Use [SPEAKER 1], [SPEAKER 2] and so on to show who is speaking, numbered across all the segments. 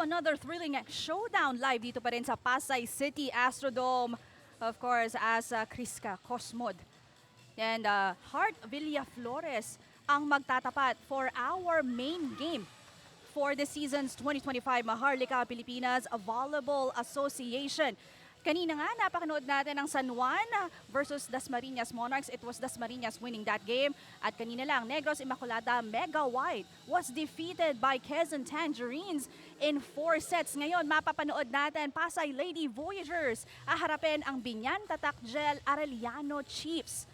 [SPEAKER 1] another thrilling showdown live dito pa rin sa Pasay City Astrodome. Of course, as Criska Cosmod and Heart Villaflores ang magtatapat for our main game for the season's 2025 Maharlika Pilipinas Volleyball Association. Kanina nga, napakanood natin ang San Juan versus Dasmariñas Monarchs. It was Dasmariñas winning that game. At kanina lang, Negros Immaculata Mega White was defeated by Quezon Tangerines in 4 sets. Ngayon, mapapanood natin Pasay Lady Voyagers. Aharapin ang Binan Tatakgel Arellano Chiefs.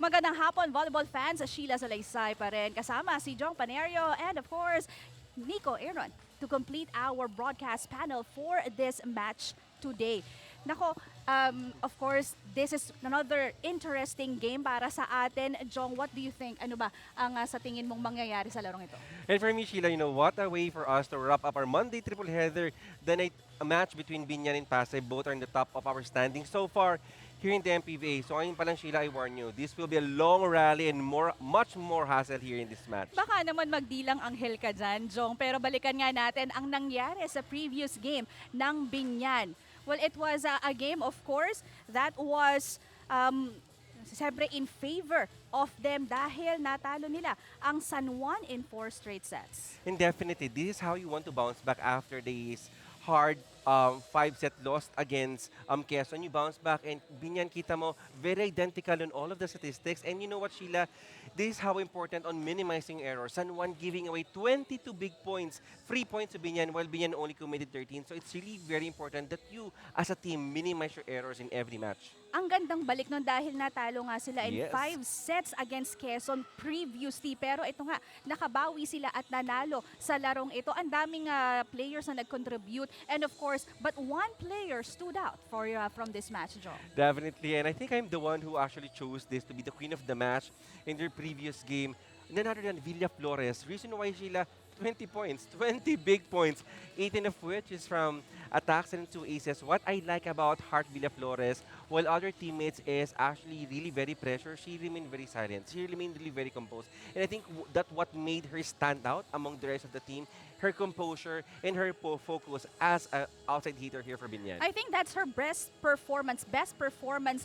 [SPEAKER 1] Magandang hapon, volleyball fans. Sheila Salaysay pa rin. Kasama si Jong Panerio and of course, Nico Aaron to complete our broadcast panel for this match today. Nako, of course, this is another interesting game para sa atin. Jong, what do you think? Ano ba ang sa tingin mong mangyayari sa larong ito?
[SPEAKER 2] And for me, Sheila, what a way for us to wrap up our Monday triple header. The night a match between Binan and Pasay, both are in the top of our standings so far here in the MPVA. So ayun pa lang, Sheila, I warn you, this will be a long rally and much more hassle here in this match.
[SPEAKER 1] Baka naman magdilang anghel ka dyan, Jong. Pero balikan nga natin ang nangyari sa previous game ng Binan. Well, it was a game, of course, that was siyempre in favor of them dahil natalo nila ang San Juan in 4 straight sets.
[SPEAKER 2] And definitely, this is how you want to bounce back after this hard 5-set loss against Quezon. You bounce back and Binan, kita mo, very identical on all of the statistics. And you know what, Sheila? This is how important on minimizing errors. San Juan giving away 22 big points, 3 points to Binan, while Binan only committed 13. So it's really very important that you, as a team, minimize your errors in every match.
[SPEAKER 1] Ang gandang balik nun dahil natalo nga sila in
[SPEAKER 2] Yes.
[SPEAKER 1] 5 sets against Quezon previously. Pero ito nga, nakabawi sila at nanalo sa larong ito. Ang daming players na nag-contribute. And of course, but one player stood out from this match, Joe.
[SPEAKER 2] Definitely, and I think I'm the one who actually chose this to be the queen of the match in their previous game. None other than Villaflores. Reason why, Sheila, 20 points, 20 big points, 18 of which is from attacks and 2 aces. What I like about Heart Villaflores, while other teammates is actually really very pressure, she remained very silent. She remained really very composed. And I think that what made her stand out among the rest of the team, her composure and her focus as an outside hitter here for Binan.
[SPEAKER 1] I think that's her best performance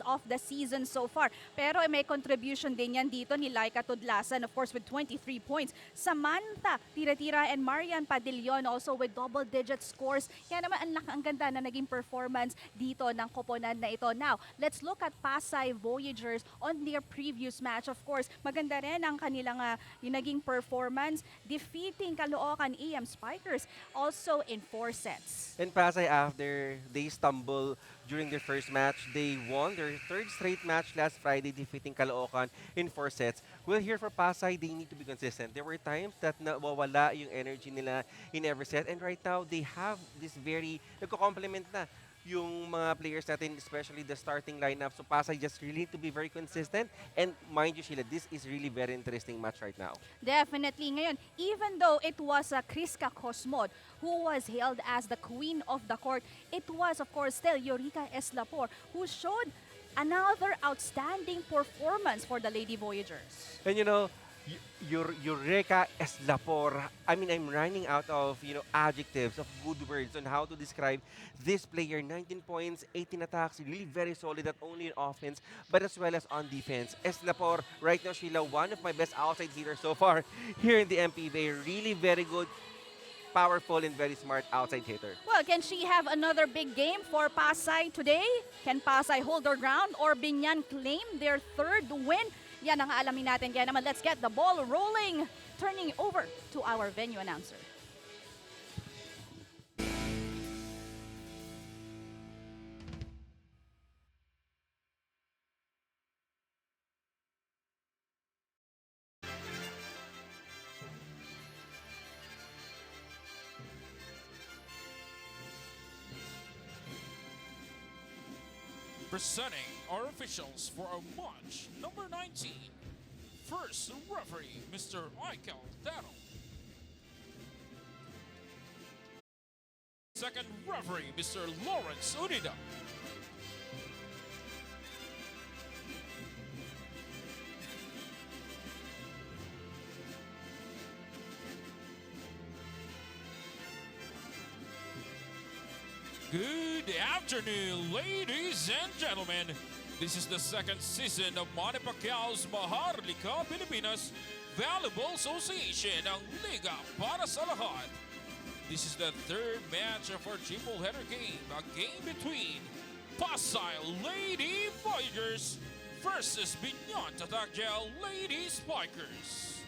[SPEAKER 1] of the season so far. Pero may contribution din yan dito ni Laika Tudlasan, of course, with 23 points. Samantha Tira-Tira and Marian Padillon also with double-digit scores. Kaya naman ang ganda na naging performance dito ng koponan na ito. Now, let's look at Pasay Voyagers on their previous match. Of course, maganda rin ang kanilang yung naging performance, defeating Caloocan EM Spikers also in 4 sets.
[SPEAKER 2] And Pasay, after they stumble during their first match, they won their 3rd straight match last Friday, defeating Caloocan in 4 sets. Well, here for Pasay, they need to be consistent. There were times that nawawala yung energy nila in every set. And right now, they have this very, nagko-complement na yung mga players natin, especially the starting lineup. So Pasay just really need to be very consistent. And mind you, Sheila, this is really very interesting match right now.
[SPEAKER 1] Definitely. Ngayon, even though it was Criska Cosmod who was hailed as the queen of the court, it was, of course, still Eureka Eslapor who showed another outstanding performance for the Lady Voyagers.
[SPEAKER 2] And Eureka Eslapor. I mean, I'm running out of, adjectives, of good words on how to describe this player. 19 points, 18 attacks, really very solid, not only in offense, but as well as on defense. Eslapor, right now, Sheila, one of my best outside hitters so far here in the MPVA. Really very good, powerful, and very smart outside hitter.
[SPEAKER 1] Well, can she have another big game for Pasay today? Can Pasay hold their ground or Binan claim their 3rd win? Yan ang aalamin natin. Kaya naman, let's get the ball rolling. Turning over to our venue announcer.
[SPEAKER 3] Presenting our officials for our match number 19. First referee, Mr. Michael Dano. Second referee, Mr. Lawrence Unida. Good afternoon, ladies and gentlemen. This is the second season of Manny Pacquiao's Maharlika Pilipinas Volleyball Association ng Liga para sa Lahat. This is the third match of our triple header game, a game between Pasay Lady Voyagers versus Binan Tatakgel Lady Spikers.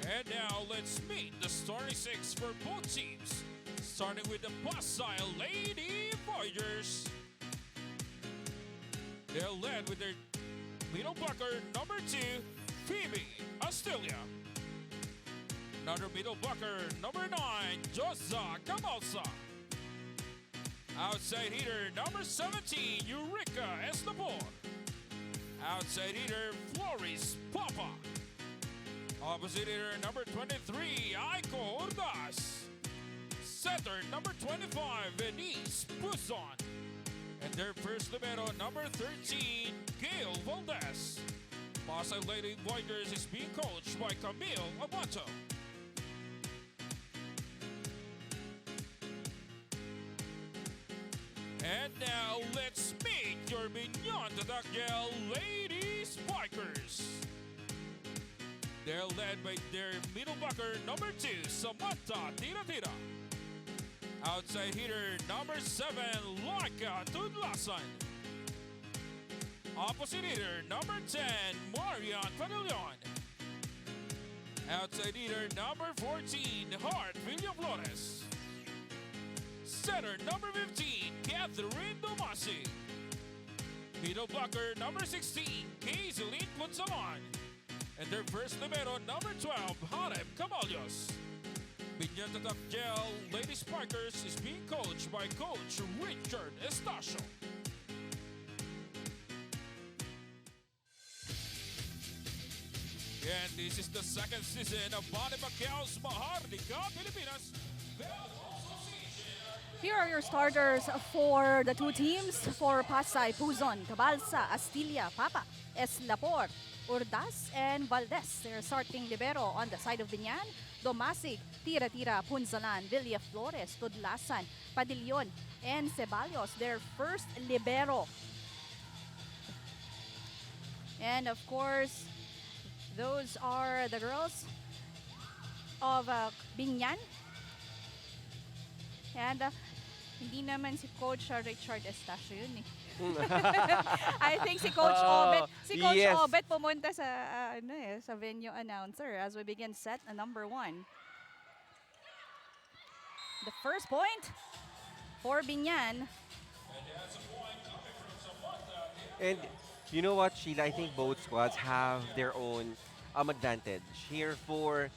[SPEAKER 3] And now let's meet the starting six for both teams. Starting with the Pasay Lady Voyagers. They're led with their middle blocker number 2, Phoebe Astilia. Another middle blocker number 9, Josa Camalsa. Outside hitter number 17, Eureka Estapor. Outside hitter Floris Papa. Opposite hitter number 23, Aiko Urdas. Setter number 25, Denise Puson. And their first libero number 13, Gail Valdez. Pasay Lady Voyagers is being coached by Camille Abato. And now let's meet your Binan Tatakgel Lady Spikers. They're led by their middle blocker number 2, Samantha Tira. Outside hitter number 7, Laika Tudlasan. Opposite hitter number 10, Marian Padillon. Outside hitter number 14, Hart Villaflores. Center number 15, Catherine Domasi. Middle blocker number 16, Kaiseline Punsaman. And their first libero number 12, Harem Caballos. Binan Tatakgel Lady Spikers is being coached by Coach Richard Estacio. And this is the second season of Manny Pacquiao's Maharlika Pilipinas.
[SPEAKER 1] Here are your starters for the two teams. For Pasay, Puzon, Cabalsa, Astilia, Papa, Eslapor, Urdas, and Valdez. Their starting libero on the side of Binan, Domasig, Tira, Punzalan, Villaflores, Tudlasan, Padillon, and Ceballos. Their first libero. And of course, those are the girls of Binan. And hindi naman si Coach Richard Estacio yun eh. I think si Coach Obet,
[SPEAKER 2] yes.
[SPEAKER 1] Obet pumunta sa sa venue announcer as we begin set number 1. The first point for Binan.
[SPEAKER 2] And you know what, Sheila? I think both squads have their own advantage. Here for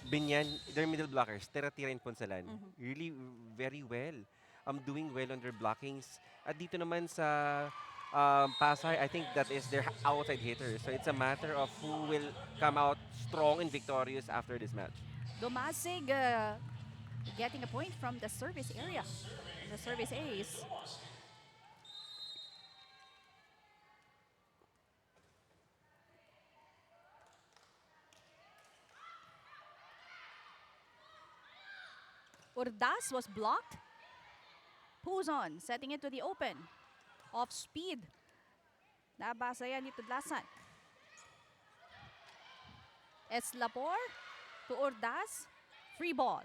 [SPEAKER 2] Binan, their middle blockers, Tira and Ponsalan, really very well. Doing well on their blockings. At dito naman sa Pasay, I think that is their outside hitter. So it's a matter of who will come out strong and victorious after this match.
[SPEAKER 1] Domasig getting a point from the service area, the service ace. Urdas was blocked. Puzon setting it to the open. Off speed. Nabasa yan ni Tudlasan. Eslapor to Urdas. Free ball.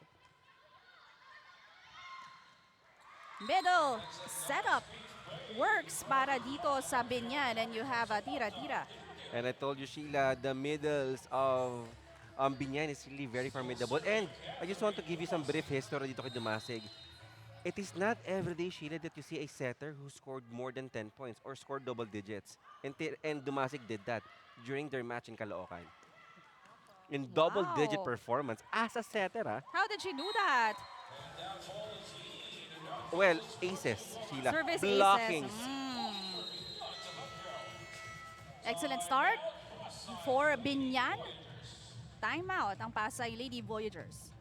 [SPEAKER 1] Middle setup works para dito sa Binan, and you have a tira-tira.
[SPEAKER 2] And I told you, Sheila, the middles of Binan is really very formidable. And I just want to give you some brief history dito kay Dumasig. It is not every day, Sheila, that you see a setter who scored more than 10 points or scored double digits. And Dumasig did that during their match in Caloocan. In double-digit
[SPEAKER 1] Wow.
[SPEAKER 2] performance as a setter, ah.
[SPEAKER 1] How did she do that?
[SPEAKER 2] Well, aces, Sheila.
[SPEAKER 1] Service
[SPEAKER 2] Blockings.
[SPEAKER 1] aces. Excellent start for Binan. Timeout ang Pasay Lady Voyagers.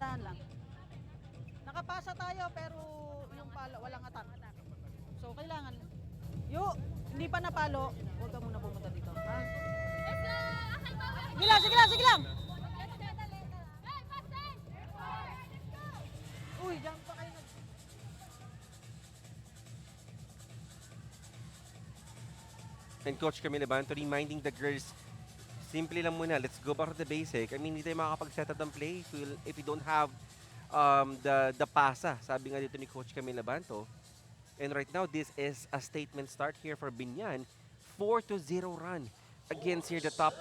[SPEAKER 4] Lang. Nakapasa tayo pero yung palo walang attack. So kailangan hindi pa napalo, huwag ka muna pumunta dito. Ha? Sige lang, sige lang. Uy, diyan pa kayo nag...
[SPEAKER 2] And Coach Camille Banto reminding the girls, simple lang muna, let's go back to the basic. I mean, hindi tayo makakapag-set up ng play if we don't have the pasa, sabi nga dito ni Coach Camille Banto. And right now, this is a statement start here for Binan. 4-0 run against here the top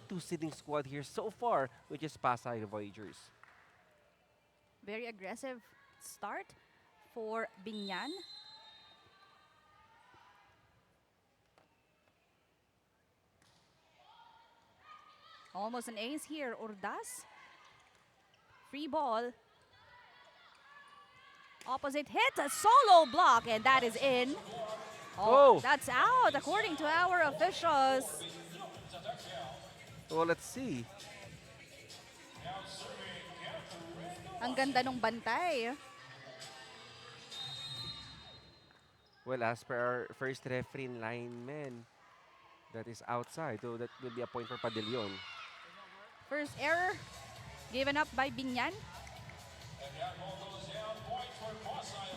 [SPEAKER 2] two seeding squad here so far, which is Pasay Voyagers.
[SPEAKER 1] Very aggressive start for Binan. Almost an ace here, Urdas. Free ball. Opposite hit, a solo block, and that is in.
[SPEAKER 2] Oh.
[SPEAKER 1] That's out, according to our officials.
[SPEAKER 2] Well, let's see.
[SPEAKER 1] Ang ganda nung bantay.
[SPEAKER 2] Well, as per our first referee in lineman, that is outside, so that will be a point for Padillon.
[SPEAKER 1] First error given up by Binan.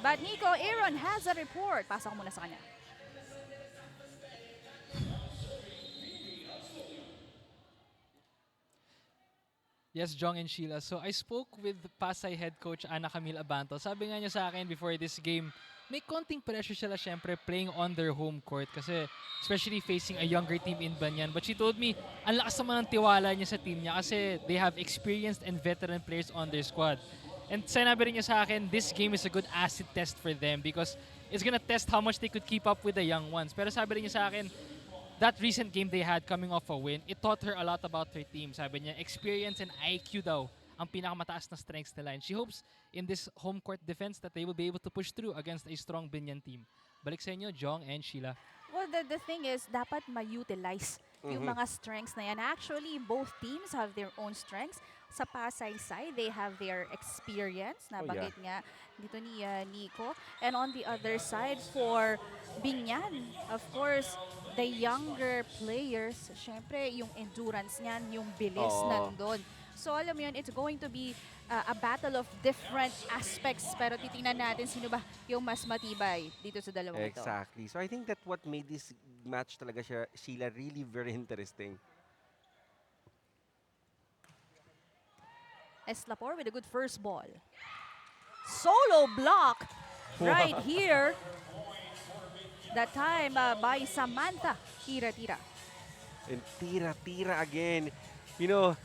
[SPEAKER 1] But Nico Aaron has a report. Pasa ko muna sa kanya.
[SPEAKER 5] Yes, Jong and Sheila. So I spoke with Pasay head coach Ana Camille Abanto. Sabi nga niya sa akin before this game, may konting pressure sila syempre playing on their home court kasi especially facing a younger team in Banyan. But she told me, ang lakas naman ng tiwala niya sa team niya kasi they have experienced and veteran players on their squad. And sinabi rin niya sa akin, this game is a good acid test for them because it's gonna test how much they could keep up with the young ones. Pero sabi rin niya sa akin, that recent game they had coming off a win, it taught her a lot about her team. Sabi niya, experience and IQ daw ang pinakamataas na strengths nila. And she hopes in this home court defense that they will be able to push through against a strong Binan team. Balik sa inyo, Jong and Sheila.
[SPEAKER 1] Well, the thing is, dapat ma-utilize yung mga strengths na yan. Actually, both teams have their own strengths. Sa Pasay side, they have their experience, nabanggit nga dito ni Nico. And on the other side, for Binan, of course, the younger players, syempre, yung endurance niyan, yung bilis nandun. So, alam mo yun, it's going to be a battle of different aspects. Pero titingnan natin sino ba yung mas matibay dito sa dalawang ito.
[SPEAKER 2] Exactly. So I think that what made this match talaga siya, Sheila, really very interesting.
[SPEAKER 1] Eslapor with a good first ball. Solo block right here. That time by Samantha. Tira-tira.
[SPEAKER 2] And tira-tira again. You know,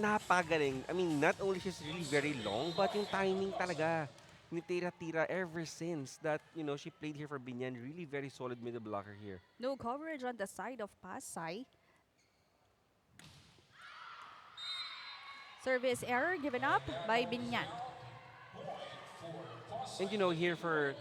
[SPEAKER 2] napagaling. I mean, not only she's really very long, but yung timing talaga. Ni tira-tira ever since that, you know, she played here for Binan. Really very solid middle blocker here.
[SPEAKER 1] No coverage on the side of Pasay. Service error given up by Binan.
[SPEAKER 2] And you know, here for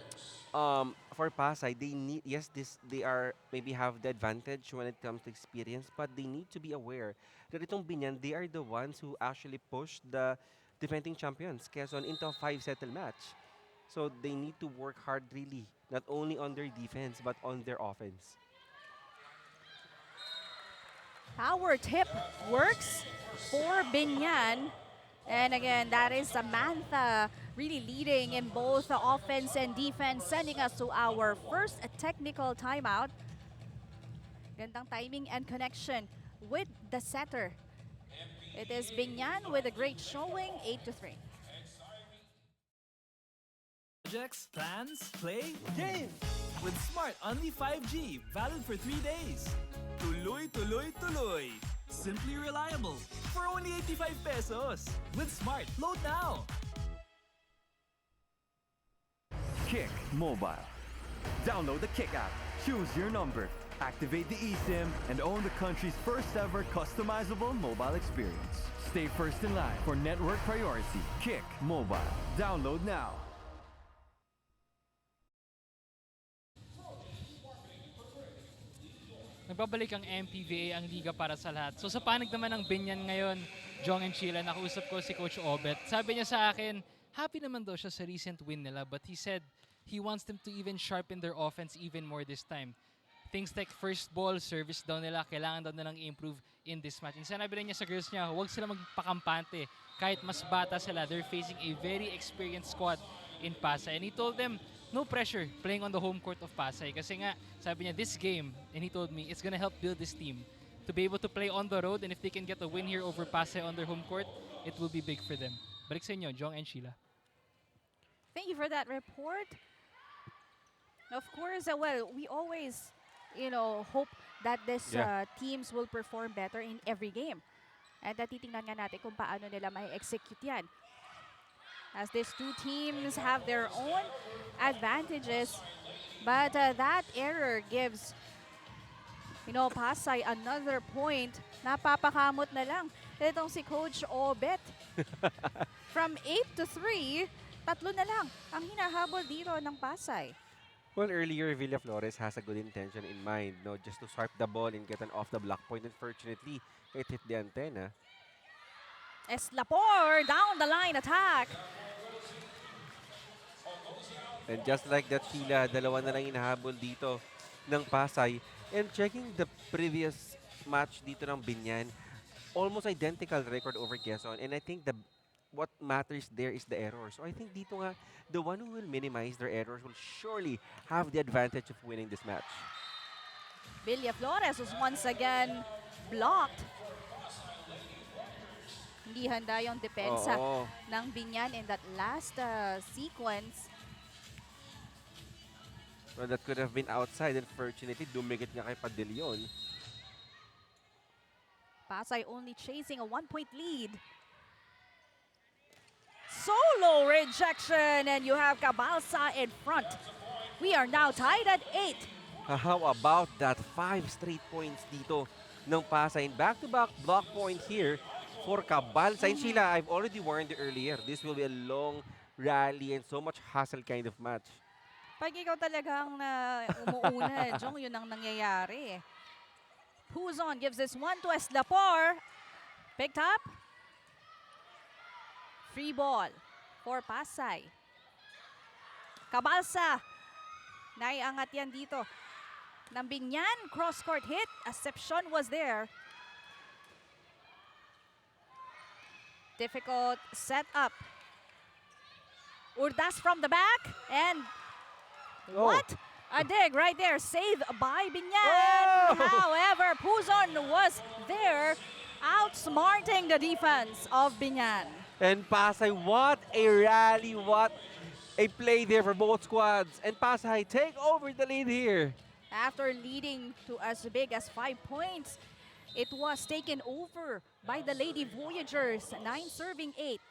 [SPEAKER 2] Pasay, they need, yes, they are maybe have the advantage when it comes to experience, but they need to be aware that itong Binan, they are the ones who actually pushed the defending champions, Quezon, into a 5-settle match. So they need to work hard really, not only on their defense, but on their offense.
[SPEAKER 1] Power tip works for Binan. And again, that is Samantha really leading in both the offense and defense, sending us to our first technical timeout. Gandang timing and connection with the setter. It is Binan with a great showing, 8-3.
[SPEAKER 6] Projects, plans, play, game! With Smart Only 5G, valid for 3 days. Tuloy, tuloy, tuloy! Simply reliable, for only 85 pesos. With Smart, load now!
[SPEAKER 7] Kick Mobile. Download the Kick app, choose your number, activate the eSIM, and own the country's first ever customizable mobile experience. Stay first in line for network priority. Kick Mobile. Download now.
[SPEAKER 5] Nagbabalik ang MPVA, ang liga para sa lahat. So sa panig naman ng Binan ngayon, Jong and Sheila, nakausap ko si Coach Obet. Sabi niya sa akin, happy naman daw siya sa recent win nila, but he said he wants them to even sharpen their offense even more this time. Things like first ball, service daw nila, kailangan daw nilang i-improve in this match. And sinabi rin niya sa girls niya, huwag sila magpakampante. Kahit mas bata sila, they're facing a very experienced squad in Pasay. And he told them, no pressure playing on the home court of Pasay. Kasi nga, sabi niya, this game, and he told me, it's gonna help build this team to be able to play on the road. And if they can get a win here over Pasay on their home court, it will be big for them. Balik sa inyo, Jong and Sheila.
[SPEAKER 1] Thank you for that report. Of course, well, we always, hope that this teams will perform better in every game. At titingnan nga natin kung paano nila may execute yan. As these two teams have their own advantages, but that error gives, Pasay another point. Napapakamot na lang itong si Coach Obet. From 8-3, tatlo na lang ang hinahabol dito ng Pasay.
[SPEAKER 2] Well, earlier, Villa Flores has a good intention in mind, just to swipe the ball and get an off-the-block point. Unfortunately, it hit the antenna.
[SPEAKER 1] Eslapor, down the line attack.
[SPEAKER 2] And just like that, Sheila, dalawa na lang hinahabol dito ng Pasay. And checking the previous match dito ng Binan, almost identical record over Quezon. And I think what matters there is the error. So I think dito nga, the one who will minimize their errors will surely have the advantage of winning this match.
[SPEAKER 1] Villa Flores was once again blocked. Hindi handa yung depensa ng Binan in that last sequence.
[SPEAKER 2] Well, that could have been outside. Unfortunately, dumikit nga kay Padillion.
[SPEAKER 1] Pasay only chasing a 1-point lead. Solo rejection, and you have Cabalsa in front. We are now tied at 8.
[SPEAKER 2] How about that 5 straight points dito ng Pasay? And back-to-back block point here for Cabalsa. And Sheila, I've already warned you earlier, this will be a long rally and so much hassle kind of match.
[SPEAKER 1] Pag ikaw talagang umuuna, Jong, yun ang nangyayari. Puzon gives this one to Eslapor. Picked up. Free ball for Pasay. Cabalsa. Naiangat yan dito. Ng Binan, cross-court hit. Exception was there. Difficult setup. Urdas from the back. And what? A dig right there. Saved by Binan. However, Puzon was there, outsmarting the defense of Binan.
[SPEAKER 2] And Pasay, what a rally, what a play there for both squads. And Pasay take over the lead here.
[SPEAKER 1] After leading to as big as 5 points, it was taken over by the Lady Voyagers, 9 serving 8.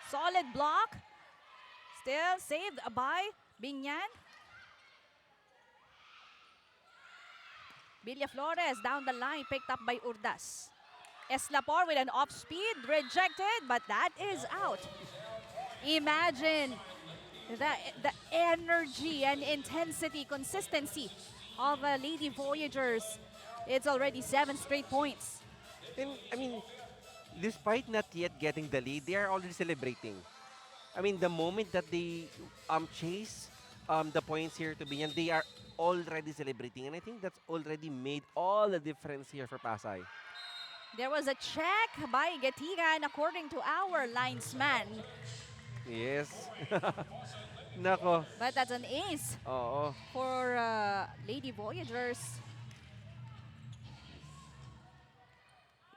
[SPEAKER 1] Solid block. Still saved by Binan. Villa Flores down the line, picked up by Urdas. Eslapor with an off-speed, rejected, but that is out. Imagine the energy and intensity, consistency of Lady Voyagers. It's already 7 straight points.
[SPEAKER 2] And, I mean, despite not yet getting the lead, they are already celebrating. I mean, the moment that they chase the points here to Binyan, they are already celebrating. And I think that's already made all the difference here for Pasay.
[SPEAKER 1] There was a check by Getigan according to our linesman.
[SPEAKER 2] Yes. Nako.
[SPEAKER 1] But that's an ace
[SPEAKER 2] Oo.
[SPEAKER 1] for Lady Voyagers.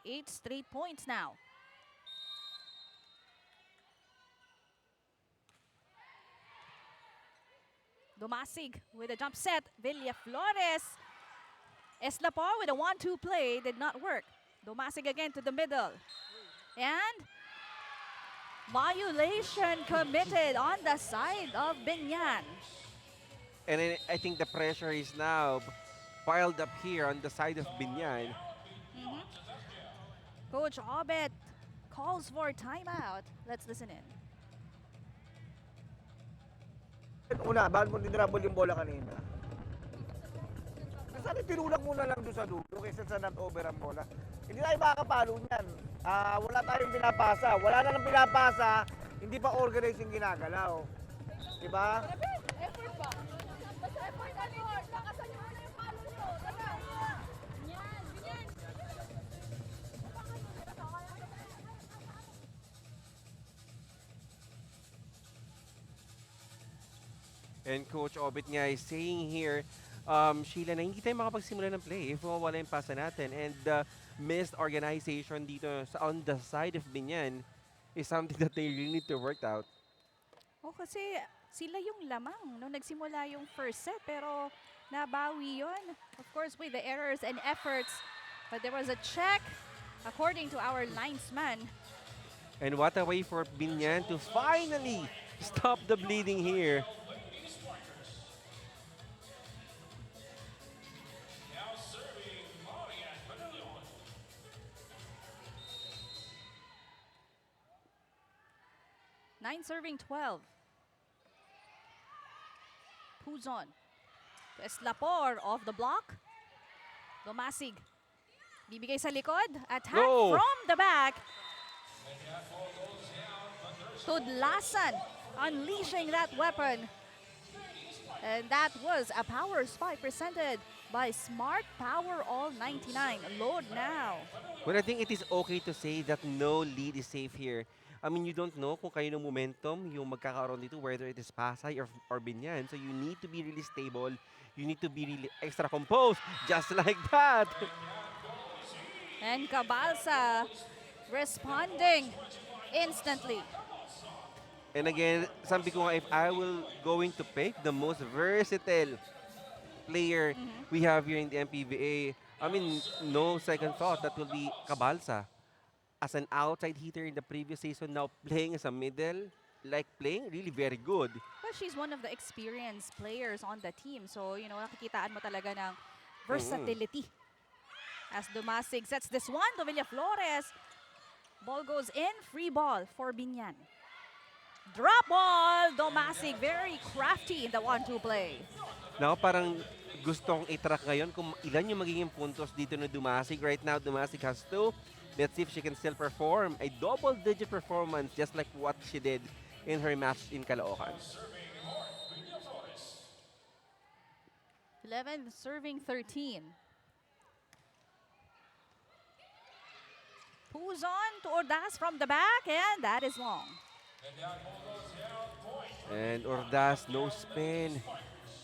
[SPEAKER 1] 8 straight points now. Dumasig with a jump set. Villaflores. Eslapor with a 1-2 play did not work. Dumasig again to the middle. And violation committed on the side of Binan.
[SPEAKER 2] And I think the pressure is now piled up here on the side of Binyan.
[SPEAKER 1] Coach Obet calls for timeout. Let's listen in.
[SPEAKER 8] Una, bakit mo dinrabble yung bola kanina? Sana tinulak muna lang doon sa dulo kaysa sa not over ang bola. Hindi tayo makakapalo niyan. Wala tayong pinapasa. Wala na lang pinapasa, hindi pa organized yung ginagalaw. Diba?
[SPEAKER 1] Effort ba? Basta effort effort. Lakasan nyo na yung palo nyo. Binyan, binyan.
[SPEAKER 2] And Coach Obit nga is saying here, Sheila, na hindi tayo makapagsimula ng play if mawala yung pasa natin. And missed organization dito on the side of Binyan is something that they really need to work out.
[SPEAKER 1] Oh, kasi sila yung lamang nung nagsimula yung first set. Pero nabawi yun. Of course, with the errors and efforts. But there was a check according to our linesman.
[SPEAKER 2] And what a way for Binyan to finally stop the bleeding here.
[SPEAKER 1] Nine serving 12. Puzon. Eslapor off the block. Dumasig. Bibigay sa likod. Attack
[SPEAKER 2] No.
[SPEAKER 1] from the back. Tudlasan unleashing that weapon. And that was a power spike presented by Smart Power All 99. Load now.
[SPEAKER 2] Well, I think it is okay to say that no lead is safe here. I mean, you don't know kung kayo ng momentum yung magkakaroon dito, whether it is Pasay or Binyan. So you need to be really stable. You need to be really extra composed, just like that.
[SPEAKER 1] And Cabalsa responding instantly.
[SPEAKER 2] And again, sabi ko nga, if I will going to pick the most versatile player we have here in the MPVA, I mean, no second thought, that will be Cabalsa. As an outside hitter in the previous season, now playing as a middle, like playing really very good.
[SPEAKER 1] Well, she's one of the experienced players on the team. So, you know, nakikitaan mo talaga ng versatility. As Dumasig sets this one to Villaflores. Ball goes in, free ball for Binyan. Drop ball, Dumasig very crafty in the 1-2 play.
[SPEAKER 2] Now, parang gustong i-track ngayon kung ilan yung magiging puntos dito na Dumasig. Right now, Dumasig has 2. Let's see if she can still perform a double-digit performance just like what she did in her match in Caloocan.
[SPEAKER 1] 11 serving 13. Puzon to Ordaz from the back, and that is long.
[SPEAKER 2] And Ordaz, no spin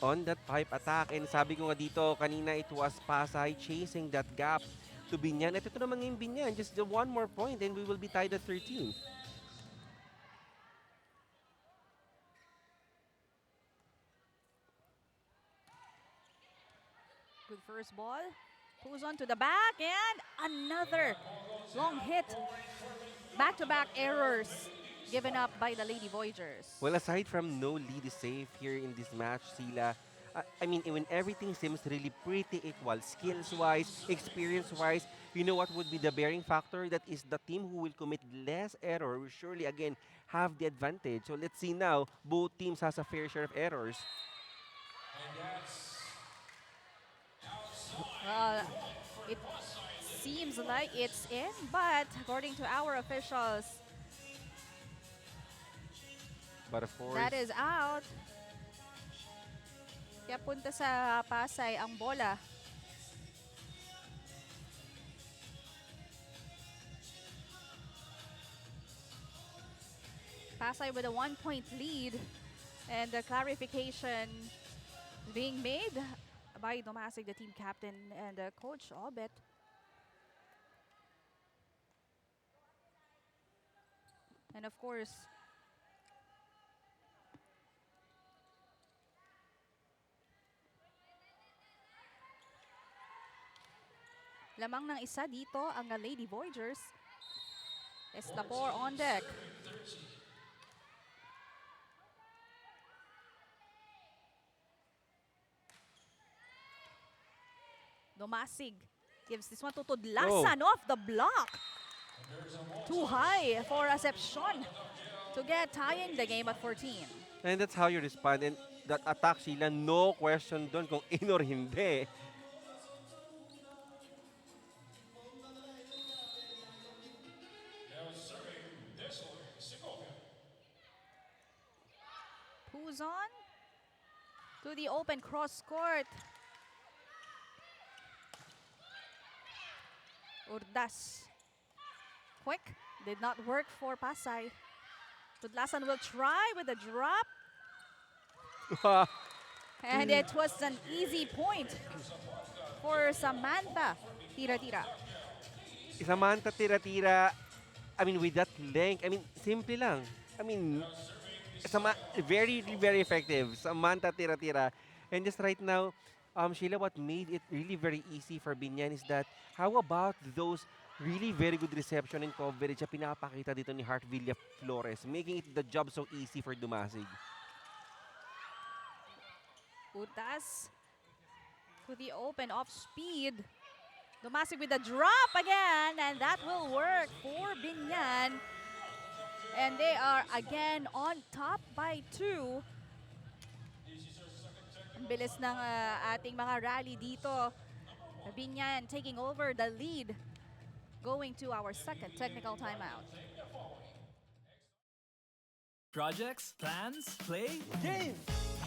[SPEAKER 2] on that pipe attack. And sabi ko nga dito, kanina it was Pasay chasing that gap to Binyan. At ito naman ngayon Binyan, just the one more point and we will be tied at 13.
[SPEAKER 1] Good first ball. Pulls on to the back and another long hit. Back-to-back errors given up by the Lady Voyagers.
[SPEAKER 2] Well, aside from no lead is safe here in this match, Sila, I mean, when everything seems really pretty equal, skills-wise, experience-wise, you know what would be the bearing factor? That is the team who will commit less error will surely, again, have the advantage. So let's see now, both teams has a fair share of errors.
[SPEAKER 1] It seems like it's in, but according to our officials,
[SPEAKER 2] But of course,
[SPEAKER 1] that is out. Kaya punta sa Pasay ang bola. Pasay with a 1-point lead. And the clarification being made by Domasig, the team captain, and Coach Obet. And of course, lamang ng isa dito ang Lady Voyagers. Estapor on deck. Domasig gives this one to Tudlasan off the block. Too high for reception to get tying the game at 14.
[SPEAKER 2] And that's how you respond. And that attack, Sheila, no question doon kung in or hindi.
[SPEAKER 1] Puzon to the open cross court. Urdas. Quick. Did not work for Pasay. Tudlasan will try with a drop. And it was an easy point for Samantha. Tira-tira.
[SPEAKER 2] Samantha tira-tira, I mean, with that length, I mean, simple lang. I mean, very, very effective. Samantha tira-tira. And just right now, Sheila, what made it really very easy for Binan is that how about those really very good reception and coverage na pinapakita dito ni Heart Villa-Flores, making it the job so easy for Dumasig.
[SPEAKER 1] Urdas to the open off speed. Domasig with a drop again, and that will work for Binan. And they are again on top by 2. Ang bilis ng ating mga rally dito. Binan taking over the lead, going to our second technical timeout.
[SPEAKER 6] Projects, plans, play, game!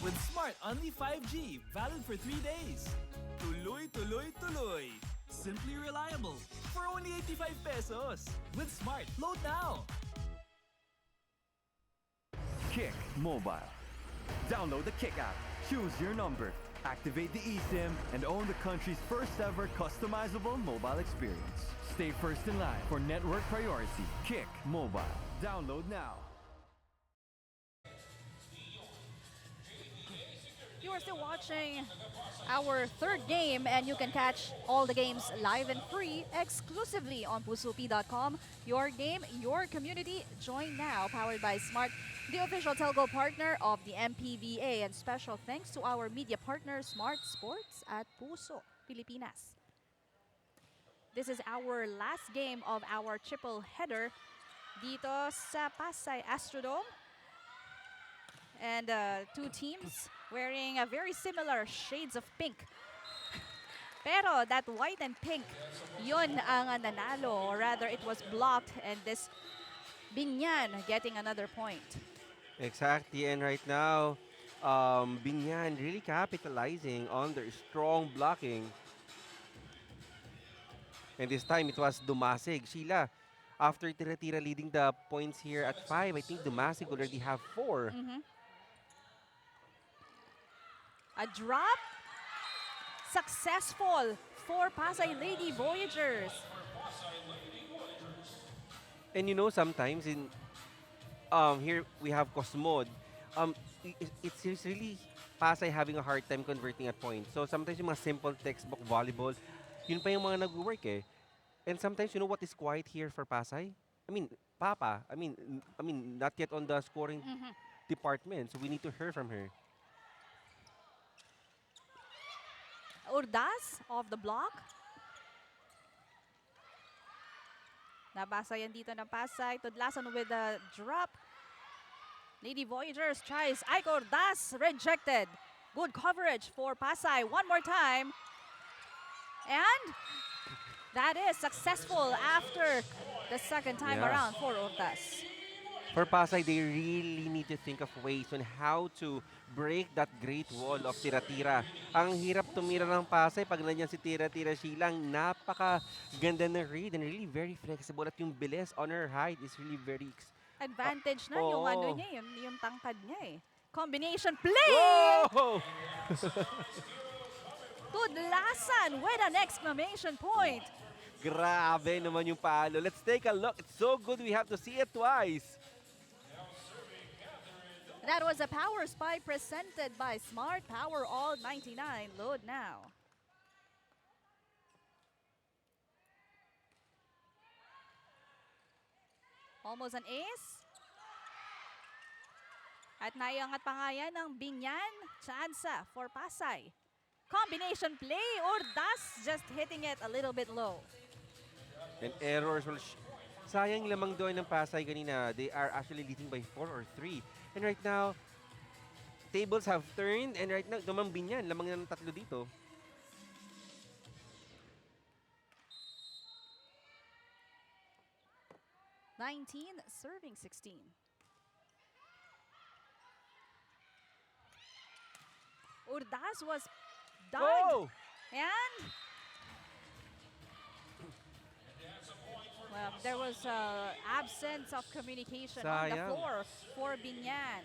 [SPEAKER 6] With Smart Only 5G, valid for 3 days. Tuloy, tuloy, tuloy. Simply reliable for only 85 pesos. With Smart, load now!
[SPEAKER 7] Kick Mobile. Download the Kick app, choose your number, activate the eSIM, and own the country's first ever customizable mobile experience. Stay first in line for network priority. Kick Mobile. Download now.
[SPEAKER 1] You are still watching our third game, and you can catch all the games live and free exclusively on pusupi.com. Your game, your community. Join now, powered by Smart, the official telco partner of the MPVA. And special thanks to our media partner, Smart Sports at Puso, Pilipinas. This is our last game of our triple header dito sa Pasay Astrodome. And two teams wearing a very similar shades of pink. Pero that white and pink, yun ang nanalo. Or rather, it was blocked, and this Binan getting another point.
[SPEAKER 2] Exactly, and right now, Binan really capitalizing on their strong blocking. And this time, it was Dumasig. Sheila, after Tira-Tira leading the points here at 5, I think Dumasig already have 4.
[SPEAKER 1] A drop. Successful for Pasay Lady Voyagers.
[SPEAKER 2] And you know, sometimes in here we have Cosmod. It's really Pasay having a hard time converting at points. So sometimes yung mga simple textbook volleyball, yun pa yung mga nag-work eh. And sometimes you know what is quiet here for Pasay? I mean, Papa. I mean, not yet on the scoring department. So we need to hear from her.
[SPEAKER 1] Urdas off the block. Nabasa yan dito ng Pasay. Tudlasan with a drop. Lady Voyagers tries. Aiko Urdas rejected. Good coverage for Pasay. One more time. And that is successful after the second time around for Urdas.
[SPEAKER 2] For Pasay, they really need to think of ways on how to break that great wall of tira-tira. Ang hirap tumira ng Pasay pag nandiyan si tira-tira Sheila. Napaka ganda ng read and really very flexible at yung bilis on her height is really very
[SPEAKER 1] Advantage na yung
[SPEAKER 2] oo.
[SPEAKER 1] ano niya, yung tangkad niya eh. Combination play!
[SPEAKER 2] Whoa!
[SPEAKER 1] Tudlasan with an exclamation point.
[SPEAKER 2] Grabe naman yung palo. Let's take a look. It's so good we have to see it twice.
[SPEAKER 1] That was a power spy presented by Smart Power All 99. Load now. Almost an ace. At naiangat pa nga yan ng Binan. Chansa for Pasay. Combination play. Ordas just hitting it a little bit low.
[SPEAKER 2] And errors will sayang lamang doon ng Pasay kanina. They are actually leading by 4 or 3. And right now, tables have turned. And right now, dumang Binan. Lamang ng tatlo dito.
[SPEAKER 1] Serving 16. Urdas was done.
[SPEAKER 2] Oh!
[SPEAKER 1] And well, there was absence of communication on the
[SPEAKER 2] Sayang.
[SPEAKER 1] floor for Binan.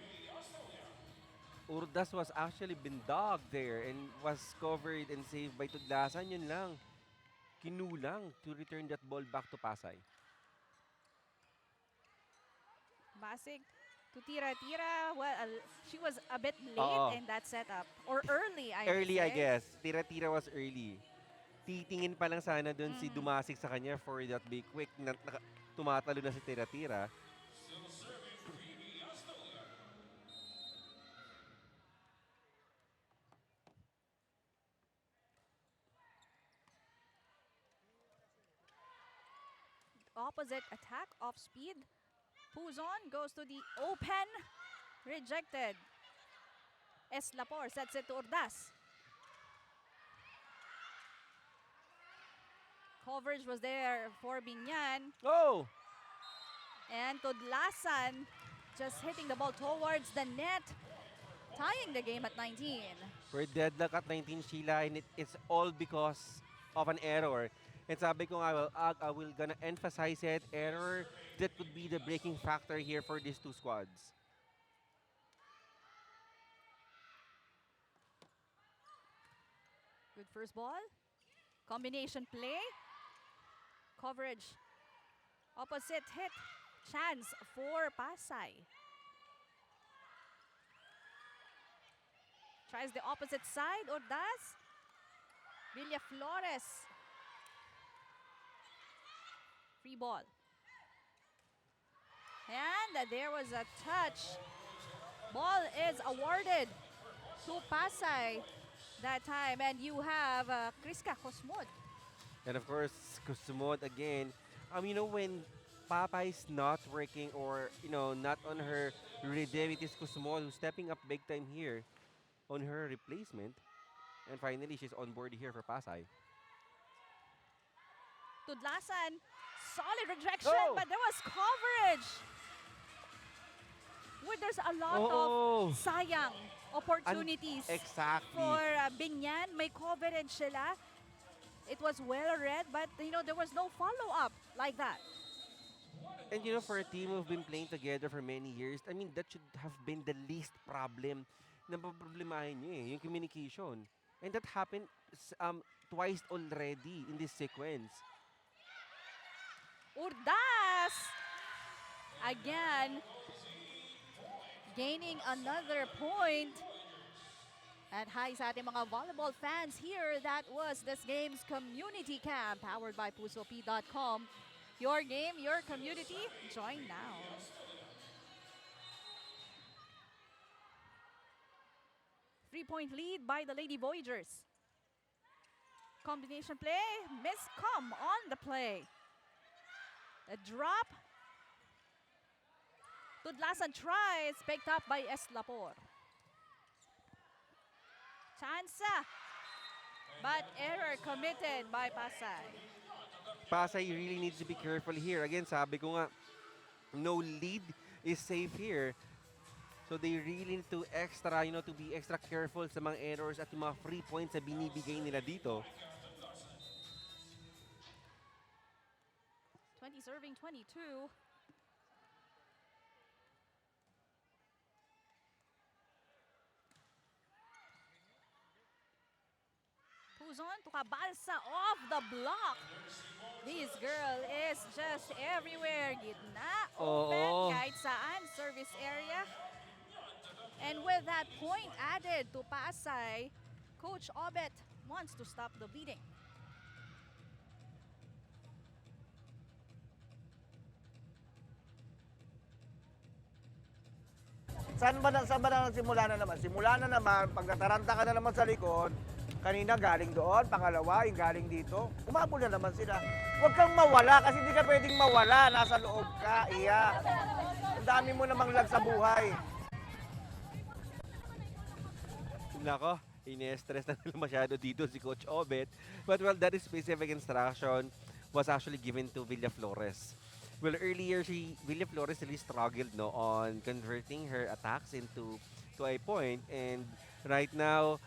[SPEAKER 2] Urdas was actually been dogged there and was covered and saved by Tudlasan. Yun lang. Kinulang to return that ball back to Pasay.
[SPEAKER 1] Basig to tira-tira. Well, she was a bit late
[SPEAKER 2] Oo.
[SPEAKER 1] in that setup. Or early, I
[SPEAKER 2] Early,
[SPEAKER 1] would
[SPEAKER 2] I
[SPEAKER 1] say.
[SPEAKER 2] guess. Tira-tira was early. Titingin pa lang sana doon si Dumasig sa kanya for that big quick na tumatalo na si tira-tira.
[SPEAKER 1] Opposite attack off speed. Puzon goes to the open. Rejected. Eslapor sets it to Ordas. Coverage was there for Binan.
[SPEAKER 2] Oh!
[SPEAKER 1] And Tudlasan just hitting the ball towards the net. Tying the game at 19.
[SPEAKER 2] We're deadlock at 19, Sheila, and it's all because of an error. And sabi ko nga, I will gonna emphasize it. Error, that could be the breaking factor here for these two squads.
[SPEAKER 1] Good first ball. Combination play. Coverage. Opposite hit. Chance for Pasay. Tries the opposite side. Ordas. Villa Flores. Free ball. And there was a touch. Ball is awarded to Pasay that time. And you have Kriska Cosmod.
[SPEAKER 2] And of course, Kusumod again. You know, when Papa is not working or, you know, not on her rhythm, it is Kusumod who's stepping up big time here on her replacement. And finally, she's on board here for Pasay.
[SPEAKER 1] Tudlasan, solid rejection,
[SPEAKER 2] Oh!
[SPEAKER 1] but there was coverage. Where there's a lot
[SPEAKER 2] Oh!
[SPEAKER 1] of sayang opportunities
[SPEAKER 2] Exactly.
[SPEAKER 1] for Binan. May coverage sila. It was well read, but you know there was no follow-up like that.
[SPEAKER 2] And you know, for a team who've been playing together for many years, I mean, that should have been the least problem na problemahin nyo eh, yung communication. And that happened twice already in this sequence.
[SPEAKER 1] Urdas, again, gaining another point. At hi sa ating mga volleyball fans here, that was this game's community camp powered by PusoP.com. Your game, your community, join now. Three-point lead by the Lady Voyagers. Combination play, miscom on the play. A drop. Tudlasan tries, picked up by Eslapor. Chansa. But error committed by Pasay.
[SPEAKER 2] Pasay really needs to be careful here. Again, sabi ko nga, no lead is safe here. So they really need to to be extra careful sa mga errors at yung mga free points na binibigay nila dito.
[SPEAKER 1] 20 serving 22. Puzon to Kabalsa off the block. This girl is just everywhere. Gitna, open,
[SPEAKER 2] Oo.
[SPEAKER 1] kahit saan, service area. And with that point added to Pasay, Coach Obet wants to stop the bleeding.
[SPEAKER 8] Saan ba na nagsimula na naman? Simula na naman, pag nataranta ka na naman sa likod, kanina galing doon, pangalawa, yung galing dito, umabol na naman sila. Huwag kang mawala kasi hindi ka pwedeng mawala. Nasa loob ka, iya. Ang dami mo namang lag sa buhay.
[SPEAKER 2] Nako, ine-stress na nila masyado dito si Coach Obet. But well, that specific instruction was actually given to Villaflores. Well, earlier, Villaflores really struggled on converting her attacks into a point. And right now,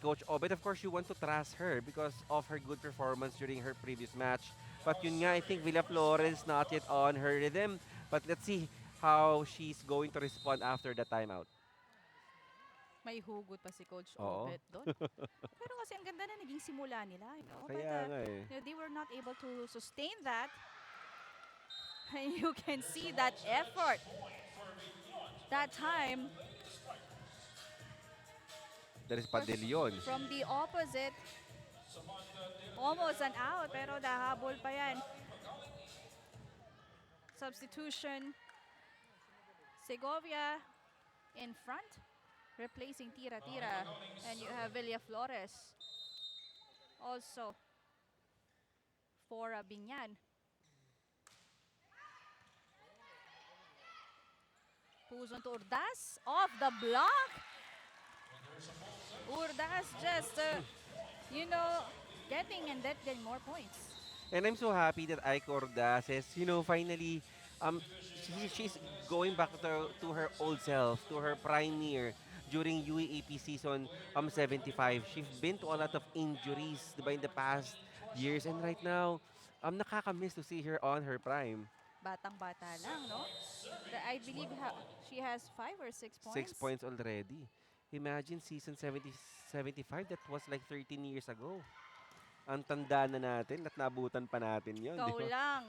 [SPEAKER 2] Coach Obet, of course, you want to trust her because of her good performance during her previous match. But yun nga, I think Villaflores not yet on her rhythm. But let's see how she's going to respond after the timeout.
[SPEAKER 1] May hugot pa si Coach
[SPEAKER 2] Oo.
[SPEAKER 1] Obet doon. Pero kasi ang ganda na naging simula nila. But,
[SPEAKER 2] Kaya nga eh.
[SPEAKER 1] they were not able to sustain that. And you can see that effort. That time
[SPEAKER 2] That is Padelion.
[SPEAKER 1] from the opposite. Almost an out, pero nahabol pa yan. Substitution. Segovia in front, replacing Tira-Tira. And you have Villaflores also for Binan. Puzon to Urdas, off the block. Urdas just, getting and getting more points.
[SPEAKER 2] And I'm so happy that Aiko Ordaz is, finally, she's going back to her old self, to her prime year during UAAP season 75. She's been to a lot of injuries, diba, in the past years. And right now, nakakamiss to see her on her prime.
[SPEAKER 1] Batang-bata lang, no? I believe she has 5 or 6 points.
[SPEAKER 2] 6 points already. Imagine season 75, that was like 13 years ago. Ang tanda na natin at nabutan pa natin yun.
[SPEAKER 1] Go
[SPEAKER 2] di ba?
[SPEAKER 1] lang.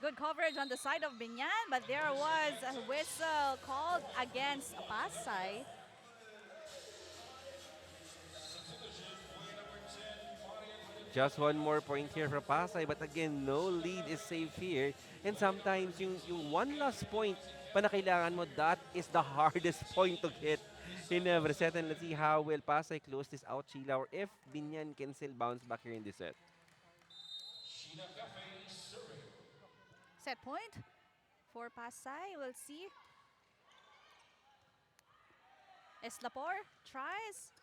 [SPEAKER 1] Good coverage on the side of Binan, but there was a whistle called against Pasay.
[SPEAKER 2] Just one more point here for Pasay, but again, no lead is safe here. And sometimes yung one last point pa na kailangan mo, that is the hardest point to get in every set. And let's see how will Pasay close this out, Sheila, or if Binan can still bounce back here in this set.
[SPEAKER 1] Set point for Pasay. We'll see. Eslapor tries.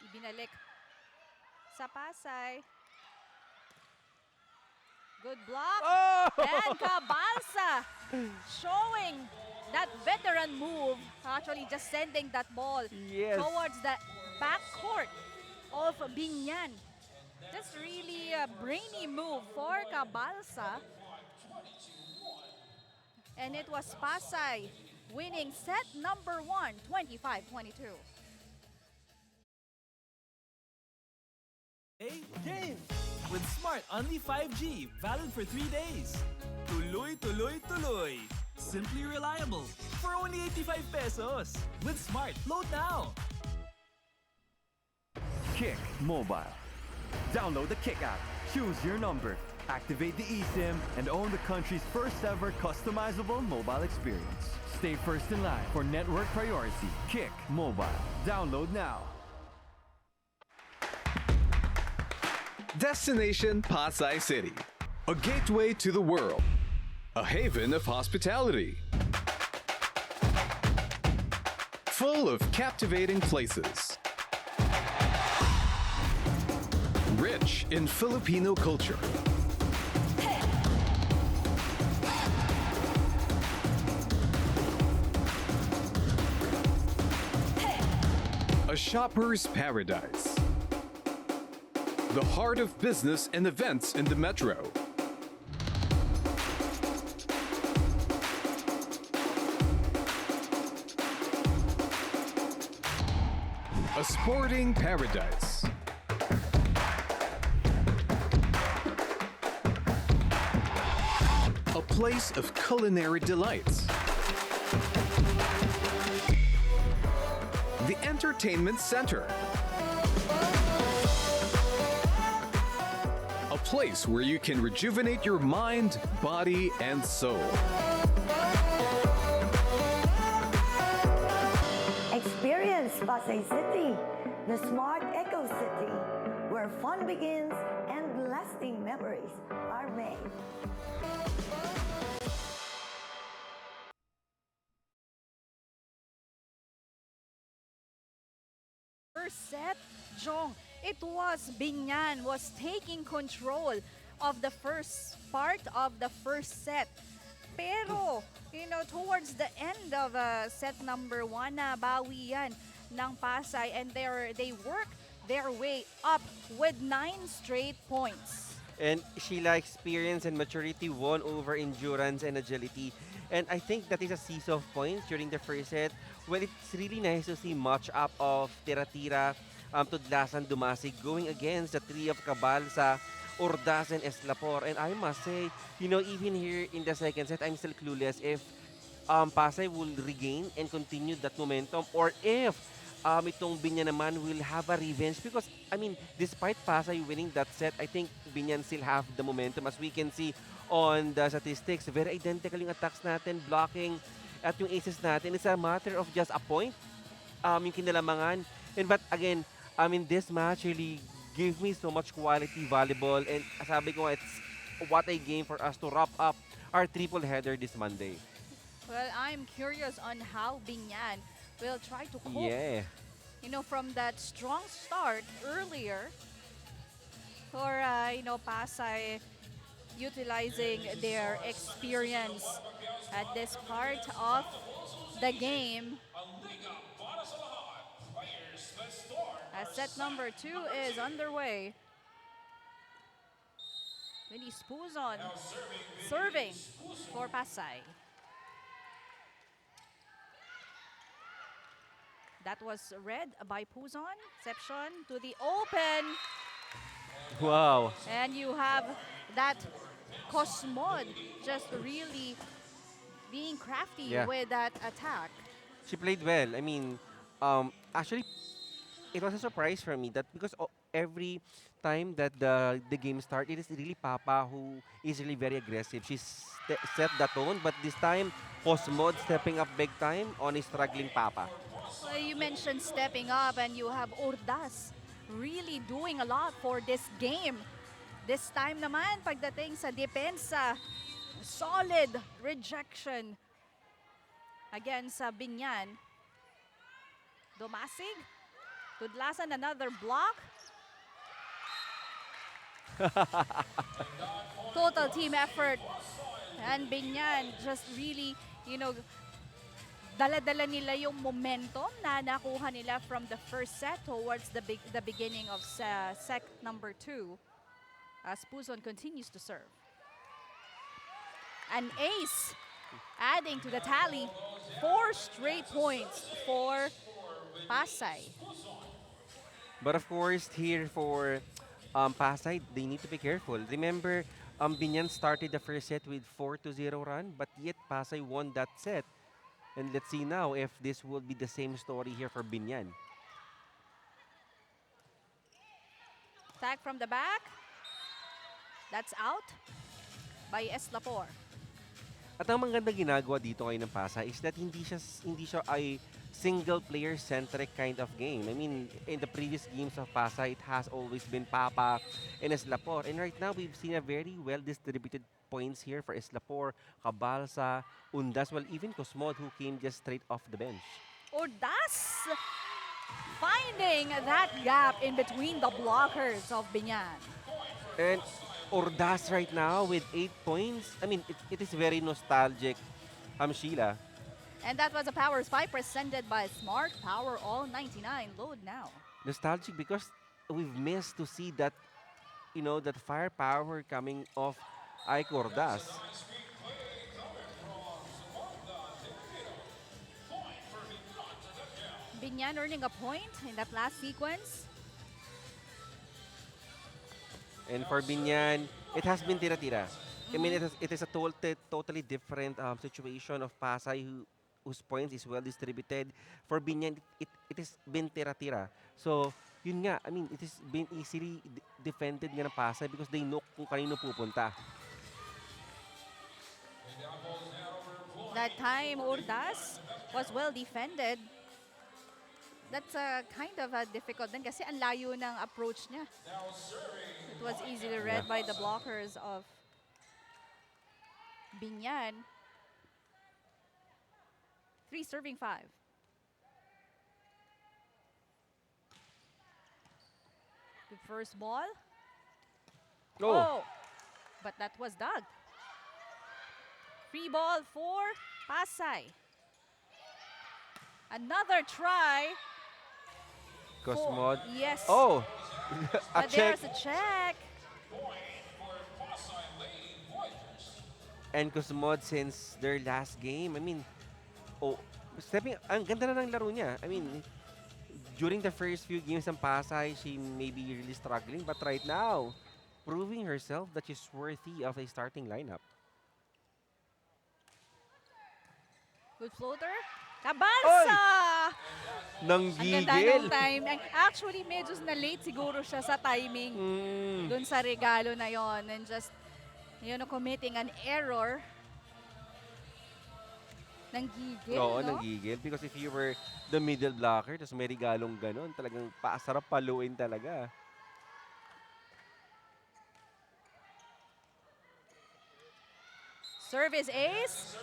[SPEAKER 1] Ibinalik sa Pasay. Good block.
[SPEAKER 2] Oh!
[SPEAKER 1] And Cabalsa showing that veteran move. Actually just sending that ball
[SPEAKER 2] Yes.
[SPEAKER 1] towards the backcourt of Binan. Just really a brainy move for Cabalsa. And it was Pasay winning set number 1, 25-22.
[SPEAKER 6] Hey, game! With Smart Only 5G, valid for 3 days. Tuloy, tuloy, tuloy. Simply reliable. For only 85 pesos. With Smart, load now.
[SPEAKER 7] Kick Mobile. Download the Kick app, choose your number, activate the eSIM, and own the country's first ever customizable mobile experience. Stay first in line for network priority. Kick Mobile. Download now.
[SPEAKER 9] Destination Pasay City, a gateway to the world, a haven of hospitality, full of captivating places, rich in Filipino culture, a shopper's paradise. The heart of business and events in the metro. A sporting paradise. A place of culinary delights. The entertainment center. A place where you can rejuvenate your mind, body, and soul.
[SPEAKER 10] Experience Pasay City, the smart eco city, where fun begins and lasting memories are made.
[SPEAKER 1] First set, Jong, it was Binan was taking control of the first part of the first set. Pero, towards the end of set number 1, bawi yan ng Pasay and they work their way up with 9 straight points.
[SPEAKER 2] And Sheila, experience and maturity won over endurance and agility. And I think that is a seize of points during the first set. Well, it's really nice to see match up of Tira-Tira, Tudlasan, Dumasig going against the three of Cabalsa, Ordas, and Eslapor. And I must say, even here in the second set, I'm still clueless if Pasay will regain and continue that momentum or if itong Binan naman will have a revenge because, despite Pasay winning that set, I think Binan still have the momentum as we can see on the statistics. Very identical yung attacks natin, blocking at yung aces natin. It's a matter of just a point, yung kinalamangan. But again, this match really gave me so much quality volleyball and sabi ko, it's what a game for us to wrap up our triple header this Monday.
[SPEAKER 1] Well, I'm curious on how Binan will try to cope.
[SPEAKER 2] Yeah.
[SPEAKER 1] From that strong start earlier for, Pasay utilizing their experience at this part of the game. As set number 2 is underway. Vinny Spuzon serving for Pasay. That was read by Puzon. Exception to the open.
[SPEAKER 2] Wow.
[SPEAKER 1] And you have that Cosmod just really being crafty with that attack.
[SPEAKER 2] She played well. Actually, it was a surprise for me that because every time that the game starts, it is really Papa who is really very aggressive. She set the tone, but this time, Cosmod stepping up big time on a struggling Papa.
[SPEAKER 1] Well, you mentioned stepping up and you have Ordas really doing a lot for this game. This time naman, pagdating sa depensa, solid rejection against Binan. Dumasig, Tudlasan, another block. Total team effort. And Binan just really, dala-dala nila yung momentum na nakuha nila from the first set towards the beginning of set number 2. As Puzon continues to serve. An ace adding to the tally. 4 straight points for Pasay.
[SPEAKER 2] But of course, here for Pasay, they need to be careful. Remember, Binan started the first set with 4-0 run, but yet Pasay won that set. And let's see now if this will be the same story here for Binan.
[SPEAKER 1] Attack from the back. That's out by Eslapor.
[SPEAKER 2] At ang magandang ginagawa dito ngayon ng Pasay is that hindi siya ay single player centric kind of game. In the previous games of Pasay, it has always been Papa and Eslapor. And right now, we've seen a very well distributed points here for Eslapor, Cabalsa, Undas, well, even Cosmod who came just straight off the bench.
[SPEAKER 1] Ordas finding that gap in between the blockers of Binan.
[SPEAKER 2] And Ordas right now with 8 points. It is very nostalgic, Sheila.
[SPEAKER 1] And that was a Power Spy presented by Smart Power All 99. Load now.
[SPEAKER 2] Nostalgic because we've missed to see that, that firepower coming off Ike Ordas.
[SPEAKER 1] Binan earning a point in that last sequence.
[SPEAKER 2] And for Binan, it has been tira-tira. I mean, it is a totally different situation of Pasay whose points is well distributed. For Binan, it has been tira-tira. So, yun nga, I mean, it has been easily defended nga ng Pasay because they know kung kanino pupunta.
[SPEAKER 1] That time, Ordas was well defended. That's kind of difficult din kasi ang layo ng approach niya. It was easily read by the blockers of Binan. 3 serving 5. Good first ball. Oh, but that was dug. Free ball for Pasay. Another try.
[SPEAKER 2] Cosmod.
[SPEAKER 1] Yes.
[SPEAKER 2] Oh! A
[SPEAKER 1] But
[SPEAKER 2] check.
[SPEAKER 1] there's a check.
[SPEAKER 2] And Cosmod since their last game. I mean, ang ganda na ng laro niya. I mean, during the first few games ng Pasay, she may be really struggling. But right now, proving herself that she's worthy of a starting lineup.
[SPEAKER 1] Good floater. Kabalsa!
[SPEAKER 2] Nang
[SPEAKER 1] Ang ganda
[SPEAKER 2] gigil.
[SPEAKER 1] ng timing. Actually, medyo na-late siguro siya sa timing dun sa regalo na yon and just, committing an error. Nang gigil,
[SPEAKER 2] Oo,
[SPEAKER 1] no?
[SPEAKER 2] nang gigil. Because if you were the middle blocker, tapos may regalong ganun, talagang pasarap paluin talaga.
[SPEAKER 1] Service ace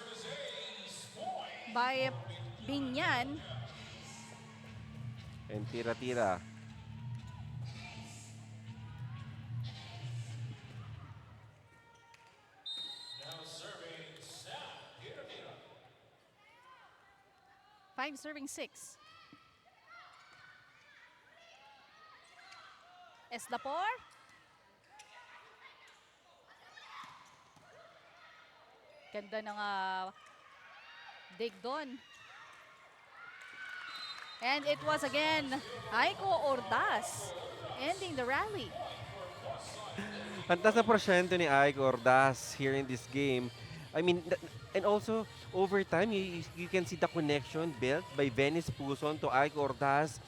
[SPEAKER 1] by Binan.
[SPEAKER 2] And tira-tira.
[SPEAKER 1] Five serving 6. Eslapor. Ganda ng dig doon. And it was again Aiko Ordas ending the rally.
[SPEAKER 2] Ang taas na porsyento ni Ike Ordas here in this game. I mean, and also, over time, you can see the connection built by Venice Puson to Ike Ordas.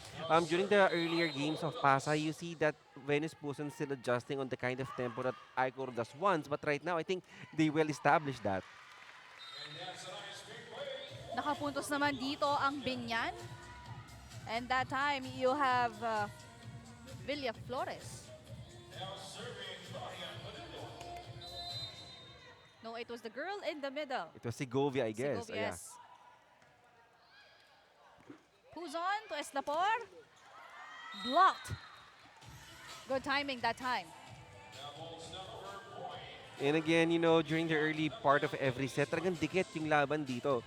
[SPEAKER 2] During the earlier games of Pasay, you see that Venice Puson still adjusting on the kind of tempo that Ike Ordas wants. But right now, I think they will establish that.
[SPEAKER 1] Nakapuntos naman dito ang Binan. And that time, you have Villa Flores. No, it was the girl in the middle.
[SPEAKER 2] It was Segovia, I guess.
[SPEAKER 1] Segovia, yes. Puzon to Eslapor. Blocked. Good timing that time.
[SPEAKER 2] And again, during the early part of every set, talagang dikit yung laban dito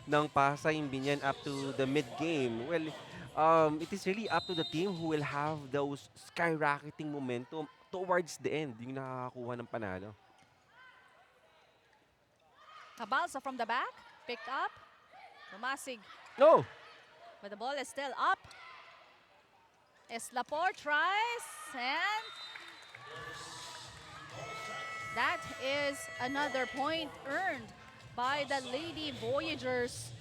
[SPEAKER 2] ng Pasay Binan up to the mid-game. Well, it is really up to the team who will have those skyrocketing momentum towards the end, yung nakakakuha ng panalo.
[SPEAKER 1] Kabalsa from the back. Picked up. Rumasig.
[SPEAKER 2] No!
[SPEAKER 1] But the ball is still up. Eslapor tries. And that is another point earned by the Lady Voyagers.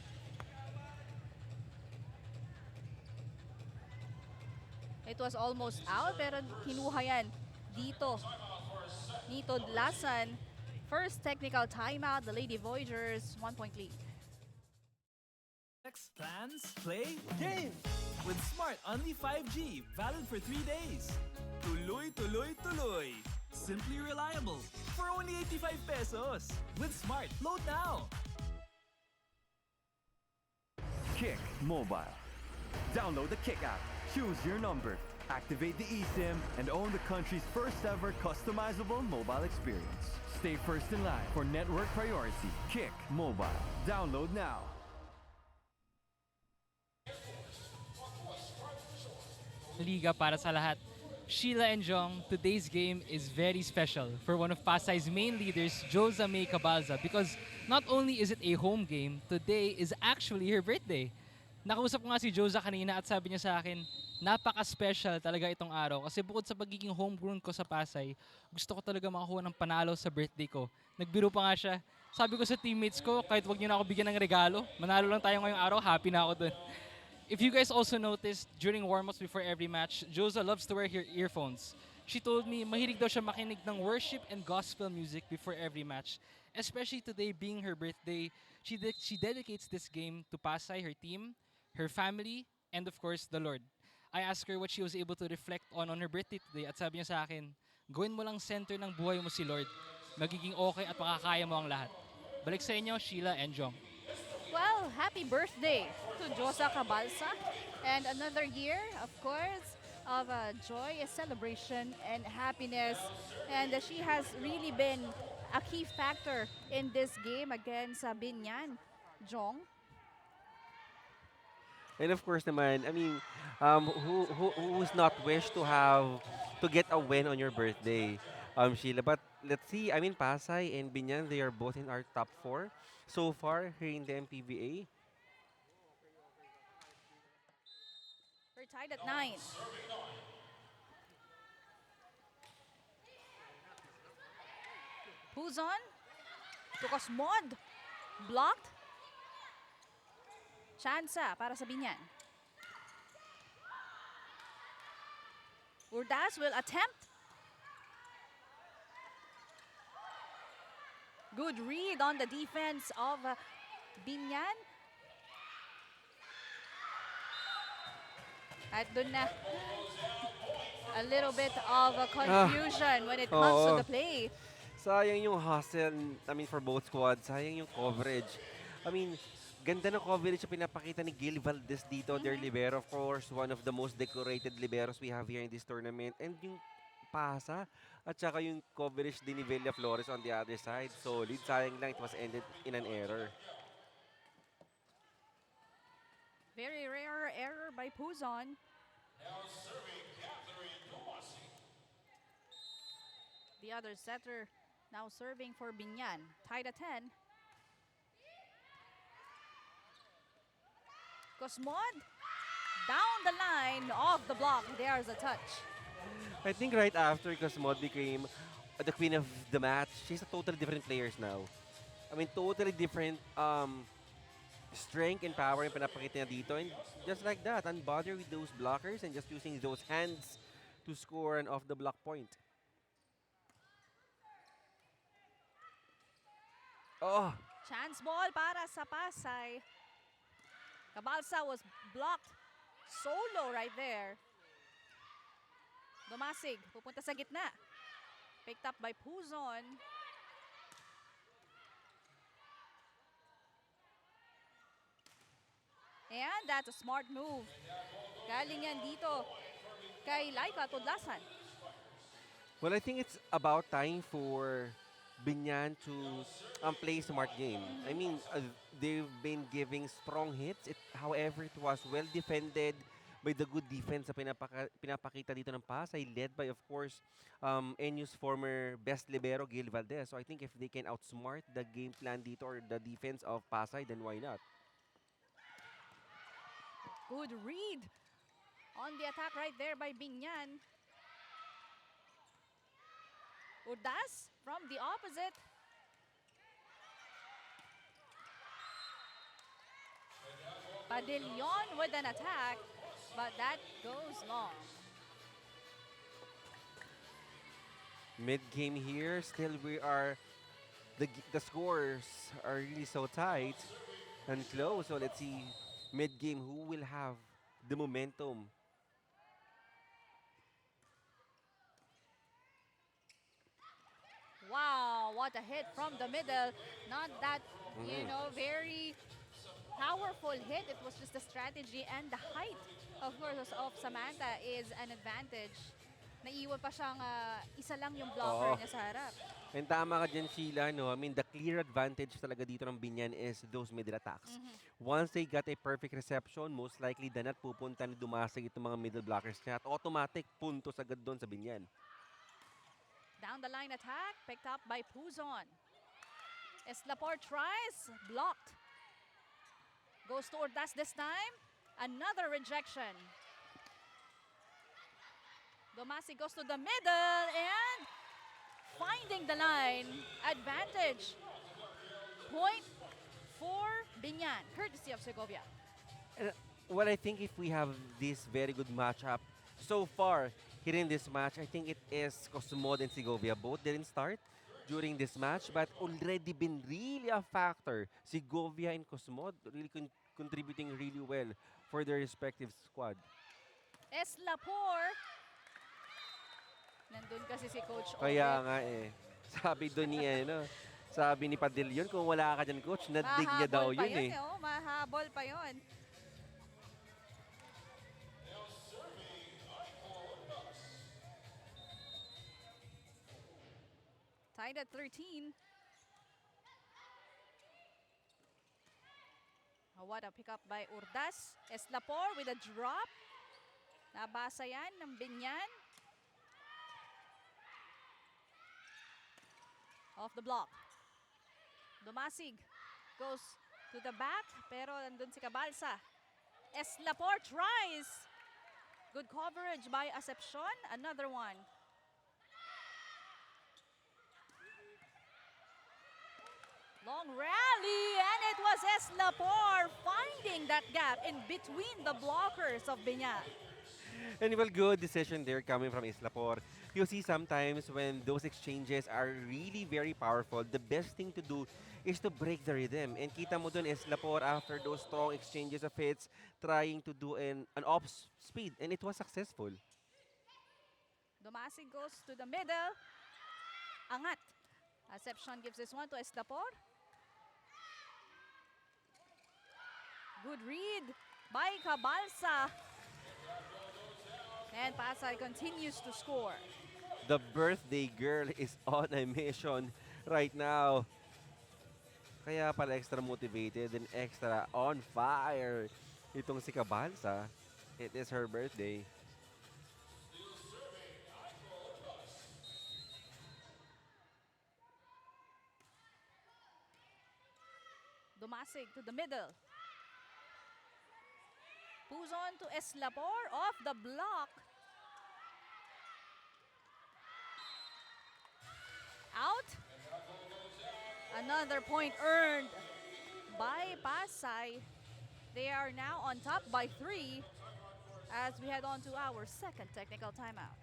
[SPEAKER 1] It was almost out, pero kinuha yan dito. Nito Lasan. First technical timeout, the Lady Voyagers, 1-point lead.
[SPEAKER 6] Plans, play, game! With Smart Only 5G, valid for 3 days. Tuloy, tuloy, tuloy! Simply reliable, for only 85 pesos. With Smart, load now!
[SPEAKER 7] Kick Mobile. Download the Kick app, choose your number, activate the eSIM, and own the country's first ever customizable mobile experience. Stay first in line for network priority. Kick Mobile. Download now.
[SPEAKER 5] liga para sa lahat. Sheila and Jong, today's game is very special for one of Pasay's main leaders, Josa May Cabalza, because not only is it a home game, today is actually her birthday. Nakausap ko nga si Josa kanina at sabi niya sa akin, napaka-special talaga itong araw kasi bukod sa pagiging homegrown ko sa Pasay, gusto ko talaga makakuha ng panalo sa birthday ko. Nagbiro pa nga siya. Sabi ko sa teammates ko, kahit wag niyo na ako bigyan ng regalo, manalo lang tayo ngayong araw, happy na ako dun. If you guys also noticed, during warm-ups before every match, Josa loves to wear her earphones. She told me mahilig daw siya makinig ng worship and gospel music before every match. Especially today being her birthday, she dedicates this game to Pasay, her team, her family, and of course, the Lord. I asked her what she was able to reflect on her birthday today at sabi niya sa akin, gawin mo lang center ng buhay mo si Lord. Magiging okay at makakaya mo ang lahat. Balik sa inyo, Sheila and Jong.
[SPEAKER 1] Well, happy birthday to Josa Cabalza. And another year, of course, of joy, celebration, and happiness. And she has really been a key factor in this game against Binan. Jong?
[SPEAKER 2] And of course naman, I mean, who's not wish to get a win on your birthday, Sheila? But let's see. I mean, Pasay and Binyan, they are both in our top 4 so far here in the MPVA.
[SPEAKER 1] We're tied at 9. Puzon to Cosmod. Blocked. Chansa para sa Binyan. Urdas will attempt. Good read on the defense of Binyan. At dun na a little bit of confusion when it comes to
[SPEAKER 2] Oo.
[SPEAKER 1] the play.
[SPEAKER 2] Sayang yung hustle, I mean, for both squads. Sayang yung coverage. I mean, ganda ng coverage na pinapakita ni Gil Valdez dito, their libero, of course, one of the most decorated liberos we have here in this tournament. And yung pasa, at saka yung coverage din ni Villa Flores on the other side. Solid. Sayang lang, it was ended in an error.
[SPEAKER 1] Very rare error by Puzon. The other setter now serving for Binyan. Tied at 10. Cosmod down the line off the block. There's a touch.
[SPEAKER 2] I think right after Cosmod became the queen of the match, she's a totally different players now. I mean, totally different strength and power yung pinapakita niya dito. And just like that, unbothered with those blockers and just using those hands to score an off-the-block point. Oh,
[SPEAKER 1] Chance ball para sa Pasay. Cabalza was blocked solo right there. Dumasig, pupunta sa gitna. Picked up by Puzon. And that's a smart move. Galing yan dito kay Laika Tudlasan.
[SPEAKER 2] well, I think it's about time for Binyan to play smart game. I mean, they've been giving strong hits. However, it was well defended by the good defense na pinapakita dito ng Pasay, led by, of course, NU's former best libero, Gil Valdez. So I think if they can outsmart the game plan dito or the defense of Pasay, then why not?
[SPEAKER 1] Good read on the attack right there by Binyan. Urdas from the opposite. Padillon with an attack, but that goes long.
[SPEAKER 2] Mid-game here, still the scores are really so tight and close. So let's see mid-game who will have the momentum.
[SPEAKER 1] Wow, what a hit from the middle. Not that, very powerful hit. It was just the strategy and the height, of course, of Samantha is an advantage. Naiwan pa siyang isa lang yung blocker
[SPEAKER 2] Oo.
[SPEAKER 1] niya sa harap.
[SPEAKER 2] And tama ka dyan, Sheila, no? I mean, the clear advantage talaga dito ng Binyan is those middle attacks. Once they got a perfect reception, most likely than not, pupunta ni Dumasig itong mga middle blockers niya at automatic puntos agad doon sa Binyan.
[SPEAKER 1] Down the line attack, picked up by Puzon. Eslapor tries, blocked. Goes to Ordas this time. Another rejection. Domasi goes to the middle and finding the line. Advantage. Point for Binan, courtesy of Segovia.
[SPEAKER 2] Well, I think if we have this very good matchup so far here in this match, I think it is Cosmod and Segovia. Both didn't start during this match, but already been really a factor. Segovia and Cosmod really contributing really well for their respective squad.
[SPEAKER 1] Eslapor. Nandun kasi si Coach
[SPEAKER 2] Kaya
[SPEAKER 1] Ovid.
[SPEAKER 2] nga sabi doon ni sabi ni Padilyon, kung wala ka dyan, coach, nadig niya daw
[SPEAKER 1] Mahabol pa
[SPEAKER 2] yun
[SPEAKER 1] mahabol pa yun. Tied at 13. What a pickup by Urdas. Eslapor with a drop. Nabasa yan ng Binyan. Off the block. Dumasig goes to the back, pero nandun si Cabalsa. Eslapor tries. Good coverage by Acepcion. Another one. Long rally, and it was Eslapor finding that gap in between the blockers of Binan.
[SPEAKER 2] And well, good decision there coming from Islapor. You see sometimes when those exchanges are really very powerful, the best thing to do is to break the rhythm. And kita mo dun Islapor after those strong exchanges of hits, trying to do an off speed, and it was successful.
[SPEAKER 1] Dumasig goes to the middle. Angat. Acepcion gives this one to Eslapor. Good read by Cabalsa. And Pasay continues to score.
[SPEAKER 2] The birthday girl is on a mission right now. Kaya pala extra motivated and extra on fire itong si Cabalsa. It is her birthday.
[SPEAKER 1] Dumasig to the middle. Puzon to Eslapor off the block. Out. Another point earned by Pasay. They are now on top by 3 as we head on to our second technical timeout.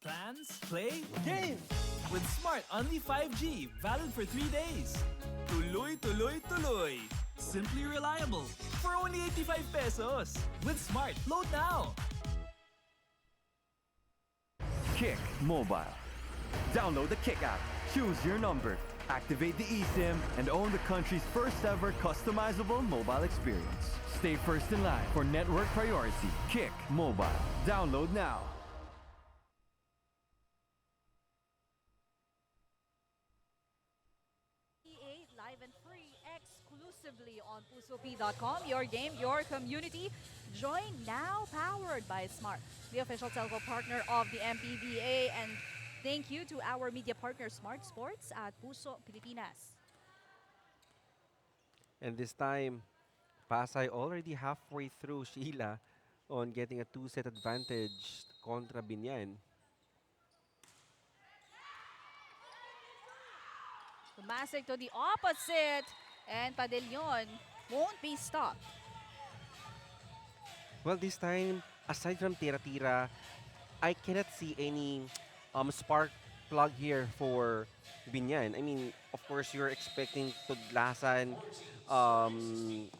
[SPEAKER 6] Plans, play, game! With Smart Only 5G, valid for 3 days. Tuloy, tuloy, tuloy! Simply reliable for only 85 pesos. With Smart, load now!
[SPEAKER 7] Kick Mobile. Download the Kick app, choose your number, activate the eSIM, and own the country's first ever customizable mobile experience. Stay first in line for network priority. Kick Mobile. Download now.
[SPEAKER 1] 8 live and free exclusively on pusop.com. Your game, your community. Join now, powered by Smart, the official telco partner of the MPVA. And thank you to our media partner, Smart Sports at Puso Pilipinas.
[SPEAKER 2] And this time, Pasay already halfway through, Sheila, on getting a 2-set advantage contra Binyan.
[SPEAKER 1] Tumasig to the opposite, and Padillon won't be stopped.
[SPEAKER 2] Well, this time, aside from Tira-Tira, I cannot see any spark plug here for Binyan. I mean, of course, you're expecting Tudlasan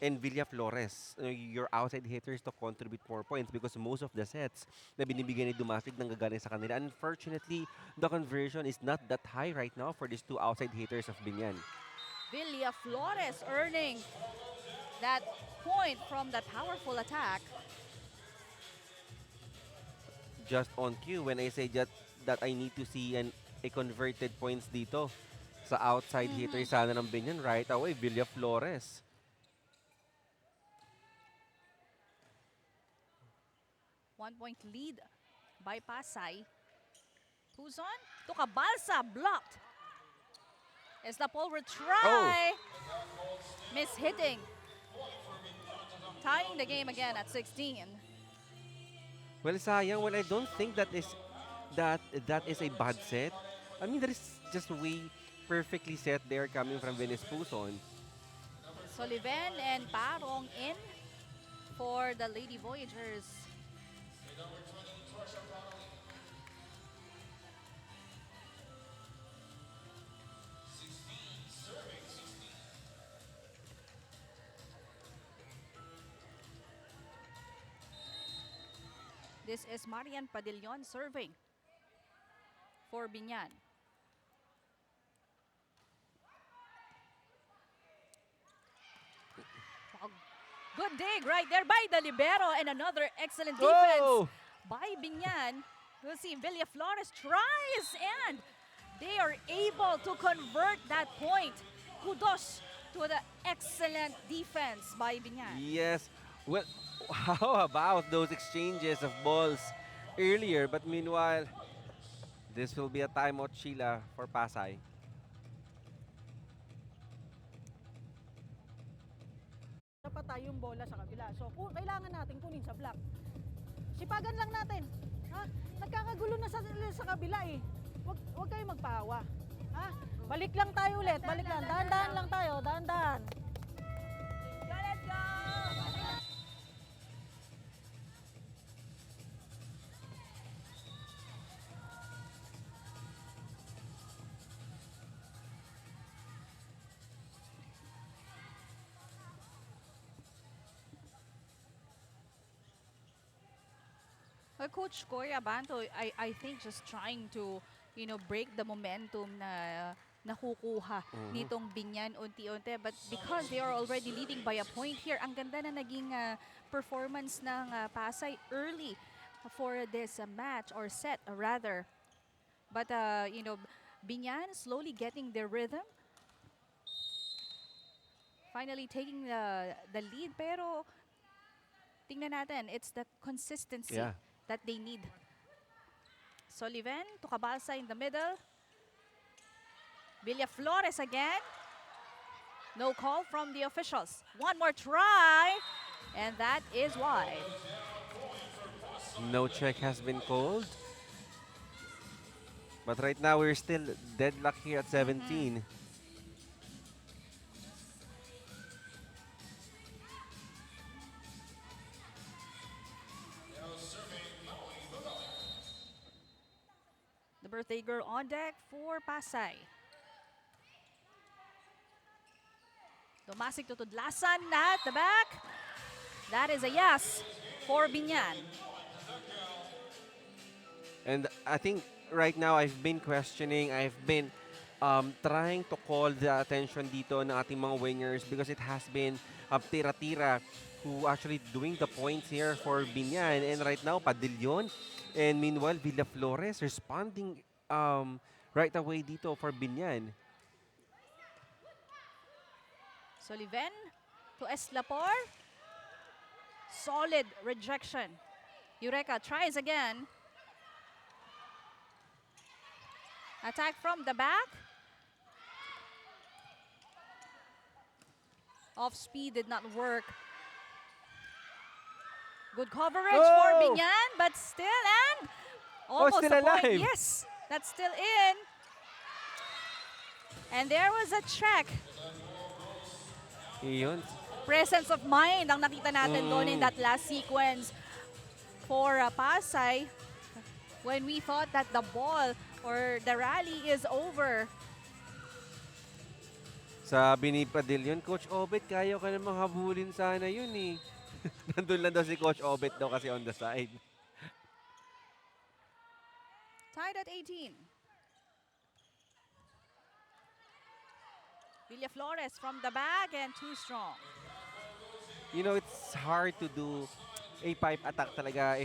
[SPEAKER 2] and Villaflores, your outside hitters, to contribute more points because most of the sets na binibigyan ni Dumasig nanggagaling sa kanila. Unfortunately, the conversion is not that high right now for these two outside hitters of Binyan.
[SPEAKER 1] Villa Flores earning that point from that powerful attack.
[SPEAKER 2] Just on cue when I say that I need to see a converted points dito sa outside hitter sana ng Binan right away, Villa Flores.
[SPEAKER 1] One-point lead by Pasay. Who's on? Tucabalsa blocked. Eslapol will try. Miss hitting. Tying the game again at 16.
[SPEAKER 2] Well, sayang. Well, I don't think that is a bad set. I mean, that is just way perfectly set there coming from Venice Puson.
[SPEAKER 1] Sullivan and Parong in for the Lady Voyagers. This is Marian Padillon serving for Binan. Wow. Good dig right there by the libero and another excellent defense by Binan. We'll see Villa Flores tries and they are able to convert that point. Kudos to the excellent defense by Binan.
[SPEAKER 2] Yes. Well, how about those exchanges of balls earlier? But meanwhile, this will be a timeout, Sheila, for Pasay.
[SPEAKER 4] Pa tayong bola sa kabila. So, kailangan natin kunin sa block. Sipagan lang natin. Ha? Nagkakagulo na sa kabila eh. Huwag kayo magpahawa. Ha? Balik lang tayo ulit. Balik lang. Dahan-dahan lang tayo. Dahan-dahan.
[SPEAKER 1] Let's go! Coach Cory Abanto, I think just trying to, break the momentum na nakukuha nitong Binan unti-unti. But because they are already leading by a point here, ang ganda na naging performance ng Pasay early for this match or set rather. But, Binan slowly getting their rhythm. Finally taking the lead. Pero, tingnan natin, it's the consistency that they need. Sullivan, Tucabalsa in the middle. Villa Flores again. No call from the officials. One more try, and that is wide.
[SPEAKER 2] No check has been called. But right now, we're still deadlocked here at 17.
[SPEAKER 1] The birthday girl on deck for Pasay. Domasik tutudlasan at the back. That is a yes for Binan.
[SPEAKER 2] And I think right now I've been questioning, I've been trying to call the attention dito ng ating mga wingers because it has been Tira-Tira who actually doing the points here for Binan. And right now, Padillon. And meanwhile, Villa Flores responding right away dito for Binan.
[SPEAKER 1] Sullivan to Eslapor. Solid rejection. Eureka tries again. Attack from the back. Off speed did not work. Good coverage for Binan, but still and almost
[SPEAKER 2] still
[SPEAKER 1] a point.
[SPEAKER 2] alive.
[SPEAKER 1] Yes, that's still in. And there was a check.
[SPEAKER 2] Iyon.
[SPEAKER 1] Presence of mind ang nakita natin doon in that last sequence for Pasay when we thought that the ball or the rally is over.
[SPEAKER 2] Sabi ni Padillon, Coach Obet, kaya ka namang habulin sana yun eh. Nandun lang daw si Coach Obet daw kasi on the side.
[SPEAKER 1] Tied at 18. Villaflores from the back and too strong.
[SPEAKER 2] You know, it's hard to do a pipe attack talaga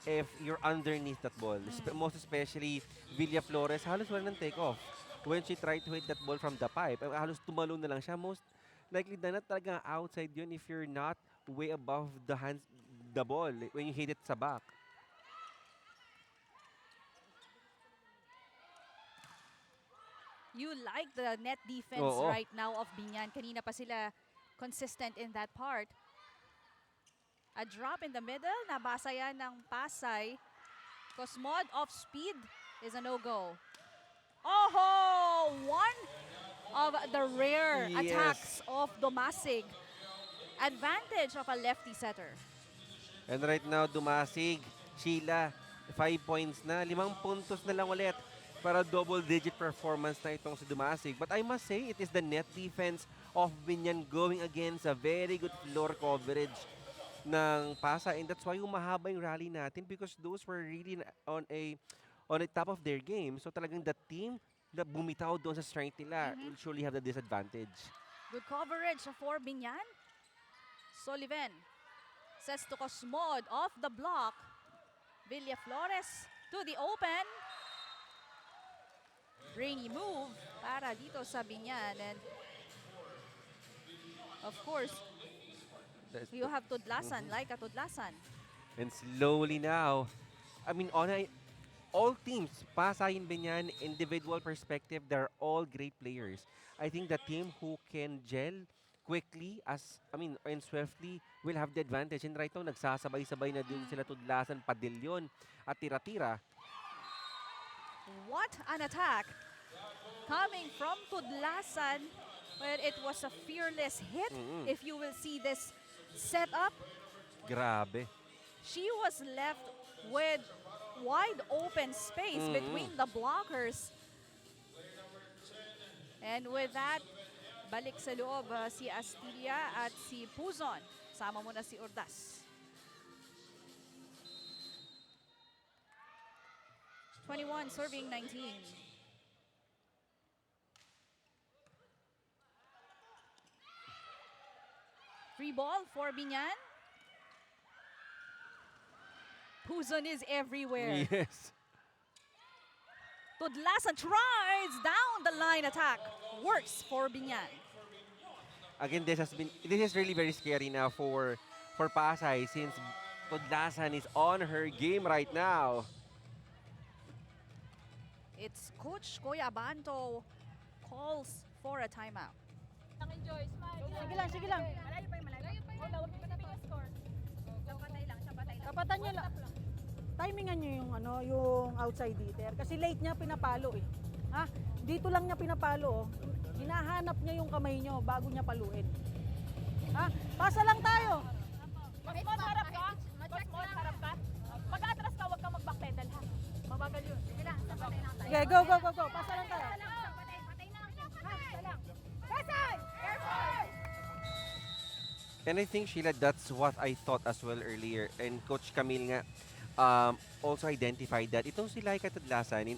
[SPEAKER 2] if you're underneath that ball. Most especially Villaflores, halos wala ng take off. When she tried to hit that ball from the pipe, halos tumalon na lang siya. Most likely na talaga outside yun if you're not way above the ball when you hit it sa back.
[SPEAKER 1] You like the net defense
[SPEAKER 2] Oo.
[SPEAKER 1] right now of Binan. Kanina pa sila consistent in that part. A drop in the middle. Nabasa yan ng Pasay. Cosmod off speed is a no-go. Oh! One of the rare
[SPEAKER 2] Yes.
[SPEAKER 1] attacks of Domasig. Advantage of a lefty setter.
[SPEAKER 2] And right now, Dumasig, Sheila, 5 points na. 5 puntos na lang ulit para double-digit performance na itong si Dumasig. But I must say, it is the net defense of Binan going against a very good floor coverage ng Pasay. And that's why humahaba yung rally natin because those were really on a top of their game. So talagang the team na bumitaw doon sa strength nila will surely have the disadvantage.
[SPEAKER 1] Good coverage for Binan. Sullivan sets to Cosmod off the block. Villaflores to the open. Brainy move para dito sa Binan. And of course, you have Tudlasan, like a Tudlasan.
[SPEAKER 2] And slowly now, I mean, all teams, Pasay and Binan, individual perspective, they're all great players. I think the team who can gel quickly, and swiftly, will have the advantage. And right now, nagsasabay-sabay na din sila Tudlasan, Padilyon, at Tira-Tira.
[SPEAKER 1] What an attack coming from Tudlasan. Well, it was a fearless hit. If you will see this setup,
[SPEAKER 2] Grabe.
[SPEAKER 1] she was left with wide open space between the blockers. And with that, balik sa loob si Astilla at si Puzon. Sama muna si Urdas. 21 serving 19. Free ball for Binan. Puzon is everywhere.
[SPEAKER 2] Yes.
[SPEAKER 1] Tudlasan tries down the line attack. Works for Binan.
[SPEAKER 2] Again, this is really very scary now for Pasay since Tudlasan is on her game right now.
[SPEAKER 1] It's Coach Kuya Abanto calls for a timeout.
[SPEAKER 4] Sige lang, sige lang. Kapatan niyo lang. Timingan niyo yung yung outside hitter kasi late niya pinapalo eh. Ha? Dito lang niya pinapalo oh. Hinahanap niya yung kamay niyo bago niya paluin. Ha? Pasa lang tayo.
[SPEAKER 11] Cosmod, harap ka. Cosmod, harap ka. Pag-atras ka, huwag ka mag-backpedal ha. Mabagal yun. Sige lang, sabay lang tayo.
[SPEAKER 4] Okay, go, go, go, go. Pasa lang tayo.
[SPEAKER 11] Patay na lang siya. Ha, lang. Pasay! Careful!
[SPEAKER 2] And I think, Sheila, that's what I thought as well earlier. And Coach Camille nga also identified that itong si Laika Tudlasan,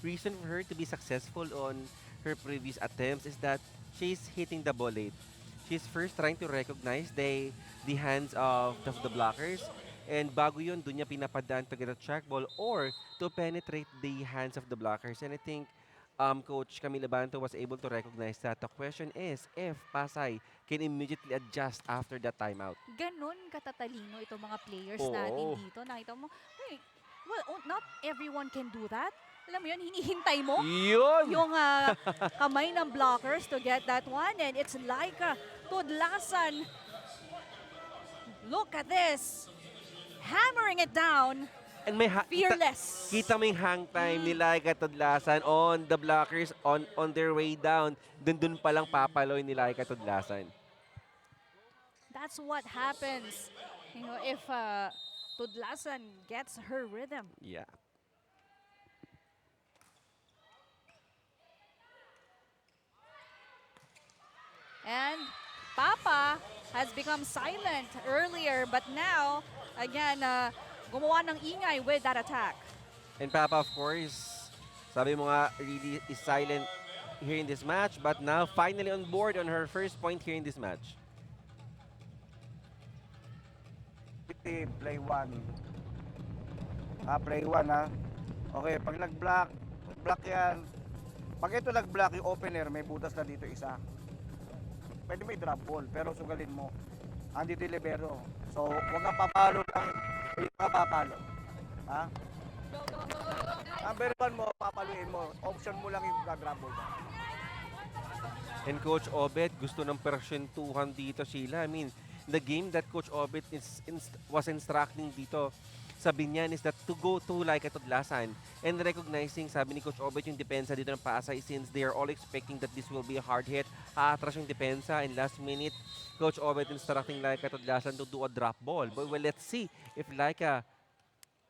[SPEAKER 2] reason for her to be successful on her previous attempts is that she's hitting the ball late. She's first trying to recognize the hands of the blockers. And bago yun, doon niya pinapadaan to get a track ball or to penetrate the hands of the blockers. And I think Coach Camila Banto was able to recognize that. The question is if Pasay can immediately adjust after that timeout.
[SPEAKER 1] Ganon katatalino itong mga players
[SPEAKER 2] Oo.
[SPEAKER 1] natin dito. Nakita mo, hey, well, not everyone can do that. Alam mo yun, hinihintay mo
[SPEAKER 2] Yun!
[SPEAKER 1] yung kamay ng blockers to get that one. And it's like Tudlasan. Look at this. Hammering it down.
[SPEAKER 2] And may
[SPEAKER 1] Fearless.
[SPEAKER 2] Kita mo yung hang time ni Laika Tudlasan on the blockers on their way down. Dun pa lang papaloy ni Laika Tudlasan.
[SPEAKER 1] That's what happens, if Tudlasan gets her rhythm.
[SPEAKER 2] Yeah.
[SPEAKER 1] And Papa has become silent earlier, but now, again, gumawa ng ingay with that attack.
[SPEAKER 2] And Papa, of course, sabi mo nga, really is silent here in this match, but now finally on board on her first point here in this match.
[SPEAKER 8] Play 1. Play 1 ha. Okay, pag block yan. Pag ito nag-block yung opener, may butas na dito isa. Pwede may drop ball, pero sugalin mo. Andito yung libero. So, huwag kang papalo lang. Hindi ka papalo. Ha? Number 1 mo, papaluin mo. Option mo lang yung drop ball.
[SPEAKER 2] And Coach Obet gusto ng persyentuhan dito, Sheila. I mean, the game that Coach Obet was instructing dito sa Binan is that to go to like Tudlasan and recognizing, sabi ni Coach Obet, yung depensa dito ng Pasay since they are all expecting that this will be a hard hit. Aatras yung depensa and last minute, Coach Obet instructing Laika Tudlasan to do a drop ball. But well, let's see if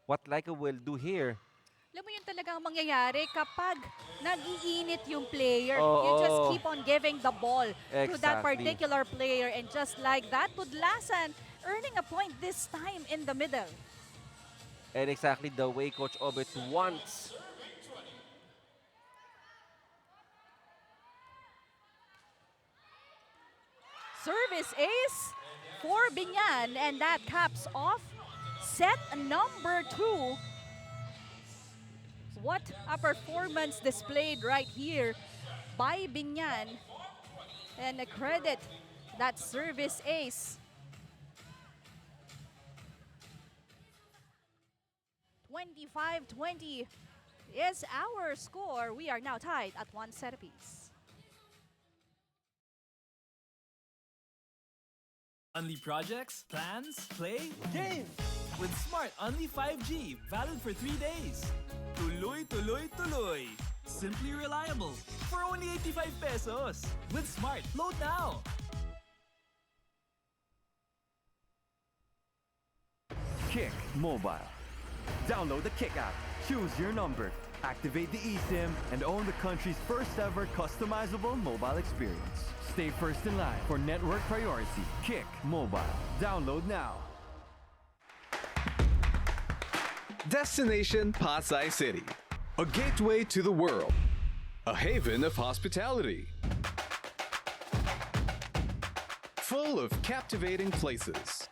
[SPEAKER 2] what Laika will do here.
[SPEAKER 1] Alam mo yun talagang mangyayari kapag nag-iinit yung player.
[SPEAKER 2] Oo.
[SPEAKER 1] You just keep on giving the ball to that
[SPEAKER 2] Exactly.
[SPEAKER 1] particular player. And just like that, Tudlasan earning a point this time in the middle.
[SPEAKER 2] And exactly the way Coach Obet wants.
[SPEAKER 1] Service ace for Binan, and that caps off set number 2. What a performance displayed right here by Binan. And a credit that service ace. 25-20 is our score. We are now tied at 1 set apiece.
[SPEAKER 6] Only projects, plans, play, game! With Smart Only 5G, valid for 3 days. Tuloy, tuloy, tuloy. Simply reliable. For only 85 pesos. With Smart, load now!
[SPEAKER 7] Kick Mobile. Download the Kick app, choose your number, activate the eSIM, and own the country's first ever customizable mobile experience. Stay first in line for network priority. Kick Mobile. Download now.
[SPEAKER 9] Destination Pasay City. A gateway to the world. A haven of hospitality. Full of captivating places.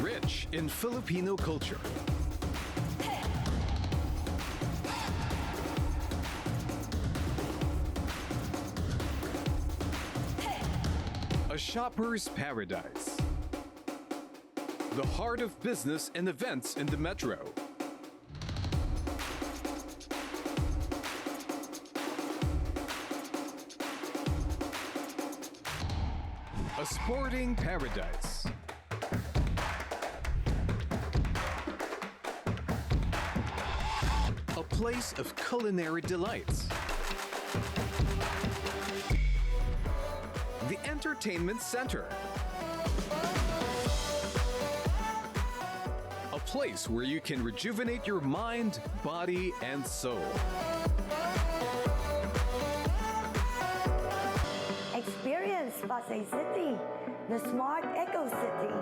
[SPEAKER 9] Rich in Filipino culture. A shopper's paradise. The heart of business and events in the metro. A sporting paradise. A place of culinary delights. The entertainment center. A place where you can rejuvenate your mind, body, and soul.
[SPEAKER 10] Experience Pasay City, the smart eco city,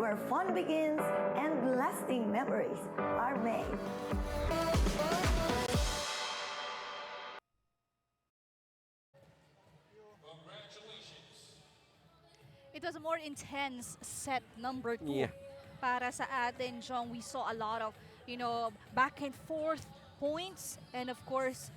[SPEAKER 10] where fun begins and lasting memories are made.
[SPEAKER 1] It was a more intense set number 2
[SPEAKER 2] Yeah.
[SPEAKER 1] para sa atin, Jong. We saw a lot of, back and forth points and of course,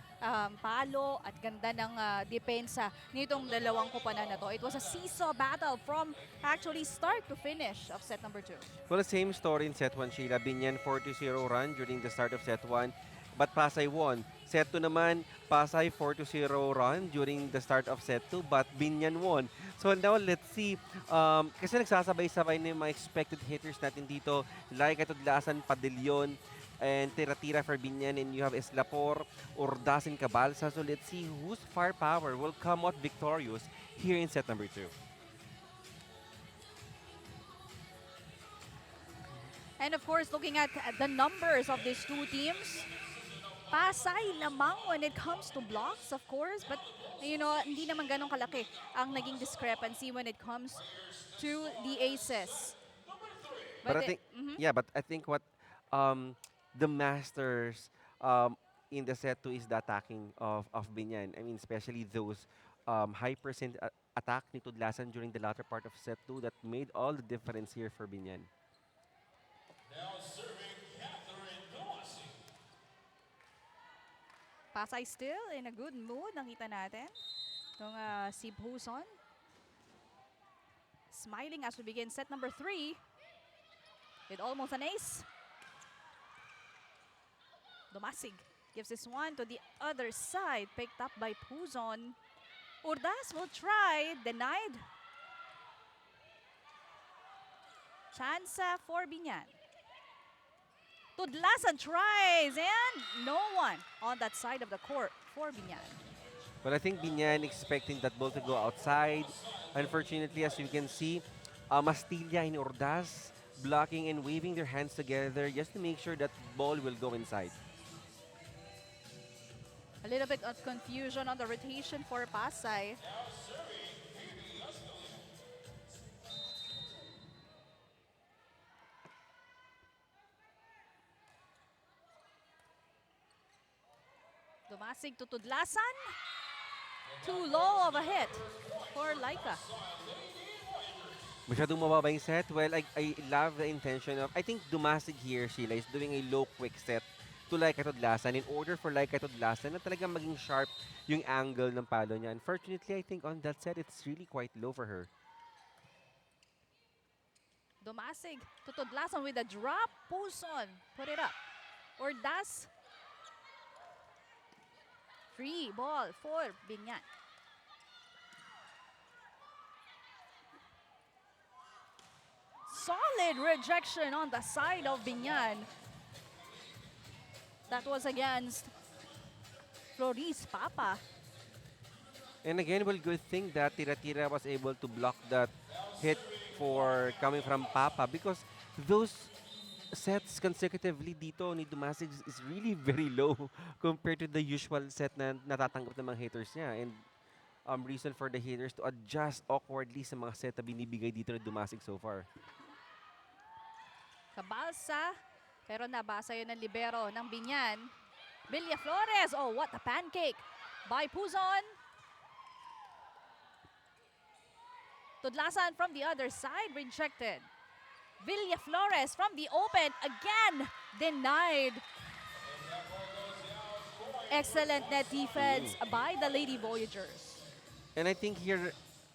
[SPEAKER 1] palo at ganda ng depensa nitong dalawang koponan na to. It was a seesaw battle from actually start to finish of set number 2.
[SPEAKER 2] Well, the same story in set 1, Sheila. Binan 4-0 run during the start of set 1. But Pasay won. Set 2 naman, Pasay 4-0 run during the start of set 2, but Binan won. So now let's see, kasi nagsasabay-sabay na yung mga expected hitters natin dito, like Tudlasan, Padillon, and tira-tira for Binan, and you have Eslapor, Ordaz, and Cabalsa. So let's see whose firepower will come out victorious here in set number 2.
[SPEAKER 1] And of course, looking at the numbers of these two teams, Pasay lamang when it comes to blocks, of course, but hindi naman ganun kalaki ang naging discrepancy when it comes to the aces.
[SPEAKER 2] But I think, yeah, but I think what the Masters in the set 2 is the attacking of Binan. I mean, especially those high percent attack ni Tudlasan during the latter part of set 2 that made all the difference here for Binan.
[SPEAKER 3] Now serving Catherine Dawson.
[SPEAKER 1] Pasay still in a good mood, nakita natin. Itong si Puson. Smiling as we begin set number 3. With almost an ace. Dumasig gives this one to the other side. Picked up by Puson. Urdas will try. Denied. Chance for Binan. Tudlasan tries and no one on that side of the court for Binan.
[SPEAKER 2] Well, I think Binan expecting that ball to go outside. Unfortunately, as you can see, Mastilla and Ordaz blocking and waving their hands together just to make sure that ball will go inside.
[SPEAKER 1] A little bit of confusion on the rotation for Pasay. Dumasig to Tudlasan. Too low of a hit for Laika.
[SPEAKER 2] Masyadong mababa yung set. Well, I love the intention of, I think Dumasig here, Sheila, is doing a low quick set to Laika Tudlasan in order for Laika Tudlasan na talagang maging sharp yung angle ng palo niya. Unfortunately, I think on that set, it's really quite low for her.
[SPEAKER 1] Dumasig to Tudlasan with a drop. Puson put it up. Ordaz. Free ball for Binan. Solid rejection on the side of Binan. That was against Floris Papa.
[SPEAKER 2] And again, well, good thing that Tira was able to block that hit for coming from Papa because those sets consecutively dito ni Dumasig is really very low compared to the usual set na natatanggap ng mga haters niya. And reason for the haters to adjust awkwardly sa mga set na binibigay dito ni Dumasig so far.
[SPEAKER 1] Kabalsa, pero nabasa yun ng libero ng Binan. Villaflores, oh what a pancake by Puzon. Tudlasan from the other side, rejected. Villaflores from the open, again denied. Excellent net defense by the Lady Voyagers.
[SPEAKER 2] And I think here,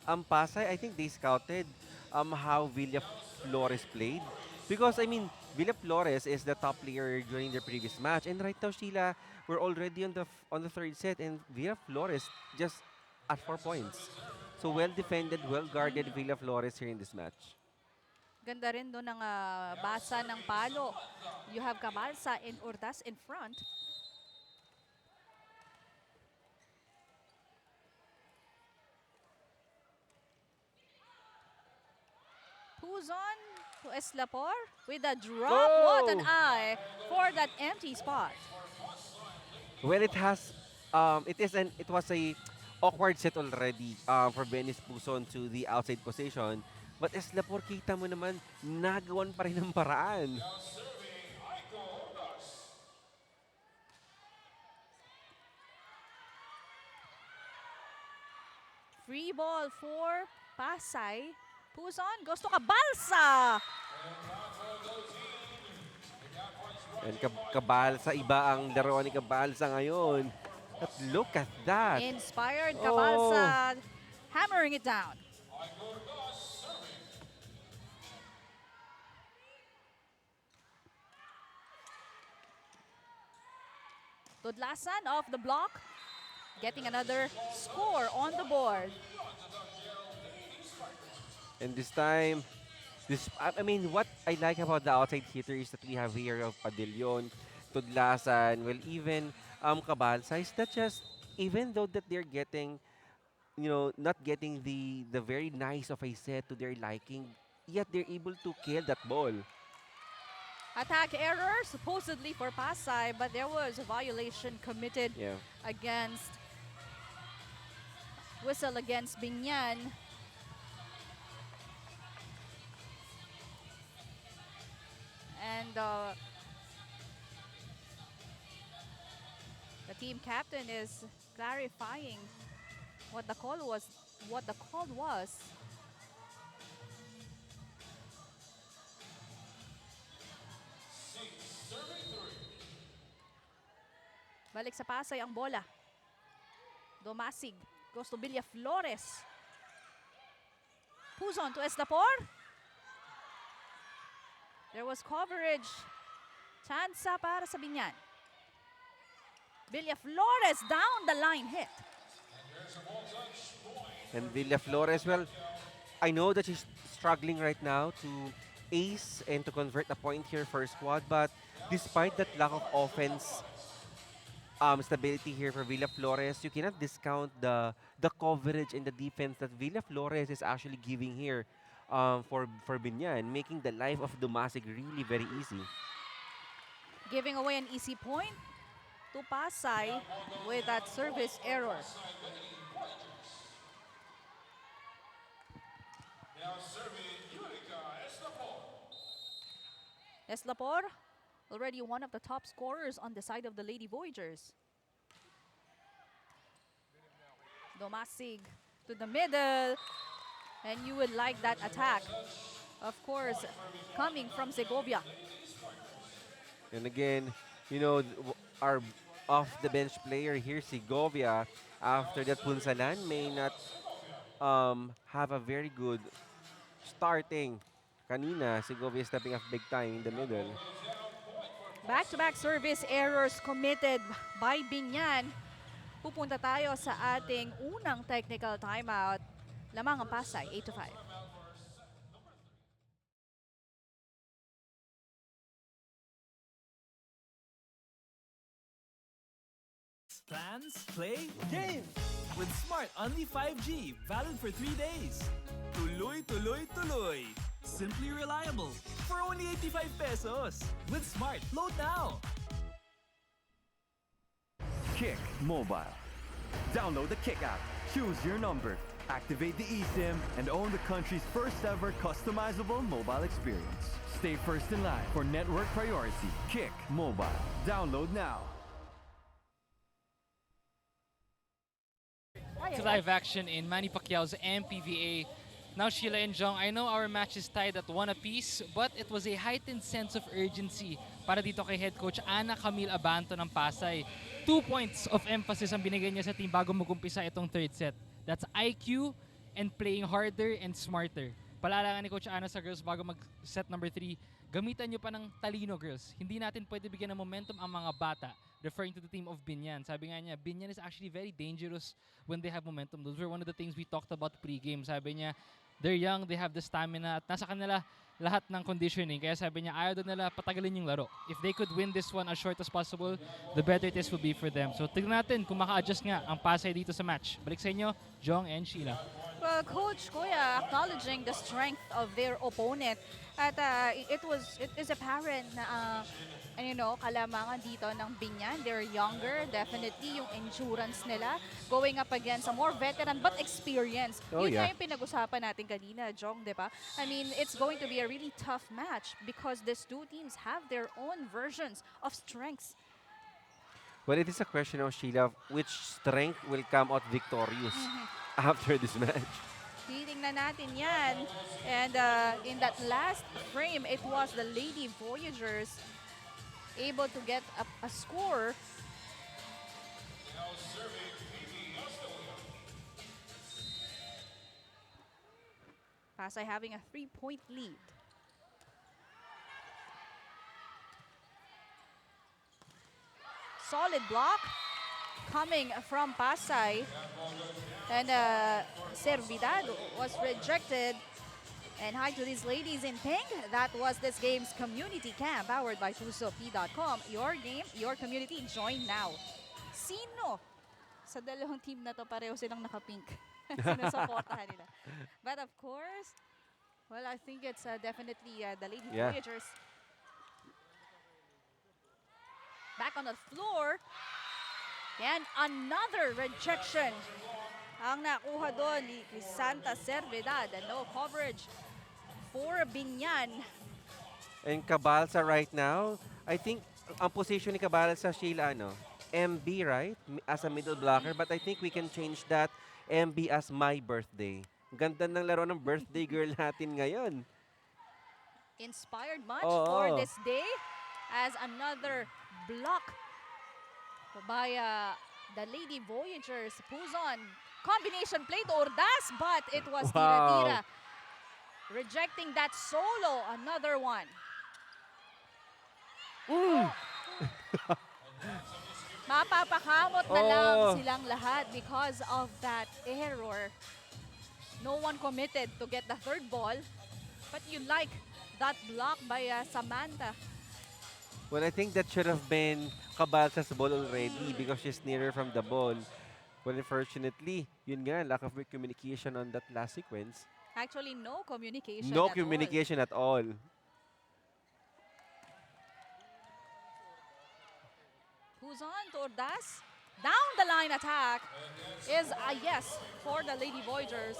[SPEAKER 2] Pasay, I think they scouted how Villaflores played. Because, I mean, Villaflores is the top player during the previous match. And right now, Sheila, we're already on the third set. And Villaflores just at 4 points. So, well-defended, well-guarded Villaflores here in this match.
[SPEAKER 1] Ganda rin doon ng basa ng palo. You have Cabalsa and Ordaz in front. Puzon to Eslapor with a drop.
[SPEAKER 2] Oh!
[SPEAKER 1] What an eye for that empty spot.
[SPEAKER 2] Well, it was a awkward set already for Venice Puzon to the outside position. But Eslapor, kita mo naman, nagawan pa rin ng paraan.
[SPEAKER 1] Free ball for Pasay. Puzon goes to Cabalsa.
[SPEAKER 2] And Cabalsa, iba ang laro ni Cabalsa ngayon. But look at that.
[SPEAKER 1] Inspired Cabalsa, hammering it down. Tudlasan off the block, getting another score on the board.
[SPEAKER 2] And this time, I mean, what I like about the outside hitters that we have here of Padillon, Tudlasan, well, even Cabalsa is that just, even though that they're getting, not getting the very nice of a set to their liking, yet they're able to kill that ball.
[SPEAKER 1] Attack error supposedly for Pasay, but there was a violation committed against whistle against Binan. And team captain is clarifying what the call was. Balik sa Pasay ang bola. Domasig goes to Villaflores. Puzon to Estapor. There was coverage. Chansa para sa Binan. Villaflores down the line hit.
[SPEAKER 2] And Villaflores, well, I know that she's struggling right now to ace and to convert a point here for squad, but despite that lack of offense stability here for Villaflores, you cannot discount the coverage and the defense that Villaflores is actually giving here for Binan, making the life of Dumasig really very easy.
[SPEAKER 1] Giving away an easy point to Pasay with that service error. Eslapor, already one of the top scorers on the side of the Lady Voyagers. Domasig to the middle, and you would like that attack. Of course, coming from Segovia.
[SPEAKER 2] And again, you know, our off-the-bench player here, Segovia, after that Punsalan, may not have a very good starting. Kanina, Segovia stepping up big time in the middle.
[SPEAKER 1] Back-to-back service errors committed by Binan. Pupunta tayo sa ating unang technical timeout. Lamang ang Pasay, 8-5.
[SPEAKER 6] Plans, play, game! With Smart Only 5G, valid for 3 days. Tuloy, tuloy, tuloy! Simply reliable for only 85 pesos. With Smart, load now!
[SPEAKER 7] Kick Mobile. Download the Kick app, choose your number, activate the eSIM, and own the country's first ever customizable mobile experience. Stay first in line for network priority. Kick Mobile. Download now.
[SPEAKER 5] To live action in Manny Pacquiao's MPVA. Now, Sheila and Jong, I know our match is tied at 1 apiece, but it was a heightened sense of urgency para dito kay head coach Ana Camille Abanto ng Pasay. 2 points of emphasis ang binigay niya sa team bago mag-umpisa itong third set. That's IQ and playing harder and smarter. Palalangan ni Coach Ana sa girls bago mag-set number 3, gamitan nyo pa ng talino, girls. Hindi natin pwede bigyan ng momentum ang mga bata. Referring to the team of Binan. Sabi nga niya, Binan is actually very dangerous when they have momentum. Those were one of the things we talked about pre-game. Sabi niya, they're young, they have the stamina, at nasa kanila lahat ng conditioning. Kaya sabi niya, ayaw doon nila patagalin yung laro. If they could win this one as short as possible, the better this will be for them. So tignan natin kung maka-adjust nga ang Pasay dito sa match. Balik sa inyo, Jong and Sheila.
[SPEAKER 1] Well, Coach Kuya acknowledging the strength of their opponent. At it is apparent na kalamangan dito ng Binan. They're younger, definitely yung endurance nila going up against a more veteran but experienced. Yun nga yung pinag-usapan natin kanina, Jong, di ba? I mean, it's going to be a really tough match because these two teams have their own versions of strengths.
[SPEAKER 2] Well, it is a question of Sheila, which strength will come out victorious after this match.
[SPEAKER 1] Titingnan natin yan. And in that last frame, it was the Lady Voyagers able to get a score. Pasay having a 3-point lead. Solid block coming from Pasay. And Servidad was rejected. And hi to these ladies in pink. That was this game's community camp powered by TusoP.com. Your game, your community. Join now. Sino sa dalawang team na to pareho silang naka-pink? Sinusuportahan nila. But of course, well, I think it's definitely the Lady Voyagers. Back on the floor. And another rejection. Ang nakuha doon ni Crisanta Servidad. No coverage for Binan.
[SPEAKER 2] And Cabalsa right now, I think ang position ni Cabalsa, Sheila, MB, right? As a middle blocker. But I think we can change that MB as my birthday. Ganda ng laro ng birthday girl natin ngayon.
[SPEAKER 1] Inspired much for
[SPEAKER 2] Oo.
[SPEAKER 1] this day as another block by the Lady Voyagers. Puzon, combination play to Ordas, but it was
[SPEAKER 2] Wow.
[SPEAKER 1] tira-tira. Rejecting that solo, another one. Mapapakamot na lang
[SPEAKER 2] Oh.
[SPEAKER 1] silang lahat because of that error. No one committed to get the third ball, but you like that block by Samantha.
[SPEAKER 2] Well, I think that should have been Cabalsa's ball already because she's nearer from the ball. Well, unfortunately, yun nga, lack of communication on that last sequence.
[SPEAKER 1] Actually, no communication
[SPEAKER 2] No
[SPEAKER 1] at
[SPEAKER 2] communication at all.
[SPEAKER 1] Who's on to Ordas? Down the line attack is a yes for the Lady Voyagers.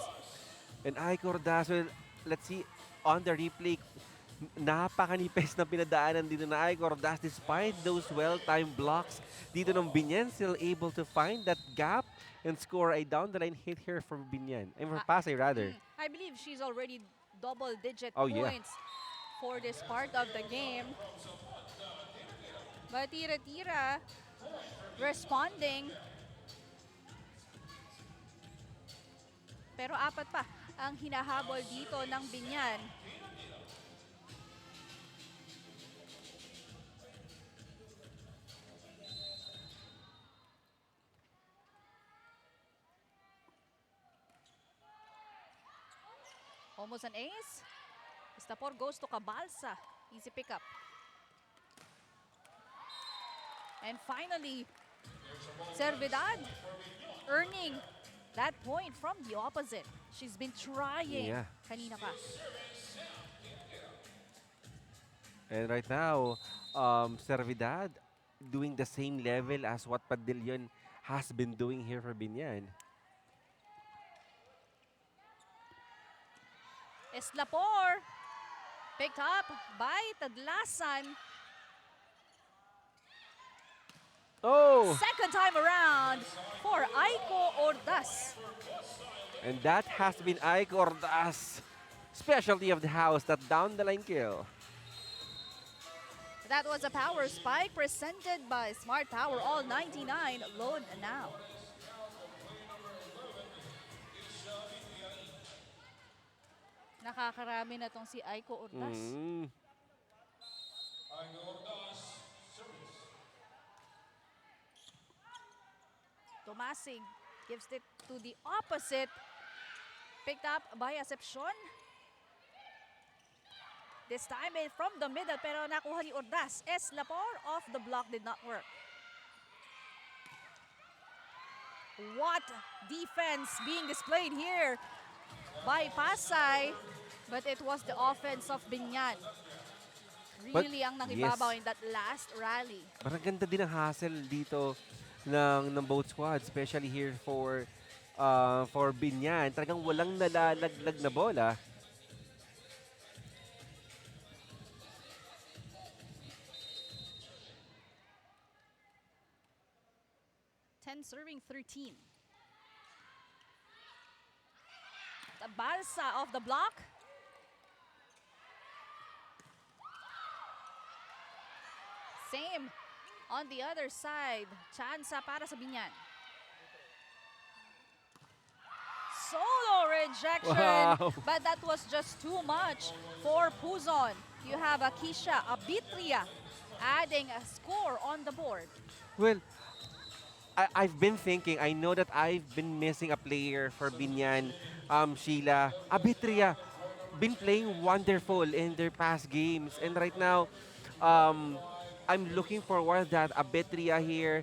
[SPEAKER 2] And Aiko Ordas, well, let's see, on the replay, napakanipes na pinadaanan dito na Aiko Ordas despite those well-timed blocks. Dito ng Binan still able to find that gap and score a down-the-line hit here for Binan. And for Pasay, rather.
[SPEAKER 1] I believe she's already double-digit
[SPEAKER 2] Oh, yeah.
[SPEAKER 1] points for this part of the game. But tira-tira responding. Pero apat pa ang hinahabol dito ng Binan. Almost an ace. Estapor goes to Cabalsa. Easy pickup. And finally, Servidad earning that point from the opposite. She's been trying kanina pa.
[SPEAKER 2] And right now, Servidad doing the same level as what Padillion has been doing here for Binan.
[SPEAKER 1] Eslapor picked up by Tadlasan.
[SPEAKER 2] Oh!
[SPEAKER 1] Second time around for Aiko Ordas.
[SPEAKER 2] And that has been Aiko Ordas' specialty of the house, that down-the-line kill.
[SPEAKER 1] That was a power spike presented by Smart Power All 99. Load now. Nakakarami na tong si Aiko Ordas. Tomasig gives it to the opposite. Picked up by Acepcion. This time from the middle pero nakuha ni Ordas. Eslapor off the block did not work. What defense being displayed here by Pasay, but it was the offense of Binan. Really ang nangibabaw in that last rally.
[SPEAKER 2] Parang ganda din ang hustle dito ng both squads, especially here for Binan. Talagang walang nalalaglag na bola.
[SPEAKER 1] Serving 13. The Balsa off the block. Same on the other side. Chansa para sa Binan. Solo rejection, but that was just too much for Puzon. You have Akisha Abitria adding a score on the board.
[SPEAKER 2] Well, I've been thinking, I know that I've been missing a player for Binan, Sheila. Abitria, been playing wonderful in their past games. And right now, I'm looking forward that Abitria here,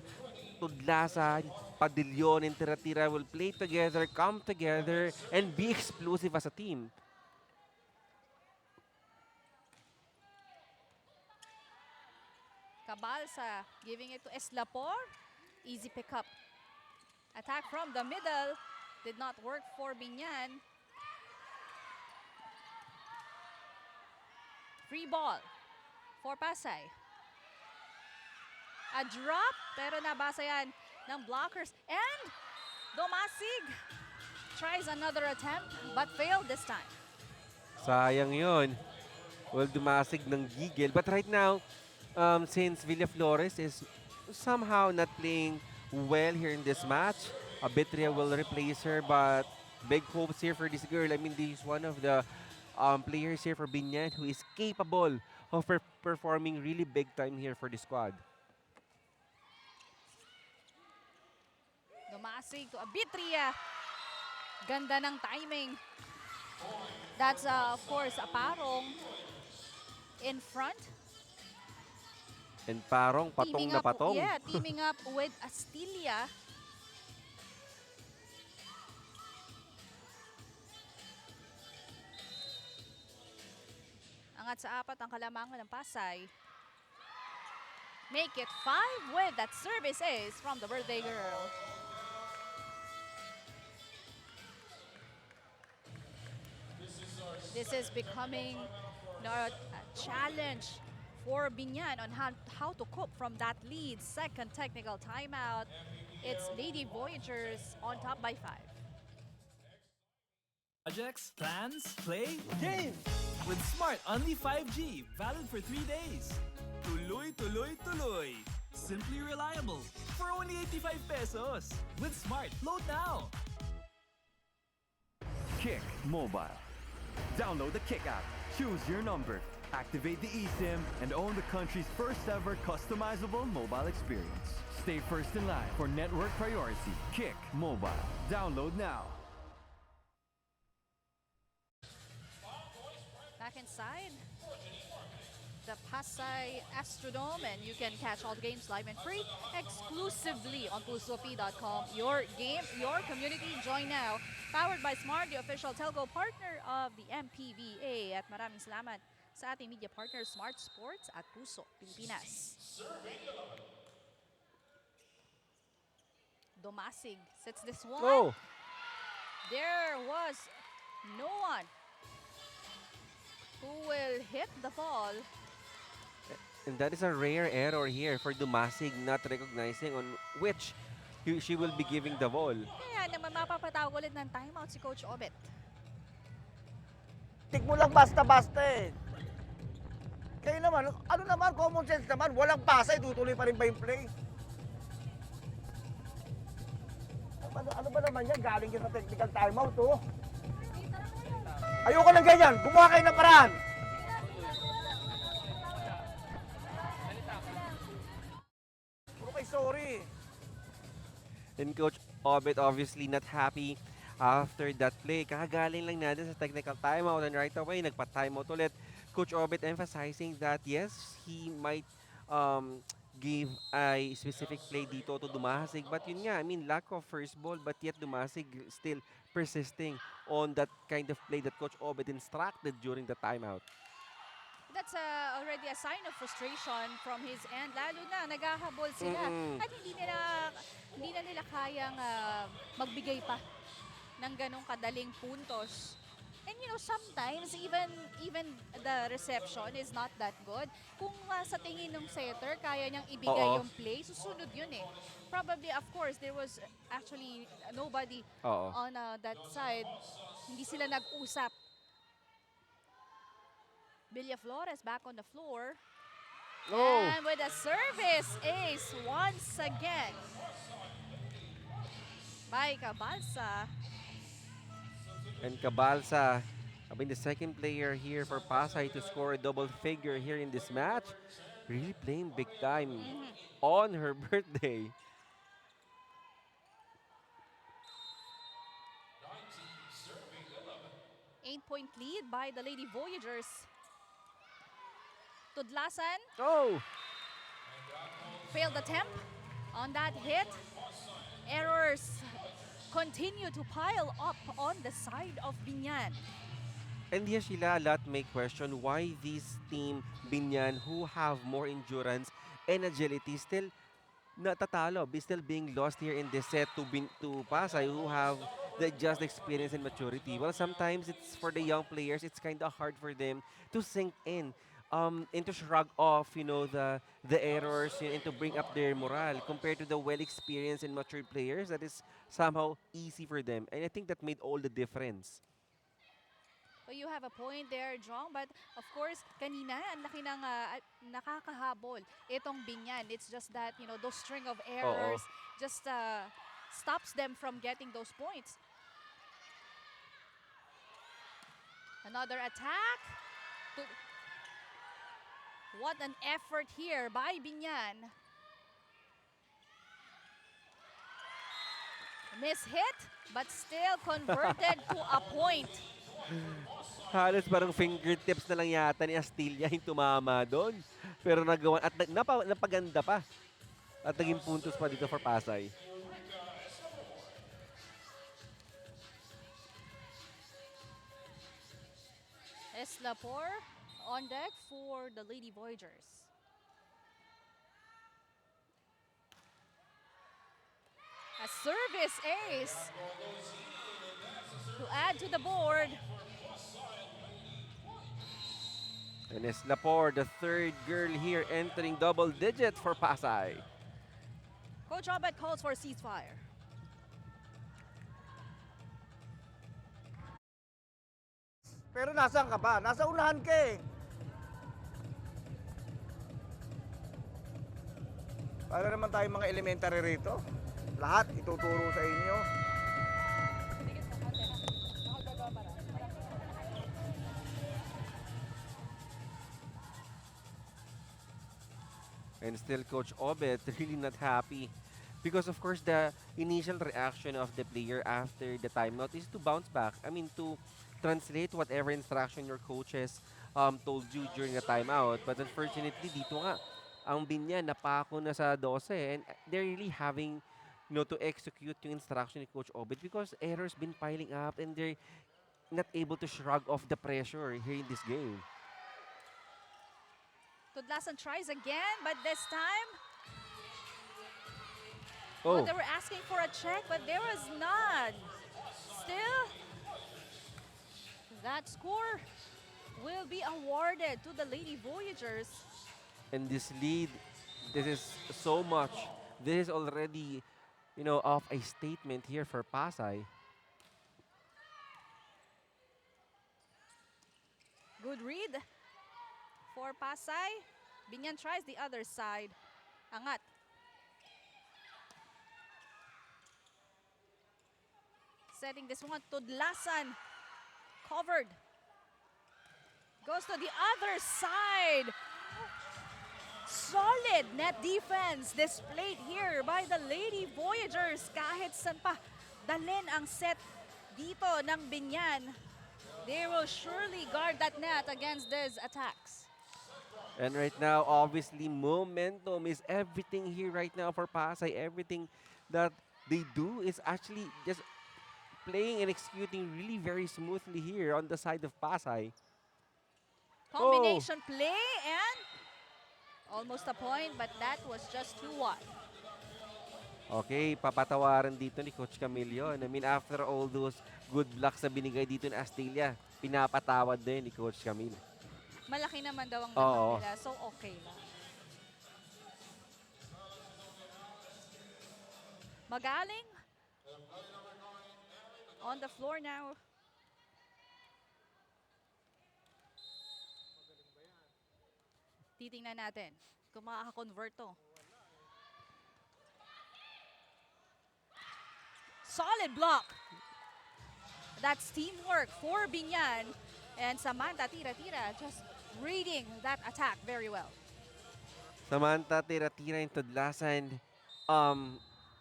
[SPEAKER 2] Tudlasan, Padillion, and Tira-Tira will play together, come together, and be explosive as a team.
[SPEAKER 1] Cabalsa giving it to Eslapor. Easy pickup. Attack from the middle. Did not work for Binan. Free ball for Pasay. A drop, pero nabasa yan ng blockers. And Domasig tries another attempt but failed this time.
[SPEAKER 2] Sayang yun. Well, dumasig ng gigil. But right now, since Villaflores is somehow not playing well here in this match, Abitria will replace her, but big hopes here for this girl. I mean, this is one of the players here for Binan who is capable of performing really big time here for the squad.
[SPEAKER 1] Domasig to Abitria. Ganda ng timing. That's, of course, a Parong in front.
[SPEAKER 2] And Parong, patong na patong.
[SPEAKER 1] Yeah, teaming up with Astilia. Angat sa 4 ang kalamangan ng Pasay. Make it 5 with that service ace from the birthday girl. This is becoming a challenge for Binan on how to cope from that lead. Second technical timeout. It's Lady Voyagers on top by 5.
[SPEAKER 6] Projects, plans, play, game! With Smart Only 5G, valid for 3 days. Tuloy, tuloy, tuloy. Simply reliable. For only 85 pesos. With Smart, load now.
[SPEAKER 7] Kick Mobile. Download the Kick app, choose your number, activate the eSIM, and own the country's first ever customizable mobile experience. Stay first in line for network priority. Kick Mobile. Download now.
[SPEAKER 1] Back inside the Pasay Astrodome, and you can catch all the games live and free exclusively on pulsopi.com. Your game, your community. Join now. Powered by Smart, the official telco partner of the MPVA. At maraming salamat sa ating media partner, Smart Sports at Puso, Pilipinas. Domasig sets this one.
[SPEAKER 2] Oh!
[SPEAKER 1] There was no one who will hit the ball.
[SPEAKER 2] And that is a rare error here for Dumasig, not recognizing on which she will be giving the ball.
[SPEAKER 1] Kaya naman mapapatawag ulit ng timeout si Coach Obet.
[SPEAKER 8] Tik mo lang basta-basta eh. Kayo naman, ano naman, common sense naman, walang Pasay, tutuloy pa rin ba yung play? Ano ba naman yan? Galing yun sa technical timeout, oh. Ayoko lang ganyan, gumawa kayo ng paraan. Okay, sorry.
[SPEAKER 2] And Coach Obet obviously not happy after that play. Kakagaling lang natin sa technical timeout, and right away nagpa-timeout ulit. Coach Obet emphasizing that yes, he might give a specific play dito to Dumasig, but yun nga, I mean, lack of first ball, but yet Dumasig still persisting on that kind of play that Coach Obet instructed during the timeout.
[SPEAKER 1] That's already a sign of frustration from his end, lalo na naghahabol sila at hindi na nila kayang magbigay pa ng ganong kadaling puntos. And you know, sometimes even the reception is not that good. Kung sa tingin ng setter, kaya niyang ibigay yung play, susunod yun eh. Probably, of course, there was actually nobody on that side. Hindi sila nag-usap. Villaflores back on the floor.
[SPEAKER 2] Oh!
[SPEAKER 1] And with a service ace once again by Cabalsa.
[SPEAKER 2] And Cabalsa, being the second player here for Pasay to score a double figure here in this match. Really playing big time on her birthday.
[SPEAKER 1] Eight-point lead by the Lady Voyagers. Tudlasan.
[SPEAKER 2] Oh!
[SPEAKER 1] Failed attempt on that hit. Errors continue to pile up on the side of Binan.
[SPEAKER 2] And here, Sheila, a lot may question why this team, Binan, who have more endurance and agility, still natatalo, still being lost here in this set to Pasay, who have the just experience and maturity. Well, sometimes it's for the young players, it's kind of hard for them to sink in and to shrug off, the errors, and to bring up their morale compared to the well-experienced and matured players. That is somehow easy for them, and I think that made all the difference.
[SPEAKER 1] Well, you have a point there, Jong. But of course, kanina, ang laki ng nakakahabol itong Binyan. It's just that, those string of errors just stops them from getting those points. Another attack. What an effort here by Binyan. Miss hit, but still converted to a point.
[SPEAKER 2] Halos parang fingertips na lang yata ni Astilla yung tumama doon. Pero nagawa at napaganda pa. At naging puntos pa dito for Pasay.
[SPEAKER 1] Eslapor on deck for the Lady Voyagers. A service ace to add to the board.
[SPEAKER 2] And it's Lapor, the third girl here, entering double digits for Pasay.
[SPEAKER 1] Coach Obet calls for ceasefire.
[SPEAKER 8] Pero nasaan ka ba? Nasa unahan ka eh. Para naman tayo mga elementary rito. Lahat ituturo sa inyo.
[SPEAKER 2] And still Coach Obet really not happy because of course the initial reaction of the player after the timeout is to bounce back. I mean to translate whatever instruction your coaches told you during the timeout. But unfortunately dito nga ang Binyan napako na sa 12 and they're really having to execute yung instruction ni Coach Obet because errors been piling up and they're not able to shrug off the pressure here in this game.
[SPEAKER 1] Tudlasan tries again, but this time, they were asking for a check, but there was none. Still, that score will be awarded to the Lady Voyagers.
[SPEAKER 2] And this lead, this is so much. This is already, of a statement here for Pasay.
[SPEAKER 1] Good read for Pasay. Binyan tries the other side. Angat. Setting this one. Tudlasan. Covered. Goes to the other side. Solid net defense displayed here by the Lady Voyagers. Kahit san pa dalhin ang set dito ng Binyan, they will surely guard that net against these attacks.
[SPEAKER 2] And right now, obviously, momentum is everything here right now for Pasay. Everything that they do is actually just playing and executing really very smoothly here on the side of Pasay.
[SPEAKER 1] Combination play and almost a point, but that was just 2-1.
[SPEAKER 2] Okay, papatawaran dito ni Coach Camillo. I mean, after all those good lucks na binigay dito ni Astilla, pinapatawad din ni Coach Camillo.
[SPEAKER 1] Malaki naman daw ang naman nila, so okay lang. Magaling. On the floor now. Titingnan natin kung makaka-convert to. Solid block. That's teamwork for Binyan. And Samantha Tira-Tira just reading that attack very well.
[SPEAKER 2] Samantha Tira-Tira and Tudlasan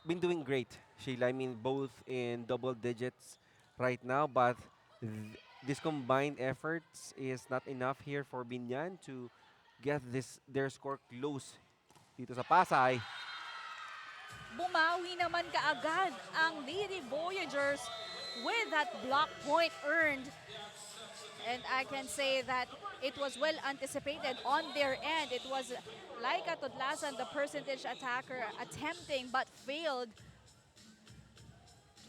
[SPEAKER 2] been doing great, Sheila. I mean, both in double digits right now, but this combined efforts is not enough here for Binyan to get their score close dito sa Pasay.
[SPEAKER 1] Bumawi naman kaagad ang Lady Voyagers with that block point earned. And I can say that it was well anticipated on their end. It was Laika Tudlasan, the percentage attacker, attempting but failed.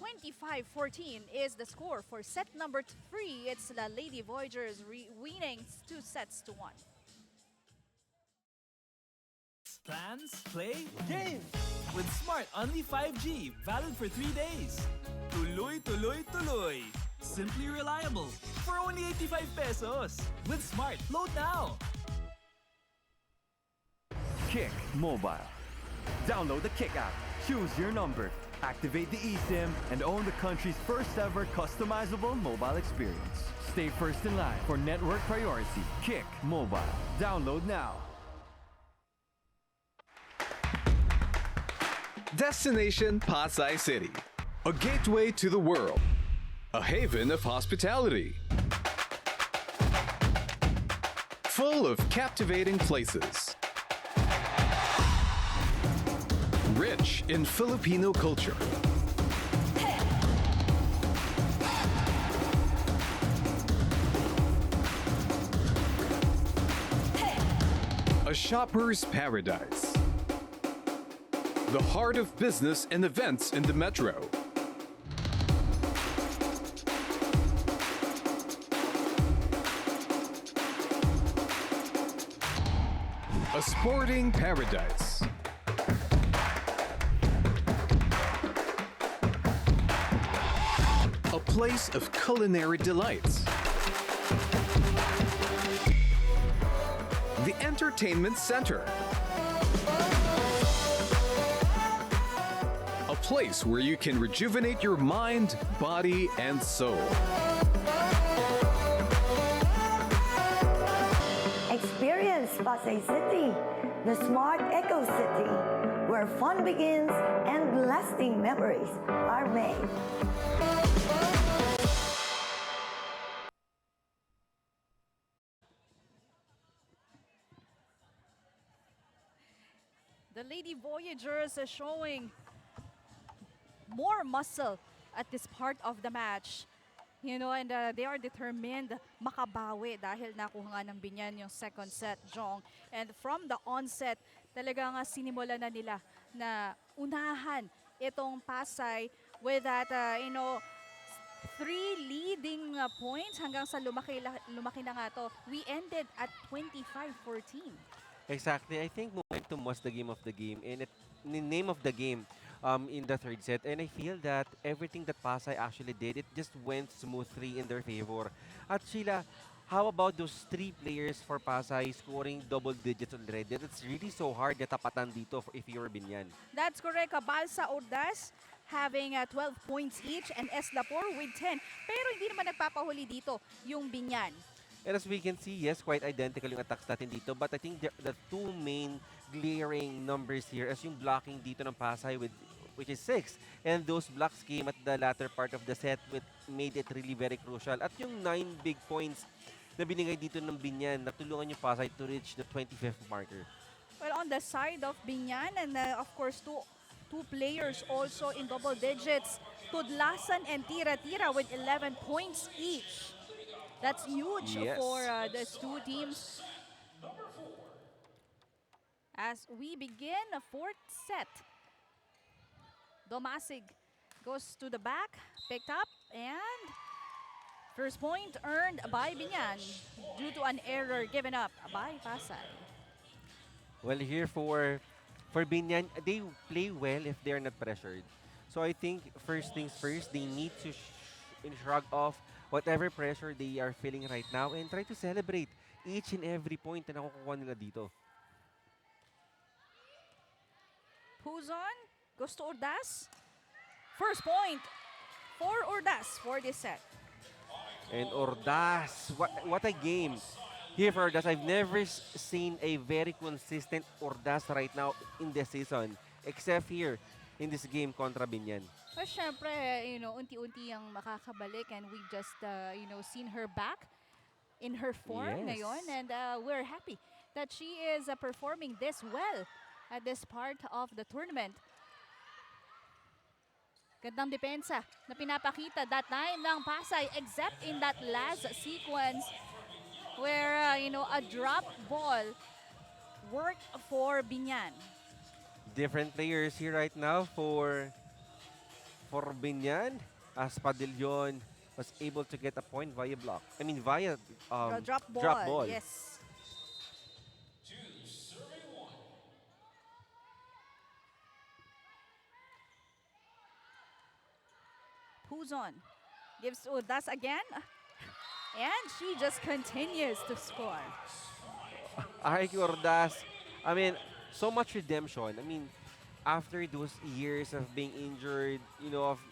[SPEAKER 1] 25-14 is the score for set number 3. It's the Lady Voyagers winning 2 sets to 1.
[SPEAKER 6] plans, play, game! With Smart Only 5G, valid for 3 days. Tuloy, tuloy, tuloy. Simply reliable. For only 85 pesos. With Smart, load now.
[SPEAKER 7] Kick Mobile. Download the Kick app, choose your number, activate the eSIM, and own the country's first ever customizable mobile experience. Stay first in line for network priority. Kick Mobile. Download now.
[SPEAKER 9] Destination Pasay City. A gateway to the world. A haven of hospitality. Full of captivating places. Rich in Filipino culture. A shopper's paradise. The heart of business and events in the metro. A sporting paradise. A place of culinary delights. The entertainment center. A place where you can rejuvenate your mind, body, and soul.
[SPEAKER 10] Experience Pasay City, the smart eco city, where fun begins and lasting memories are made.
[SPEAKER 1] The Lady Voyagers are showing more muscle at this part of the match. You know, and they are determined makabawi dahil nakuha nga ng Binan yung second set, Jong. And from the onset, talaga nga sinimula na nila na unahan itong Pasay with that, you know, 3 leading points hanggang sa lumaki na nga to. We ended at 25-14.
[SPEAKER 2] Exactly. I think momentum was the game, and the name of the game in the third set. And I feel that everything that Pasay actually did, it just went smoothly in their favor. At Sheila, how about those 3 players for Pasay scoring double digits already? It's really so hard na tapatan dito if you're Binan.
[SPEAKER 1] That's correct. Balsa Ordas having 12 points each and Eslapor with 10. Pero hindi naman nagpapahuli dito yung Binan.
[SPEAKER 2] And as we can see, yes, quite identical yung attacks natin dito. But I think the 2 main glaring numbers here is yung blocking dito ng Pasay which is 6. And those blocks came at the latter part of the set which made it really very crucial. At yung 9 big points na binigay dito ng Binan, natulungan yung Pasay to reach the 25th marker.
[SPEAKER 1] Well, on the side of Binan, and of course, two players also in double digits, Tudlasan and Tira-Tira with 11 points each. That's huge for these 2 teams. As we begin a 4th set, Domasig goes to the back, picked up, and first point earned by Binan due to an error given up by Pasay.
[SPEAKER 2] Well, here for Binan, they play well if they're not pressured. So I think first things first, they need to shrug off whatever pressure they are feeling right now and try to celebrate each and every point na nakukuha nila dito.
[SPEAKER 1] Puzon goes to Ordas. First point for Ordas for this set.
[SPEAKER 2] And Ordas, what a game here for Ordas. I've never seen a very consistent Ordas right now in this season, except here in this game kontra Binan.
[SPEAKER 1] Well, syempre, you know, unti-unti ang makakabalik and we've just, you know, seen her back in her form ngayon. And we're happy that she is performing this well at this part of the tournament. Gandang depensa na pinapakita that time ng Pasay except in that last sequence where, you know, a drop ball worked for Binan.
[SPEAKER 2] Different players here right now for Binan, as Padillon was able to get a point via block. I mean via
[SPEAKER 1] Drop ball.
[SPEAKER 2] drop ball.
[SPEAKER 1] Yes. Puzon gives to Udas again. And she just continues to score.
[SPEAKER 2] Aiki Ordas, I mean, so much redemption. I mean, after those years of being injured,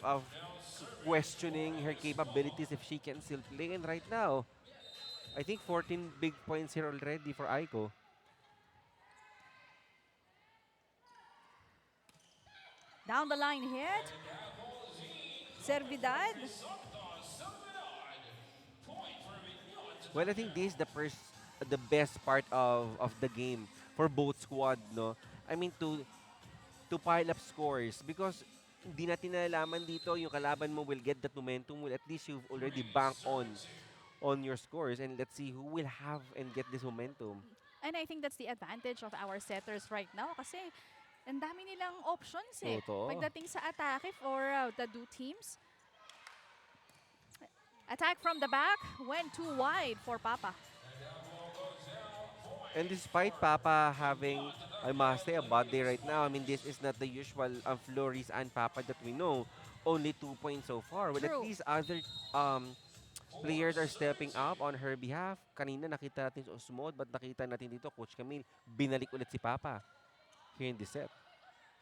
[SPEAKER 2] of questioning her capabilities if she can still play. And right now, I think 14 big points here already for Aiko.
[SPEAKER 1] Down the line hit. Servidad.
[SPEAKER 2] Well, I think this is the best part of the game for both squad, no? I mean, to pile up scores because hindi natin nalalaman dito yung kalaban mo will get that momentum. Well, at least you've already banked on your scores, and let's see who will have and get this momentum.
[SPEAKER 1] And I think that's the advantage of our setters right now kasi ang dami nilang options eh.
[SPEAKER 2] Totoo.
[SPEAKER 1] Pagdating sa atake for the two teams. Attack from the back went too wide for Papa.
[SPEAKER 2] And despite Papa having, I must say, a bad day right now, I mean, this is not the usual Flores and Papa that we know. Only 2 points so far. Well, at
[SPEAKER 1] True.
[SPEAKER 2] least other players are stepping up on her behalf. Kanina nakita natin si Osmod, but nakita natin dito, Coach Camille, binalik ulit si Papa here in this set.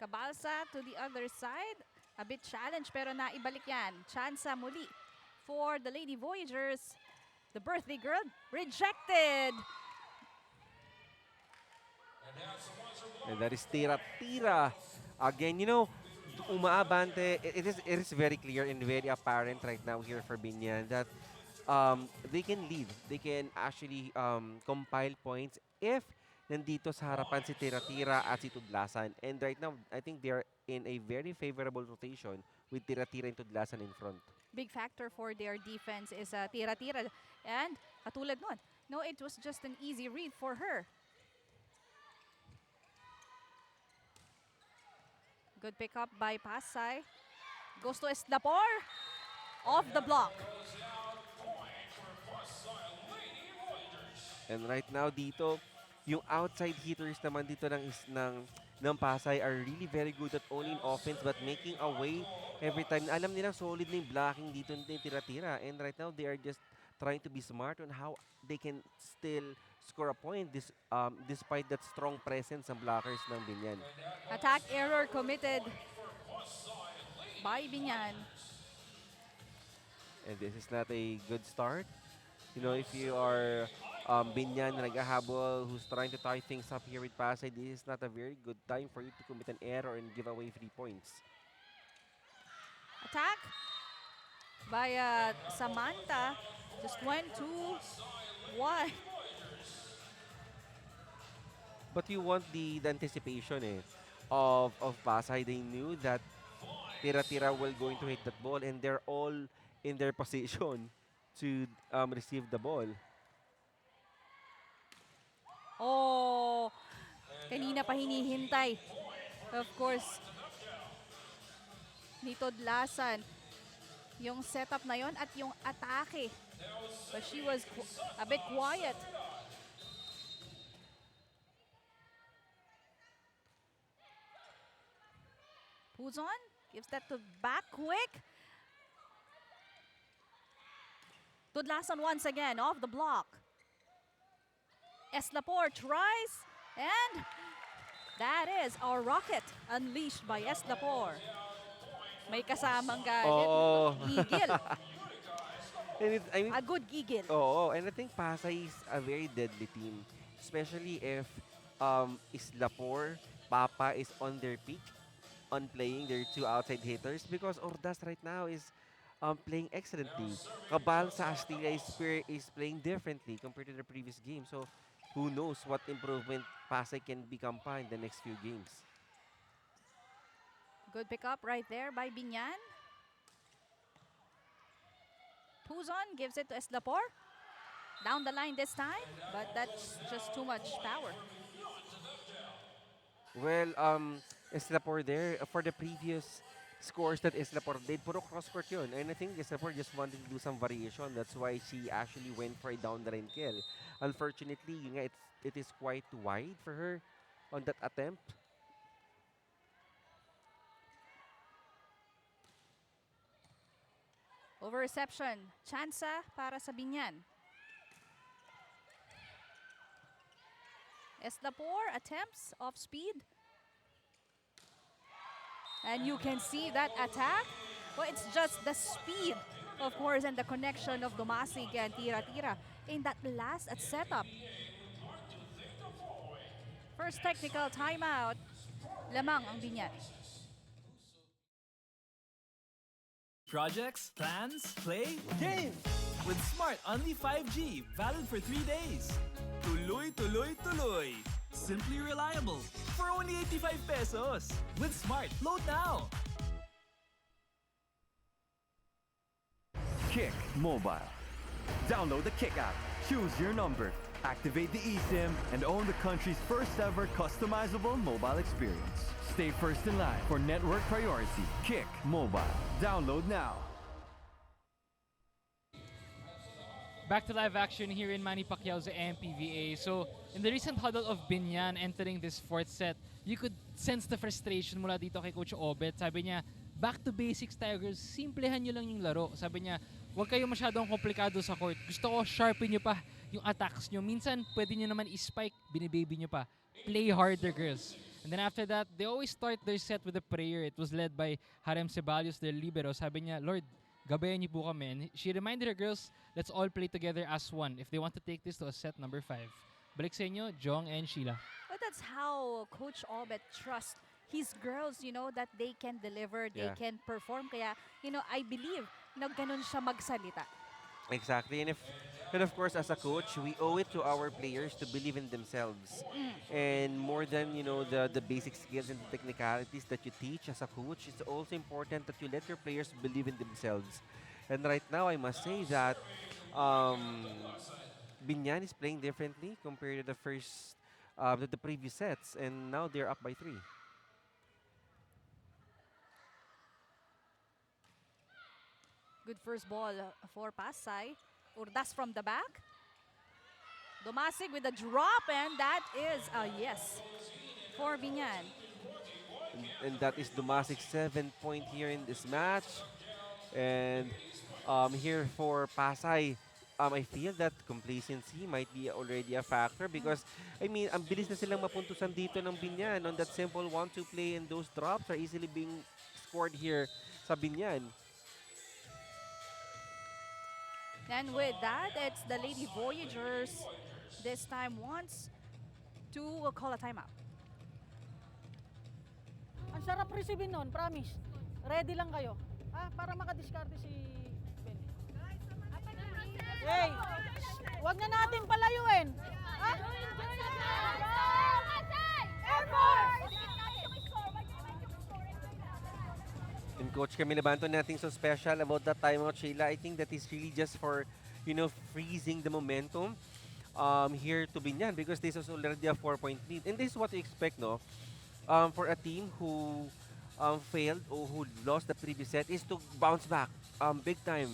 [SPEAKER 1] Cabalsa to the other side. A bit challenge pero naibalik yan. Chansa muli for the Lady Voyagers. The birthday girl rejected.
[SPEAKER 2] And that is tira-tira. Again, umaabante. It is very clear and very apparent right now here for Binan that they can lead. They can actually compile points if nandito sa harapan si Tira-Tira at si Tudlasan. And right now, I think they are in a very favorable rotation with Tira-Tira and Tudlasan in front.
[SPEAKER 1] Big factor for their defense is tira-tira. And katulad nun, no, it was just an easy read for her. Good pickup by Pasay. Goes to Eslapor. Off the block.
[SPEAKER 2] And right now dito, yung outside hitters naman dito ng Pasay are really very good at owning offense but making a way every time. Alam nila solid na yung blocking dito ng Tira-Tira. And right now, they are just trying to be smart on how they can still score a point despite that strong presence ng blockers ng Binan.
[SPEAKER 1] Attack error committed by Binan.
[SPEAKER 2] And this is not a good start. If you are Binan na naghahabol who's trying to tie things up here with Pasay, this is not a very good time for you to commit an error and give away 3 points.
[SPEAKER 1] Attack by Samantha. Just went too wide.
[SPEAKER 2] But you want the anticipation of Pasay. They knew that Tira-Tira will going to hit that ball and they're all in their position to receive the ball.
[SPEAKER 1] Oh, kanina pa hinihintay. Of course, ni Tudlasan yung setup na yon at yung atake. But she was a bit quiet. Puzon gives that to back quick. Tudlasan once again off the block. Eslapor tries, and that is our rocket unleashed by Eslapor. May kasamang gadget.
[SPEAKER 2] Oh.
[SPEAKER 1] Gigil.
[SPEAKER 2] And
[SPEAKER 1] A good gigil.
[SPEAKER 2] and I think Pasay is a very deadly team, especially if Islapor, Papa is on their peak on playing their 2 outside hitters because Ordas right now is playing excellently. Cabalsa Astilla is playing differently compared to the previous game. So who knows what improvement Pasay can become pa in the next few games.
[SPEAKER 1] Good pickup right there by Binan. Puzon gives it to Eslapor. Down the line this time, but that's just too much power.
[SPEAKER 2] Well, Islapor there, for the previous scores that Islapor did, puro cross-court yun. And I think Islapor just wanted to do some variation. That's why she actually went for a down-the-line kill. Unfortunately, yun nga, it is quite wide for her on that attempt.
[SPEAKER 1] Over reception, Chansa para sa Binan. Eslapor attempts off speed. And you can see that attack. Well, it's just the speed, of course, and the connection of Dumasig and Tira-Tira in that last setup. First technical timeout. Lamang ang Binan.
[SPEAKER 6] Projects, plans, play, game! With Smart Only 5G, valid for 3 days. Tuloy, tuloy, tuloy. Simply reliable. For only 85 pesos. With Smart, load now.
[SPEAKER 7] Kick Mobile. Download the Kick app, choose your number, activate the eSIM, and own the country's first ever customizable mobile experience. Stay first in line for network priority. Kick Mobile. Download now.
[SPEAKER 5] Back to live action here in Manny Pacquiao's MPVA. So, in the recent huddle of Binan entering this fourth set, you could sense the frustration mula dito kay Coach Obet. Sabi niya, back to basics tayo girls, simplehan nyo lang yung laro. Sabi niya, huwag kayo masyadong komplikado sa court. Gusto ko sharpen nyo pa yung attacks nyo. Minsan, pwede nyo naman i-spike, binibaby nyo pa. Play harder, girls. And then after that, they always start their set with a prayer. It was led by Harem Ceballos, their libero. Sabi niya, Lord, gabayan niyo po kami. And she reminded her girls, let's all play together as one if they want to take this to a set number 5. Balik sa inyo, Jong and Sheila.
[SPEAKER 1] But that's how Coach Obet trusts his girls, that they can deliver, they
[SPEAKER 2] Yeah.
[SPEAKER 1] can perform. Kaya, I believe na ganun siya magsalita.
[SPEAKER 2] Exactly. And of course, as a coach, we owe it to our players to believe in themselves. And more than, the basic skills and the technicalities that you teach as a coach, it's also important that you let your players believe in themselves. And right now, I must say that Binan is playing differently compared to the previous sets. And now they're up by 3.
[SPEAKER 1] Good first ball for Pasay. Urdas from the back. Dumasig with a drop, and that is a yes for Binan.
[SPEAKER 2] And that is Dumasig's 7th point here in this match. And here for Pasay, I feel that complacency might be already a factor because, ang bilis na silang mapuntusan dito ng Binan on that simple 1-2 play, and those drops are easily being scored here sa Binan.
[SPEAKER 1] And with that, it's the Lady Voyagers. This time wants to call a timeout.
[SPEAKER 4] Ang sarap receive nun, promise. Ready lang kayo. Para makadiskarte si Ben. Hey! Huwag na natin palayuin.
[SPEAKER 2] And Coach Camille Abanto, nothing so special about that timeout, Sheila. I think that is really just for, freezing the momentum here to Binan because this is already a 4-point lead. And this is what you expect, no? For a team who failed or who lost the previous set is to bounce back big time.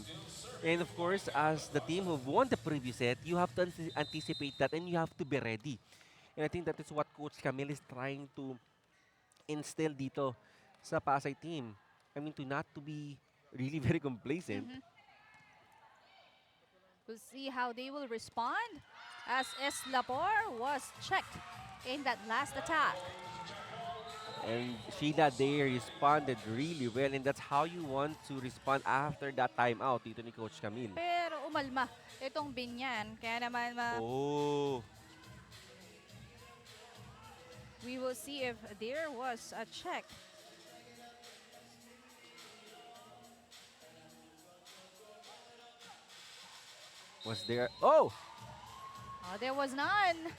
[SPEAKER 2] And of course, as the team who won the previous set, you have to anticipate that and you have to be ready. And I think that is what Coach Camille is trying to instill dito sa Pasay team. To not to be really very complacent.
[SPEAKER 1] We'll see how they will respond as Eslapor was checked in that last attack.
[SPEAKER 2] And Sheila, they responded really well, and that's how you want to respond after that timeout dito ni Coach Camille.
[SPEAKER 1] Pero umalma itong Binan. Kaya naman we will see if there was a check.
[SPEAKER 2] Was there? Oh!
[SPEAKER 1] There was none.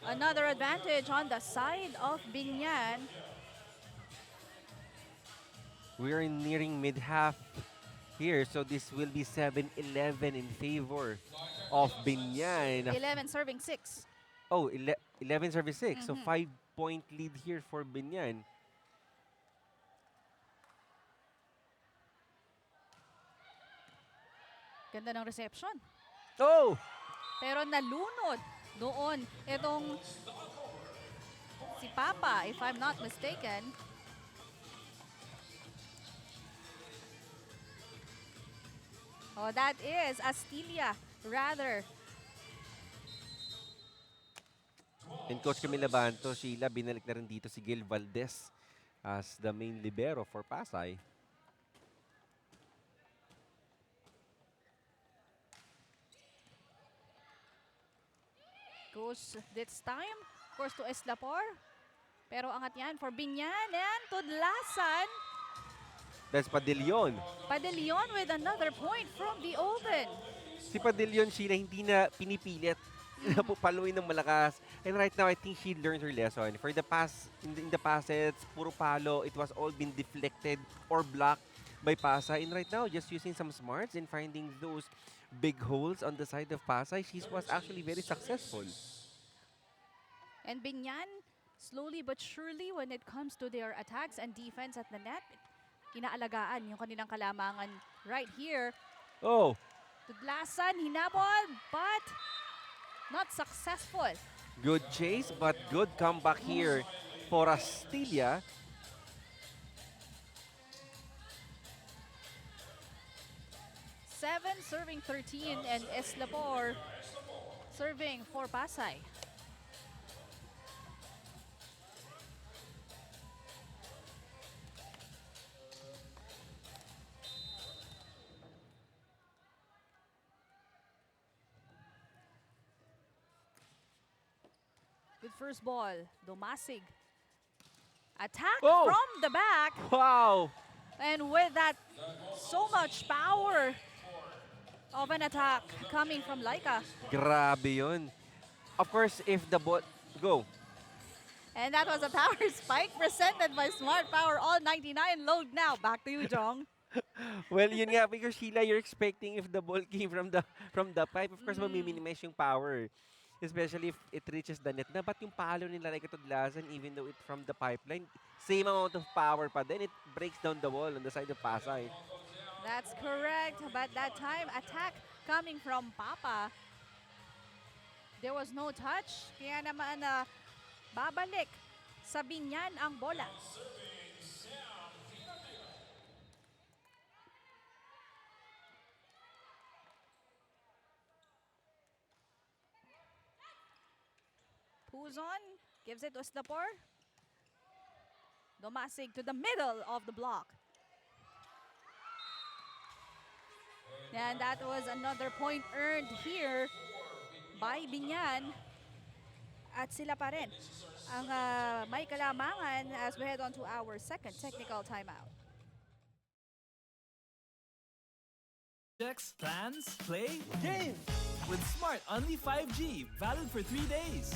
[SPEAKER 1] Another advantage on the side of Binan.
[SPEAKER 2] We're nearing mid-half here, so this will be 7-11 in favor of Binan.
[SPEAKER 1] 11 serving 6.
[SPEAKER 2] Oh, 11 serving 6, so 5-point lead here for Binan.
[SPEAKER 1] Ganda ng reception.
[SPEAKER 2] Oh!
[SPEAKER 1] Pero nalunod doon itong si Papa, if I'm not mistaken. Oh, that is Astilia, rather.
[SPEAKER 2] And Coach Camila Banto, Sheila, binalik na rin dito si Gil Valdez as the main libero for Pasay.
[SPEAKER 1] Goes this time, of course, to Eslapor. Pero angat yan for Binan and Tudlasan.
[SPEAKER 2] That's Padillon.
[SPEAKER 1] Padillon with another point from the open.
[SPEAKER 2] Si Padillon, Sheila, hindi na pinipilit na pupaluin ng malakas. And right now, I think she learned her lesson. For the past, in the past sets, puro palo, it was all been deflected or blocked by Pasay. And right now, just using some smarts and finding those big holes on the side of Pasay, she was actually very successful.
[SPEAKER 1] And Binan, slowly but surely, when it comes to their attacks and defense at the net, inaalagaan yung kanilang kalamangan right here.
[SPEAKER 2] Oh,
[SPEAKER 1] Tudlasan, hinabol, but not successful.
[SPEAKER 2] good chase, but good comeback here for Astilia.
[SPEAKER 1] Seven serving 13 and Eslapor serving for Pasay. Good first ball, Domasig. Attack
[SPEAKER 2] Oh!
[SPEAKER 1] from the back,
[SPEAKER 2] Wow!
[SPEAKER 1] and with that, so much power of an attack coming from Laika.
[SPEAKER 2] Grabe yun. Of course, if the ball... Go.
[SPEAKER 1] And that was a power spike presented by Smart Power. All 99 load now. Back to you, Jong.
[SPEAKER 2] Well, yun nga, because Sheila, you're expecting if the ball came from the pipe, of course, mami-minimize yung power. Especially if it reaches the net. Na ba't yung palo nila like Tudlasan, even though it's from the pipeline, same amount of power pa then it breaks down the wall on the side of Pasay.
[SPEAKER 1] That's correct. But that time, attack coming from Papa. There was no touch. Kaya naman babalik sa Binan ang bola. Puzon gives it to Slapor. Domasig to the middle of the block. And that was another point earned here by Binan. At sila pa rin ang may kalamangan as we head on to our second technical timeout.
[SPEAKER 6] Checks, plans, play, game! With Smart Only 5G, valid for 3 days.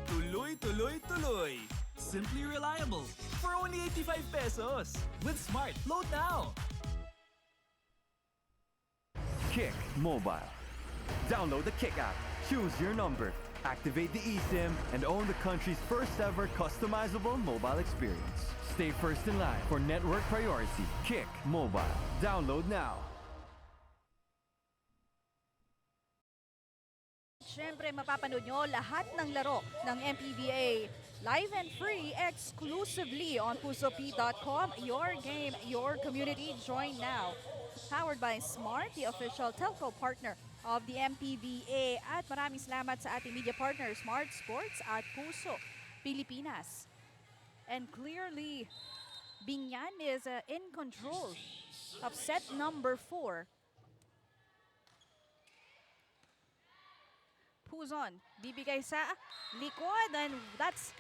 [SPEAKER 6] Tuloy, tuloy, tuloy. Simply reliable. For only 85 pesos. With Smart, load now.
[SPEAKER 7] Kick Mobile. Download the Kick app, choose your number, activate the eSIM, and own the country's first ever customizable mobile experience. Stay first in line for network priority. Kick Mobile. Download now.
[SPEAKER 1] Siyempre, mapapanood nyo lahat ng laro ng MPVA live and free exclusively on pusop.com. Your game, your community. Join now. Powered by Smart, the official telco partner of the MPVA. At maraming salamat sa ating media partner, Smart Sports at Puso, Pilipinas. And clearly, Binan is in control of set number 4. Puzon, bibigay sa likod, and that's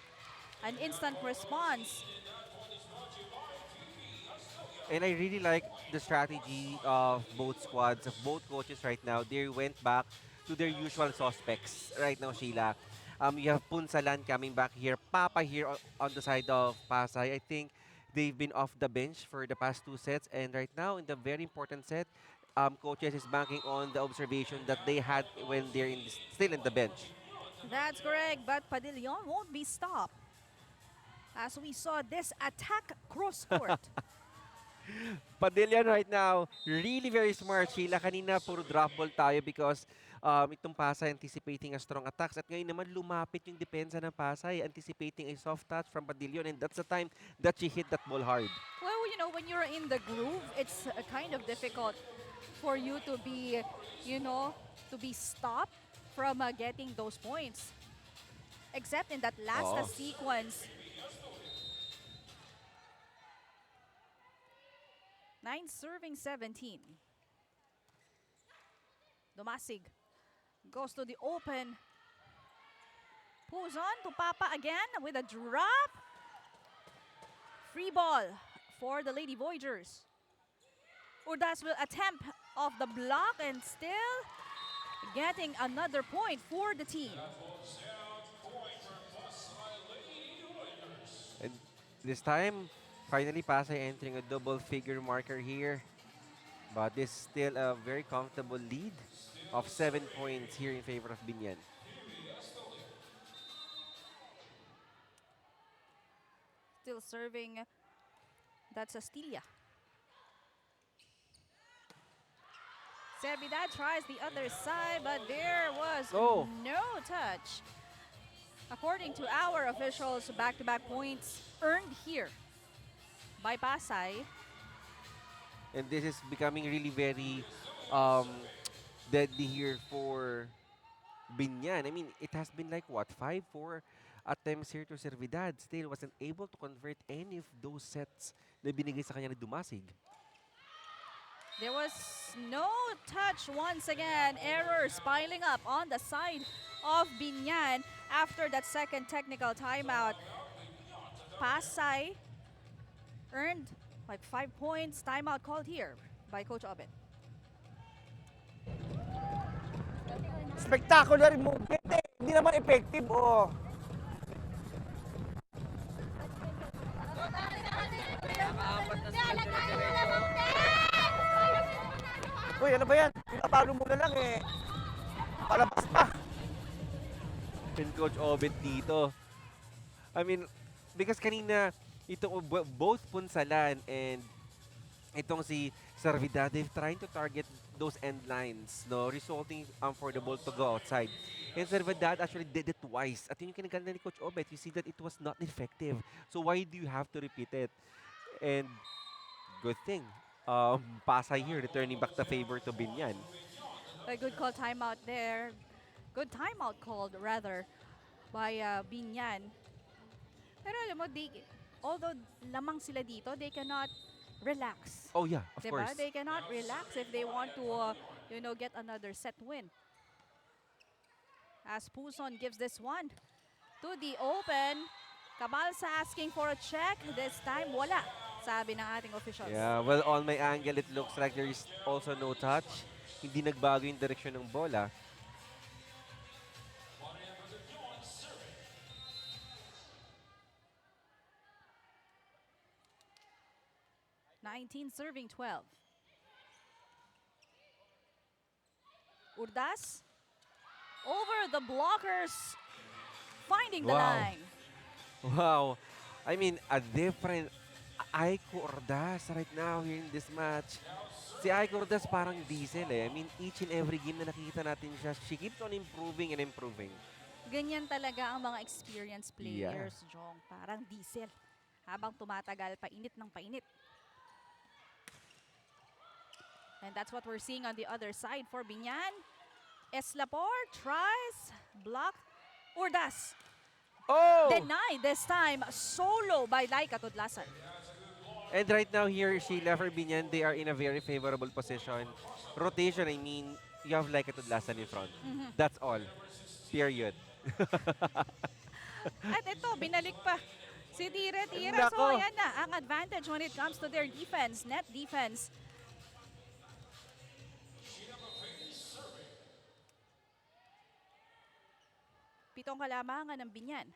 [SPEAKER 1] an instant response.
[SPEAKER 2] And I really like the strategy of both squads, of both coaches right now. They went back to their usual suspects right now, Sheila. You have Punsalan coming back here, Papa here on the side of Pasay. I think they've been off the bench for the past 2 sets, and right now in the very important set, coaches is banking on the observation that they had when they're still in the bench.
[SPEAKER 1] That's correct, but Padillon won't be stopped. As we saw this attack cross court.
[SPEAKER 2] Padillan right now, really very smart, Sheila. Kanina puro drop ball tayo because itong Pasay anticipating a strong attacks. At ngayon naman lumapit yung depensa ng Pasay, anticipating a soft touch from Padillon, and that's the time that she hit that ball hard.
[SPEAKER 1] Well, you know, when you're in the groove, it's kind of difficult for you to be, to be stopped from getting those points. Except in that last
[SPEAKER 2] Oo.
[SPEAKER 1] sequence. 9 serving 17. Dumasig goes to the open. Pulls on to Papa again with a drop. Free ball for the Lady Voyagers. Urdas will attempt off the block and still getting another point for the team.
[SPEAKER 2] And this time, finally Pasay entering a double figure marker here. But this is still a very comfortable lead of 7 points here in favor of Binan.
[SPEAKER 1] Still serving, that's Astilia. Servidad tries the other side, but there was
[SPEAKER 2] Oh.
[SPEAKER 1] no touch. According to our officials, back-to-back points earned here by Pasay.
[SPEAKER 2] And this is becoming really very um, deadly here for Binan. I mean, it has been like what, 5-4 attempts here to Servidad. Still wasn't able to convert any of those sets na binigay sa kanya ni Dumasig.
[SPEAKER 1] There was no touch once again. Errors piling up on the side of Binan after that second technical timeout. Pasay earned like 5 points. Timeout called here by Coach Obet.
[SPEAKER 8] Spectacular movement eh. Hindi naman effective, oh. Uy, ano ba yan? Pinapalo mo na lang eh. Palabas pa.
[SPEAKER 2] And Coach Obet dito. I mean, because kanina, itong both Punsalan and itong si Servidad, they've trying to target those end lines, no, resulting for the ball to go outside. And Servidad actually did it twice. At yun yung kinaganda ni Coach Obet. You see that it was not effective. So why do you have to repeat it? And good thing, Pasay here returning back the favor to Binan.
[SPEAKER 1] A good call timeout there. Good timeout called rather by Binan. Pero alam mo, although lamang sila dito, they cannot relax.
[SPEAKER 2] Oh yeah, of
[SPEAKER 1] Diba?
[SPEAKER 2] course.
[SPEAKER 1] They cannot relax if they want to, get another set win. As Puson gives this one to the open. Cabalsa asking for a check. This time, wala, sabi ng ating officials.
[SPEAKER 2] Yeah, well, on my angle, it looks like there is also no touch. Hindi nagbago yung direksyon ng bola.
[SPEAKER 1] Serving 12. Urdas over the blockers, finding the
[SPEAKER 2] Wow.
[SPEAKER 1] line.
[SPEAKER 2] Wow. I mean, a different Aiko Ordas right now here in this match. Si Aiko Ordas parang diesel eh. I mean, each and every game na nakikita natin siya, she keeps on improving and improving.
[SPEAKER 1] Ganyan talaga ang mga experienced players, Jong. Parang diesel. Habang tumatagal, painit ng painit. And that's what we're seeing on the other side for Binan. Eslapor tries, blocked. Urdas
[SPEAKER 2] Oh!
[SPEAKER 1] denied this time, solo by Laika Tudlasan.
[SPEAKER 2] And right now here, Sheila for Binan, they are in a very favorable position. Rotation, I mean, you have like a Tudlasan in front. That's all. Period.
[SPEAKER 1] At ito, binalik pa si Tira. So
[SPEAKER 2] Nako.
[SPEAKER 1] ayan na ang advantage when it comes to their defense, net defense. Pitong kalamangan ng Binan.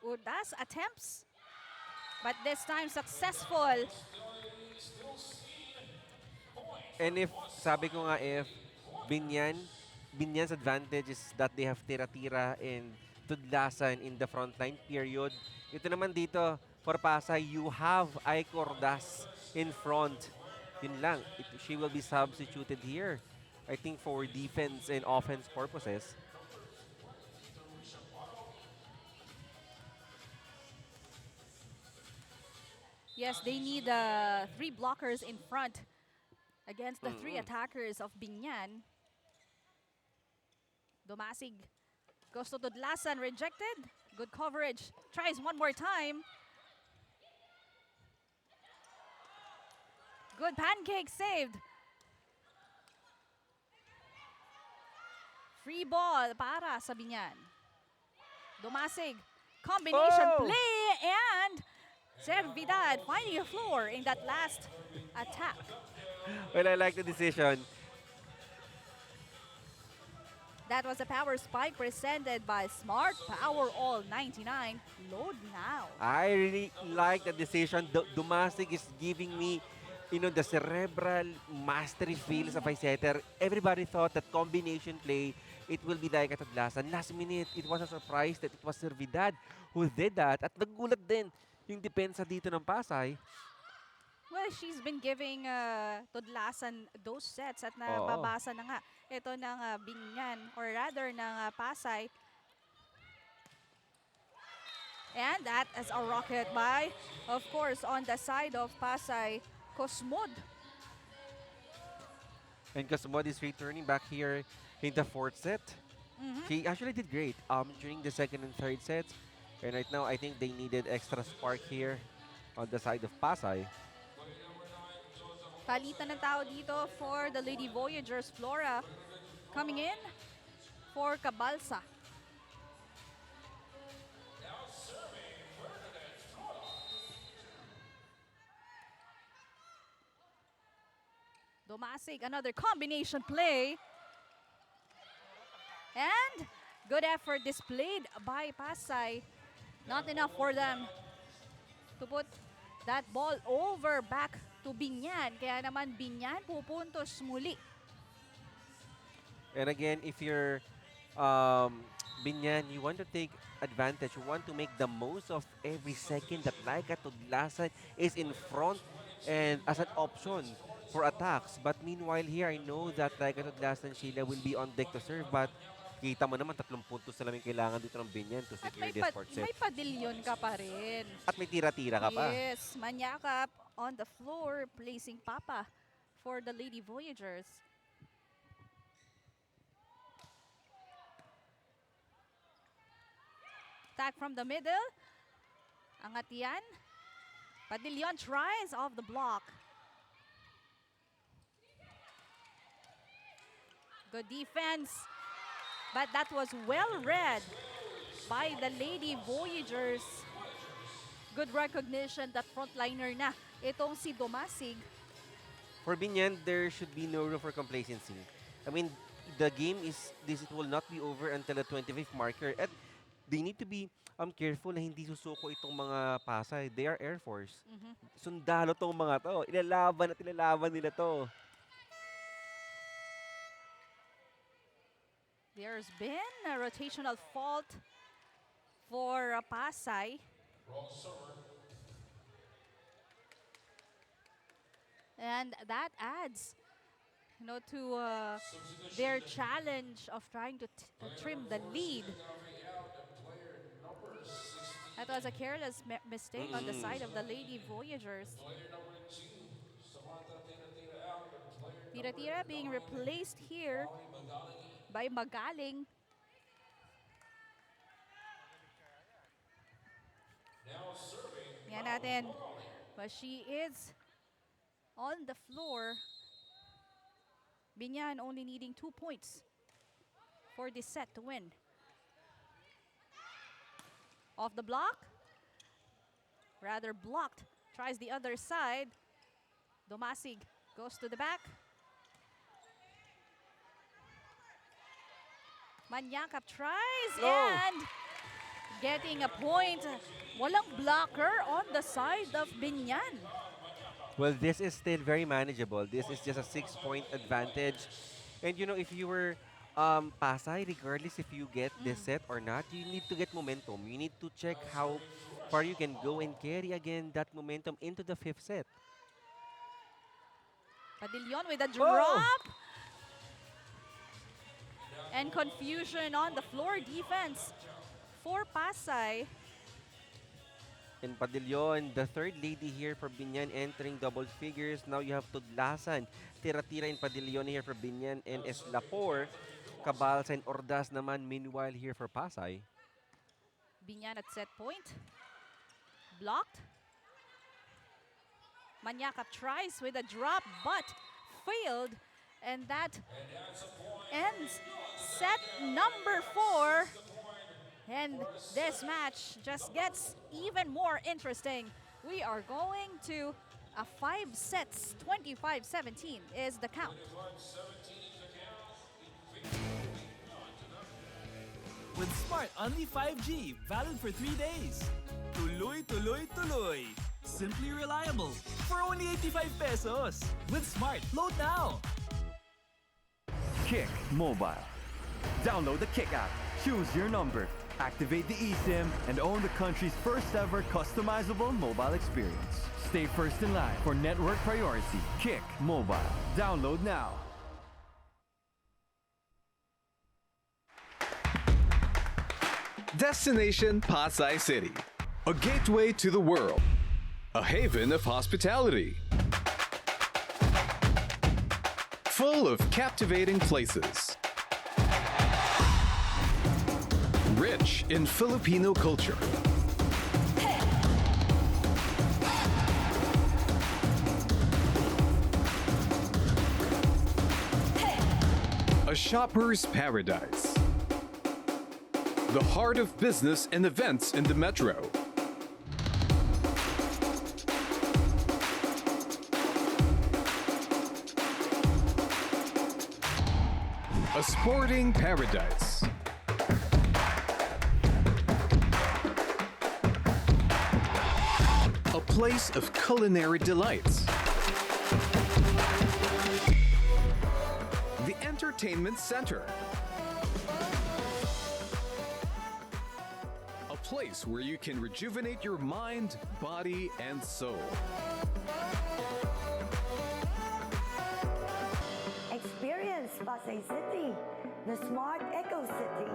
[SPEAKER 1] Urdas attempts, but this time successful.
[SPEAKER 2] And if, sabi ko nga, if Binyan's advantage is that they have tira-tira and Tudlasan in the frontline period. Ito naman dito, for Pasay, you have Aiko Ordas in front. Yun lang. She will be substituted here. I think for defense and offense purposes.
[SPEAKER 1] Yes, they need 3 blockers in front against the 3 attackers of Binan. Domasig goes to Tudlasan, rejected. Good coverage. Tries one more time. Good pancake saved. Free ball para sa Binan. Domasig, combination
[SPEAKER 2] Oh!
[SPEAKER 1] play, and Servidad finding a floor in that last attack.
[SPEAKER 2] Well, I like the decision.
[SPEAKER 1] That was a power spike presented by Smart Power All 99. Load now.
[SPEAKER 2] I really like the decision. Dumasig is giving me, the cerebral mastery feels of a setter. Everybody thought that combination play, it will be like at Adlasan. Last minute, it was a surprise that it was Servidad who did that. At nagulat din yung depensa dito ng Pasay.
[SPEAKER 1] Well, she's been giving Tudlasan those sets at
[SPEAKER 2] Oo.
[SPEAKER 1] nababasa na nga ito ng Binan or rather ng Pasay. And that is a rocket by, of course, on the side of Pasay, Cosmod.
[SPEAKER 2] And Kasmod is returning back here in the 4th set. He actually did great during the 2nd and 3rd sets. And right now, I think they needed extra spark here on the side of Pasay.
[SPEAKER 1] Palitan ng tao dito for the Lady Voyagers. Flora coming in for Cabalsa. Domasig, another combination play. And good effort displayed by Pasay. Not enough for them to put that ball over back to Binan. Kaya naman Binan pupuntos muli.
[SPEAKER 2] And again, if you're Binan, you want to take advantage. You want to make the most of every second that Laika Tudlasan is in front and as an option for attacks. But meanwhile here, I know that Laika Tudlasan Sheila will be on deck to serve. But kita mo naman, 3 puntos na lang yung kailangan dito ng Binan to
[SPEAKER 1] At
[SPEAKER 2] secure this 4th set.
[SPEAKER 1] may padilyon ka pa rin.
[SPEAKER 2] At may tira-tira ka pa.
[SPEAKER 1] Yes, Manyakap on the floor, placing Papa for the Lady Voyagers. Attack from the middle. Angat yan. Padilyon tries off the block. Good defense. But that was well read by the Lady Voyagers. Good recognition that frontliner na itong si Domasig.
[SPEAKER 2] For Binan, there should be no room for complacency. I mean, the game is, it will not be over until the 25th marker. And they need to be careful na hindi susuko itong mga Pasay. They are Air Force. Sundalo tong mga to. Ilalaban at ilalaban nila to.
[SPEAKER 1] There's been a rotational fault for Pasay. And that adds, to their challenge of trying to trim the lead. That was a careless mistake on the side of the Lady Voyagers. Tira-tira being replaced here by Magaling. Yan natin. But she is on the floor. Binan only needing 2 points for this set to win. Off the block. Rather blocked. Tries the other side. Domasig goes to the back. Manyakap tries and getting a point. Walang blocker on the side of Binan.
[SPEAKER 2] Well, this is still very manageable. This is just a 6-point advantage. And if you were Pasay, regardless if you get this set or not, you need to get momentum. You need to check how far you can go and carry again that momentum into the 5th set.
[SPEAKER 1] Padilyon with a drop. And confusion on the floor defense for Pasay.
[SPEAKER 2] And Padillon, the third lady here for Binan entering double figures. Now you have Tudlasan, Tira-Tira and Padillon here for Binan and Eslapor. Cabalsa and Ordas naman meanwhile here for Pasay.
[SPEAKER 1] Binan at set point. Blocked. Manyaka tries with a drop but failed. And that ends set number 4. And this match just gets even more interesting. We are going to a 5 sets, 25-17 is the count.
[SPEAKER 6] With Smart Only 5G, valid for 3 days. Tuloy, tuloy, tuloy. Simply reliable for only 85 pesos. With Smart, load now.
[SPEAKER 7] Kick Mobile. Download the Kick app, choose your number, activate the eSIM, and own the country's first ever customizable mobile experience. Stay first in line for network priority. Kick Mobile. Download now.
[SPEAKER 9] Destination Pasay City. A gateway to the world. A haven of hospitality. Full of captivating places. Rich in Filipino culture. A shopper's paradise. The heart of business and events in the metro. A sporting paradise. A place of culinary delights. The entertainment center. A place where you can rejuvenate your mind, body, and soul.
[SPEAKER 10] Experience Pasay City, the smart eco city,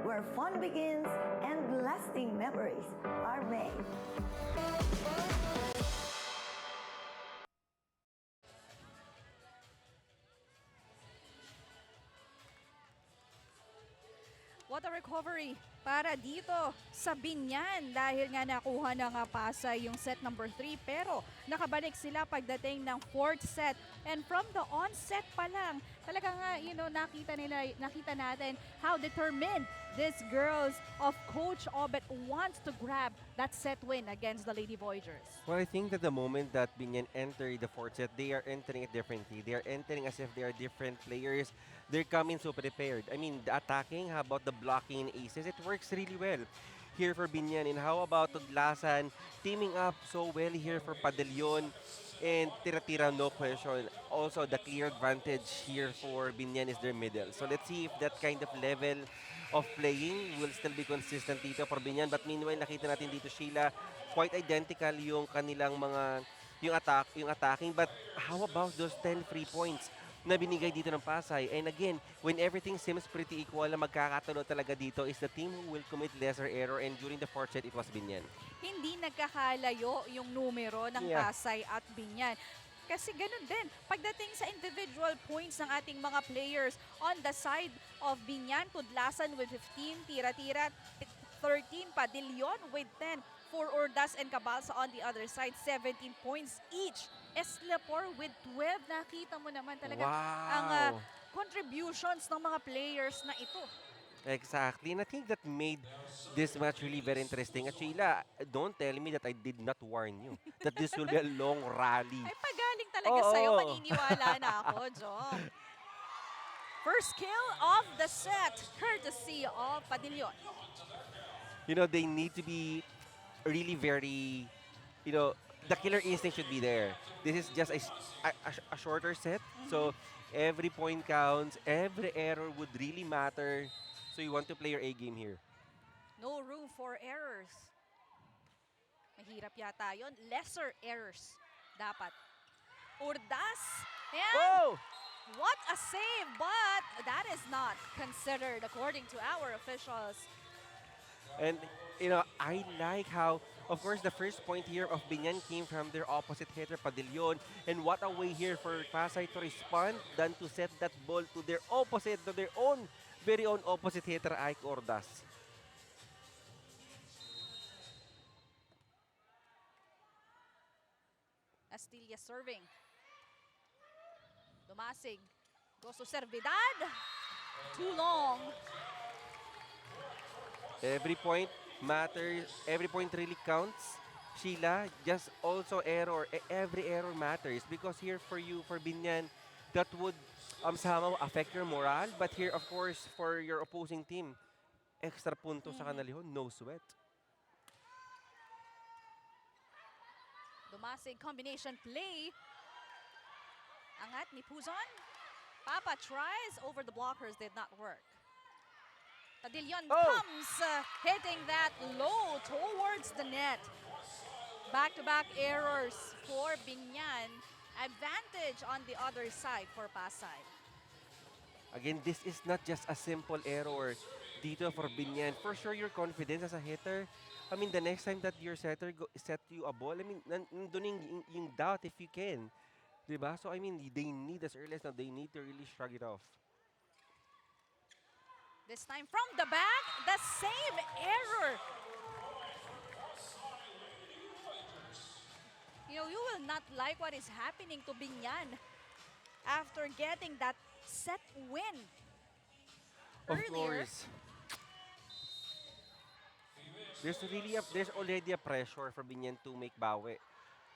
[SPEAKER 10] where fun begins and lasting memories are made.
[SPEAKER 1] What a recovery para dito sa Binan dahil nga nakuha na nga Pasay yung set number 3 pero nakabalik sila pagdating ng 4th set and from the onset pa lang talaga nga nakita natin how determined these girls of Coach Obet wants to grab that set win against the Lady Voyagers.
[SPEAKER 2] Well, I think that the moment that Binan entered the fourth set, they are entering it differently. They are entering as if they are different players. They're coming so prepared. I mean, the attacking, how about the blocking aces? It works really well here for Binan. And how about Tudlasan teaming up so well here for Padillon and Tira-Tira, no question. Also, the clear advantage here for Binan is their middle. So let's see if that kind of level of playing will still be consistent dito for Binan. But meanwhile, nakita natin dito, Sheila, quite identical yung kanilang mga, yung attacking. But how about those 10 free points na binigay dito ng Pasay? And again, when everything seems pretty equal, na magkakatalo talaga dito is the team who will commit lesser error. And during the fourth set, it was Binan.
[SPEAKER 1] Hindi nagkakalayo yung numero ng Pasay at Binan. Kasi ganun din, pagdating sa individual points ng ating mga players on the side of Binan, Tudlasan with 15, Tira-Tira 13, Padillon with 10, for Ordas and Cabalsa on the other side, 17 points each. Eslapor with 12, nakita mo naman talaga ang contributions ng mga players na ito.
[SPEAKER 2] Exactly. And I think that made this match really very interesting. At Sheila, don't tell me that I did not warn you that this will be a long rally.
[SPEAKER 1] Ay, pagaling talaga sa'yo. Maniniwala na ako, Jong. First kill of the set, courtesy of Padillon.
[SPEAKER 2] You know, they need to be really very, the killer instinct should be there. This is just a shorter set. So every point counts. Every error would really matter. So you want to play your A game here.
[SPEAKER 1] No room for errors. Mahirap yata yun. Lesser errors dapat. Ordas. And what a save, but that is not considered according to our officials.
[SPEAKER 2] And, I like how Of course, the first point here of Binan came from their opposite hitter, Padillon. And what a way here for Pasay to respond than to set that ball to their opposite, to their own, very own opposite hitter, Ike Ordas.
[SPEAKER 1] Astilla serving. Dumasig. Goes to Servidad. Too long.
[SPEAKER 2] Every point matters. Every point really counts. Sheila, just also error. Every error matters because here for you, for Binan, that would somehow affect your morale. But here, of course, for your opposing team, extra punto sa kanila yun, no sweat.
[SPEAKER 1] Dumasig combination play. Angat ni Puzon. Papa tries over the blockers, did not work. Padillon comes, hitting that low towards the net. Back-to-back errors for Binan. Advantage on the other side for Pasay.
[SPEAKER 2] Again, this is not just a simple error dito for Binan. For sure, your confidence as a hitter, I mean, the next time that your setter set you a ball, I mean, nandun yung doubt if you can. Diba? So, I mean, they need, as early as now, they need to really shrug it off.
[SPEAKER 1] This time from the back, the same error. You know, you will not like what is happening to Binan after getting that set win
[SPEAKER 2] Of
[SPEAKER 1] earlier.
[SPEAKER 2] course. There's already a pressure for Binan to make bawi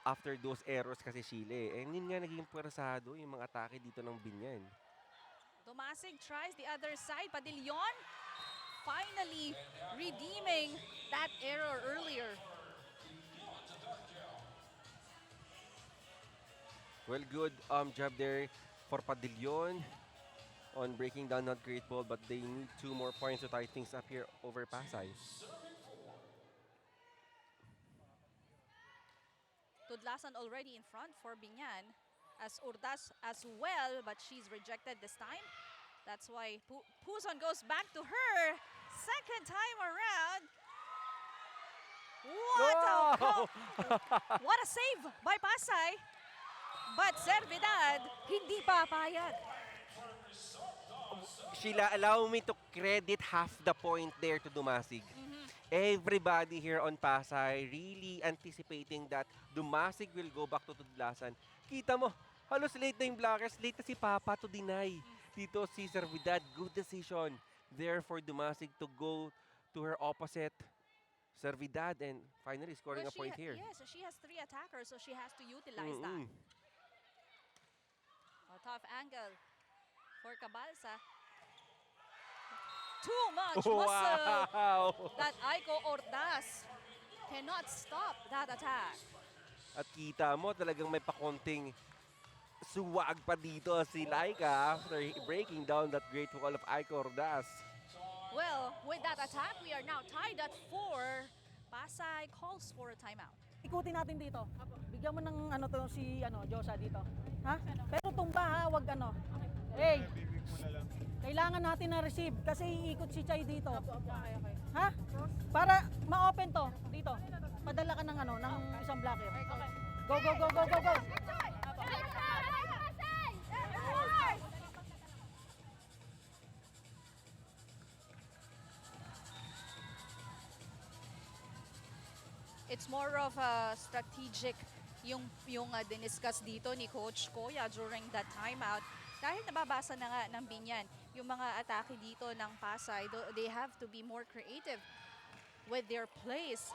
[SPEAKER 2] after those errors kasi Chile. And yun nga naging pwersado yung mga atake dito ng Binan.
[SPEAKER 1] Dumasig tries the other side. Padillon finally redeeming that error earlier.
[SPEAKER 2] Well, good job there for Padillon on breaking down that great ball, but they need 2 more points to tie things up here over Pasay.
[SPEAKER 1] Tudlasan already in front for Binan, as Urdas as well, but she's rejected this time. That's why Puzon goes back to her second time around. What a save by Pasay. But Servidad, hindi papayag.
[SPEAKER 2] Sheila, allow me to credit half the point there to Dumasig. Everybody here on Pasay really anticipating that Dumasig will go back to Tudlasan. Kita mo, halos late na yung blockers, late na si Papa to deny. Dito si Servidad, good decision there for Dumasig to go to her opposite Servidad and finally scoring a point here.
[SPEAKER 1] Yes, she has 3 attackers, so she has to utilize that. A tough angle for Cabalsa. Too much muscle.
[SPEAKER 2] Wow!
[SPEAKER 1] That Aiko Ordas cannot stop that attack.
[SPEAKER 2] At kita mo talagang may pakonting suwag pa dito si Laika after breaking down that great wall of Aiko Ordas.
[SPEAKER 1] Well, with that attack, we are now tied at 4. Pasay calls for a timeout.
[SPEAKER 4] Ikutin natin dito. Bigyan mo ng ano to si Josa dito. Ha? Pero tumba ha, wag ano. Hey. Kailangan natin na receive kasi iikot si Chay dito. Ha? Para ma-open to dito. Padala ka ng ng isang blocker. Go go go go go go.
[SPEAKER 1] It's more of a strategic yung diniscuss dito ni Coach Koya during that timeout. Dahil nababasa na nga ng Binan yung mga atake dito ng Pasay, they have to be more creative with their plays.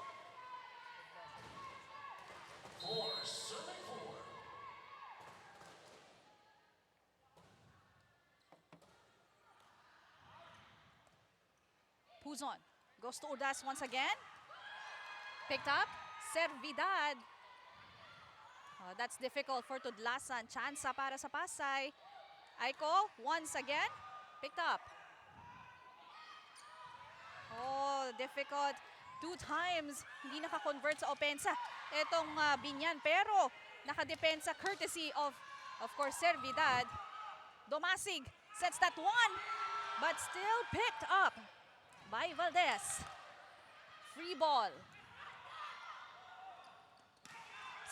[SPEAKER 1] Puzon goes to Udas once again. Picked up, Servidad. That's difficult for Tudlasan. Chance para sa Pasay. Aiko, once again, picked up. Oh, difficult. 2 times, hindi naka-convert sa opensa. Itong Binan, pero nakadepensa courtesy of course, Servidad. Dumasig sets that one, but still picked up by Valdez. Free ball.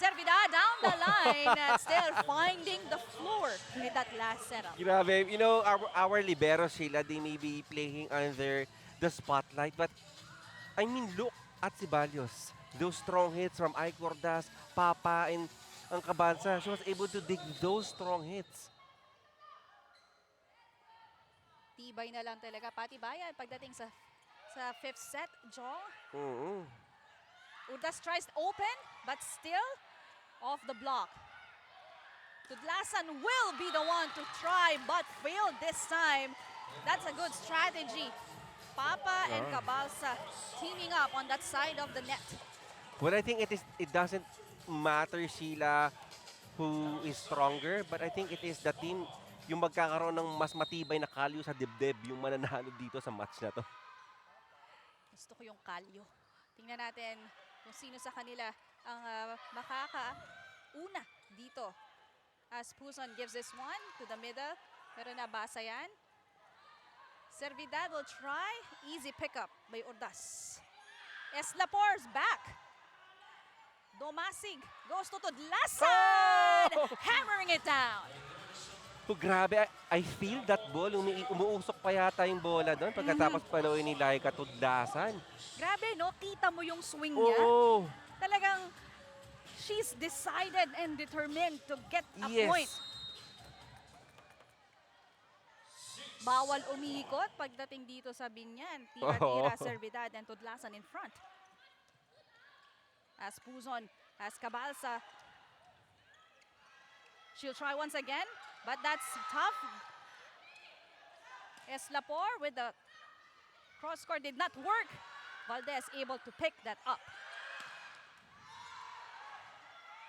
[SPEAKER 1] Servidad down the line and still finding the floor in that last setup.
[SPEAKER 2] Grabe, you know, our liberos, Sheila, they may be playing under the spotlight, but I mean, look at Ceballos. Those strong hits from Ike Gordas, Papa, and ang Kabansa. She was able to dig those strong hits.
[SPEAKER 1] Tibay na lang talaga, patibayan pagdating sa fifth set, Jong.
[SPEAKER 2] Mm-hmm.
[SPEAKER 1] Urdas tries to open, but still off the block. Tudlasan will be the one to try, but failed this time. That's a good strategy. Papa and Cabalsa teaming up on that side of the net.
[SPEAKER 2] Well, I think it doesn't matter, Sheila, who is stronger, but I think it is the team yung magkakaroon ng mas matibay na kalyo sa dibdib, yung mananalo dito sa match na to.
[SPEAKER 1] Gusto ko yung kalyo. Tingnan natin kung sino sa kanila ang makakauna dito. As Puzon gives this one to the middle, pero nabasa yan. Servidad will try. Easy pickup by Urdas. Eslapor's back. Domasig goes to Tudlasan! Hammering it down.
[SPEAKER 2] Oh, grabe, I feel that ball. Umuusok pa yata yung bola doon pagkatapos panoorin ni Laika Tudlasan.
[SPEAKER 1] Grabe, no? Kita mo yung swing niya.
[SPEAKER 2] Oo.
[SPEAKER 1] Talagang she's decided and determined to get a point. Bawal umiikot pagdating dito sa Binan. Tira-tira, Servidad and Tudlasan in front. As Puzon, as Cabalsa. She'll try once again, but that's tough. Eslapor with the cross court did not work. Valdez able to pick that up.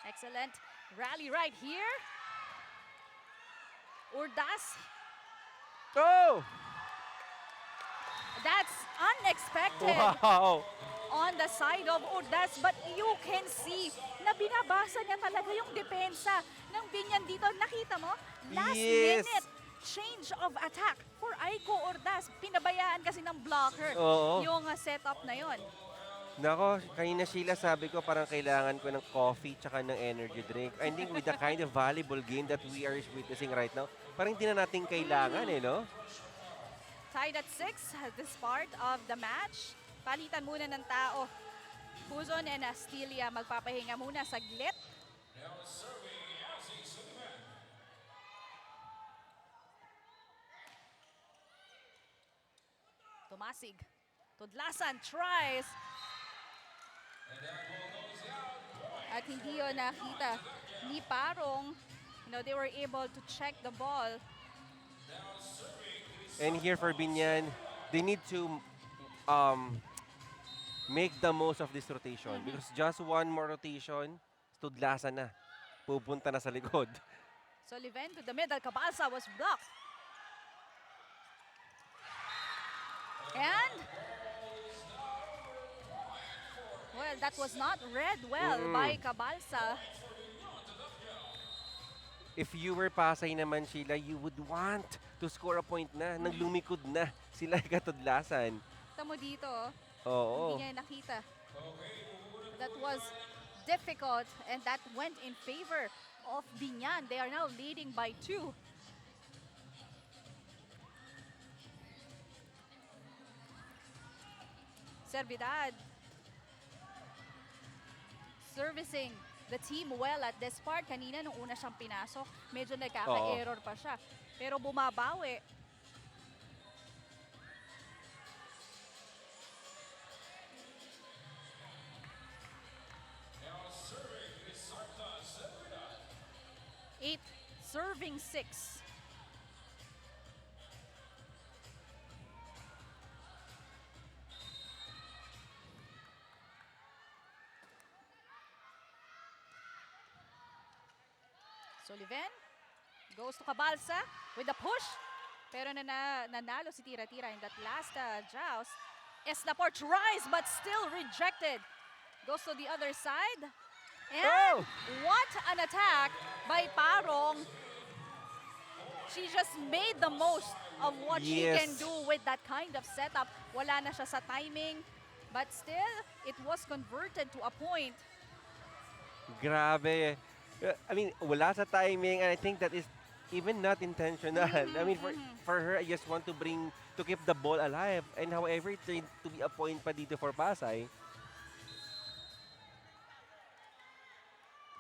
[SPEAKER 1] Excellent rally right here. Urdas.
[SPEAKER 2] Oh!
[SPEAKER 1] That's unexpected.
[SPEAKER 2] Wow!
[SPEAKER 1] On the side of Urdas, but you can see na binabasa niya talaga yung depensa ng Binan dito. Nakita mo? Last minute change of attack for Aiko Urdas. Pinabayaan kasi ng blocker yung setup na yon.
[SPEAKER 2] Nako, kanina Sheila sabi ko parang kailangan ko ng coffee tsaka ng energy drink. I think with the kind of volleyball game that we are witnessing right now, parang hindi na natin kailangan no?
[SPEAKER 1] Tied at 6 at this part of the match. Palitan muna ng tao. Puzon and Astilia magpapahinga muna saglit. Tumasig. Tudlasan tries. At hindi yun nakita ni Parong. You know, they were able to check the ball.
[SPEAKER 2] And here for Binan, they need to make the most of this rotation because just one more rotation, Tudlasan na. Pupunta na sa likod.
[SPEAKER 1] Sullivan to the middle. Cabalsa was blocked. And well, that was not read well by Cabalsa.
[SPEAKER 2] If you were Pasay naman, Sheila, you would want to score a point na. Nang lumikod na sila Tudlasan.
[SPEAKER 1] Kita mo dito,
[SPEAKER 2] Oo.
[SPEAKER 1] hindi niya nakita. That was difficult and that went in favor of Binan. They are now leading by 2. Servidad servicing the team well at this part. Kanina nung una siyang pinasok, medyo nagkaka-error pa siya. Pero bumabawi. Eight serving 6. Sullivan goes to Cabalsa with the push. Pero nanalo si Tira-Tira in that last joust. Eslapor tries but still rejected. Goes to the other side. And what an attack by Parong. She just made the most of what she can do with that kind of setup. Wala na siya sa timing. But still, it was converted to a point.
[SPEAKER 2] Grabe. I mean, wala sa timing, and I think that is even not intentional. I mean, for her, I just want to keep the ball alive. And however, it turned to be a point pa dito for Pasay.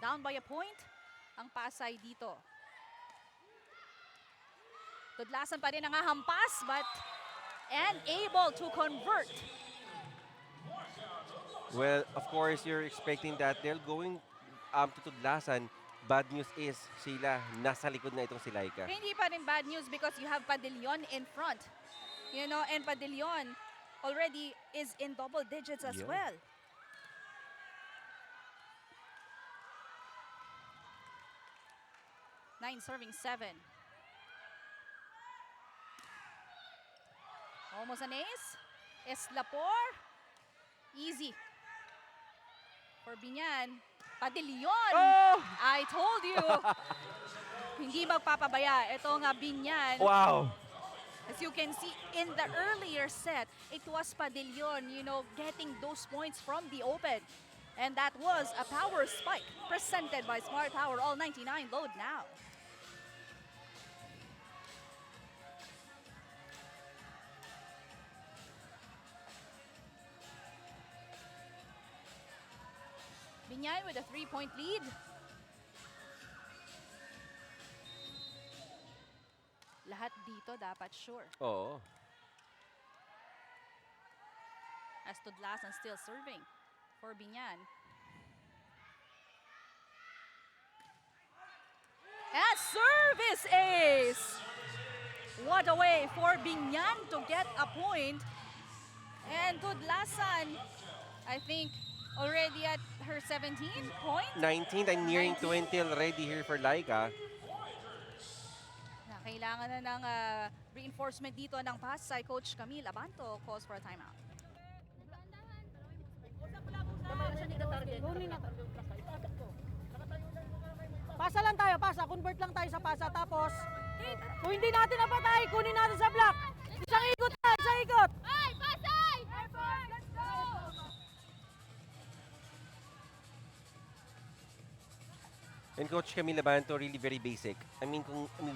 [SPEAKER 1] Down by a point ang Pasay dito. Tudlasan pa rin ang hampas, but and able to convert.
[SPEAKER 2] Well, of course, you're expecting that they're going to Tudlasan. Bad news is, Sheila, nasa likod na itong si Laika.
[SPEAKER 1] Hindi pa rin bad news because you have Padillon in front. You know, and Padillon already is in double digits as
[SPEAKER 2] Yeah.
[SPEAKER 1] well. Nine serving 7. Almost an ace. Eslapor. Easy. For Binan. Padillon.
[SPEAKER 2] Oh!
[SPEAKER 1] I told you. Hindi magpapabaya. Ito nga Binan.
[SPEAKER 2] Wow!
[SPEAKER 1] As you can see in the earlier set, it was Padillon, you know, getting those points from the open. And that was a power spike presented by Smart Power. All 99 load now. Binan with a 3-point lead. Lahat dito dapat sure.
[SPEAKER 2] Oo.
[SPEAKER 1] As Tudlasan still serving for Binan. And service ace! What a way for Binan to get a point. And Tudlasan, I think, already at her 17th point.
[SPEAKER 2] 19th and nearing 20 already here for Laika.
[SPEAKER 1] Na kailangan na ng reinforcement dito ng Pasay. Coach Camille Abanto calls for a timeout.
[SPEAKER 4] Pasa lang tayo, pasa. Convert lang tayo sa pasa. Tapos, kung hindi natin napatay, kunin natin sa block. Isang ikot na, isang ikot.
[SPEAKER 11] Ay, Pasay! Let's go!
[SPEAKER 2] And Coach Camila Banto, really very basic. I mean,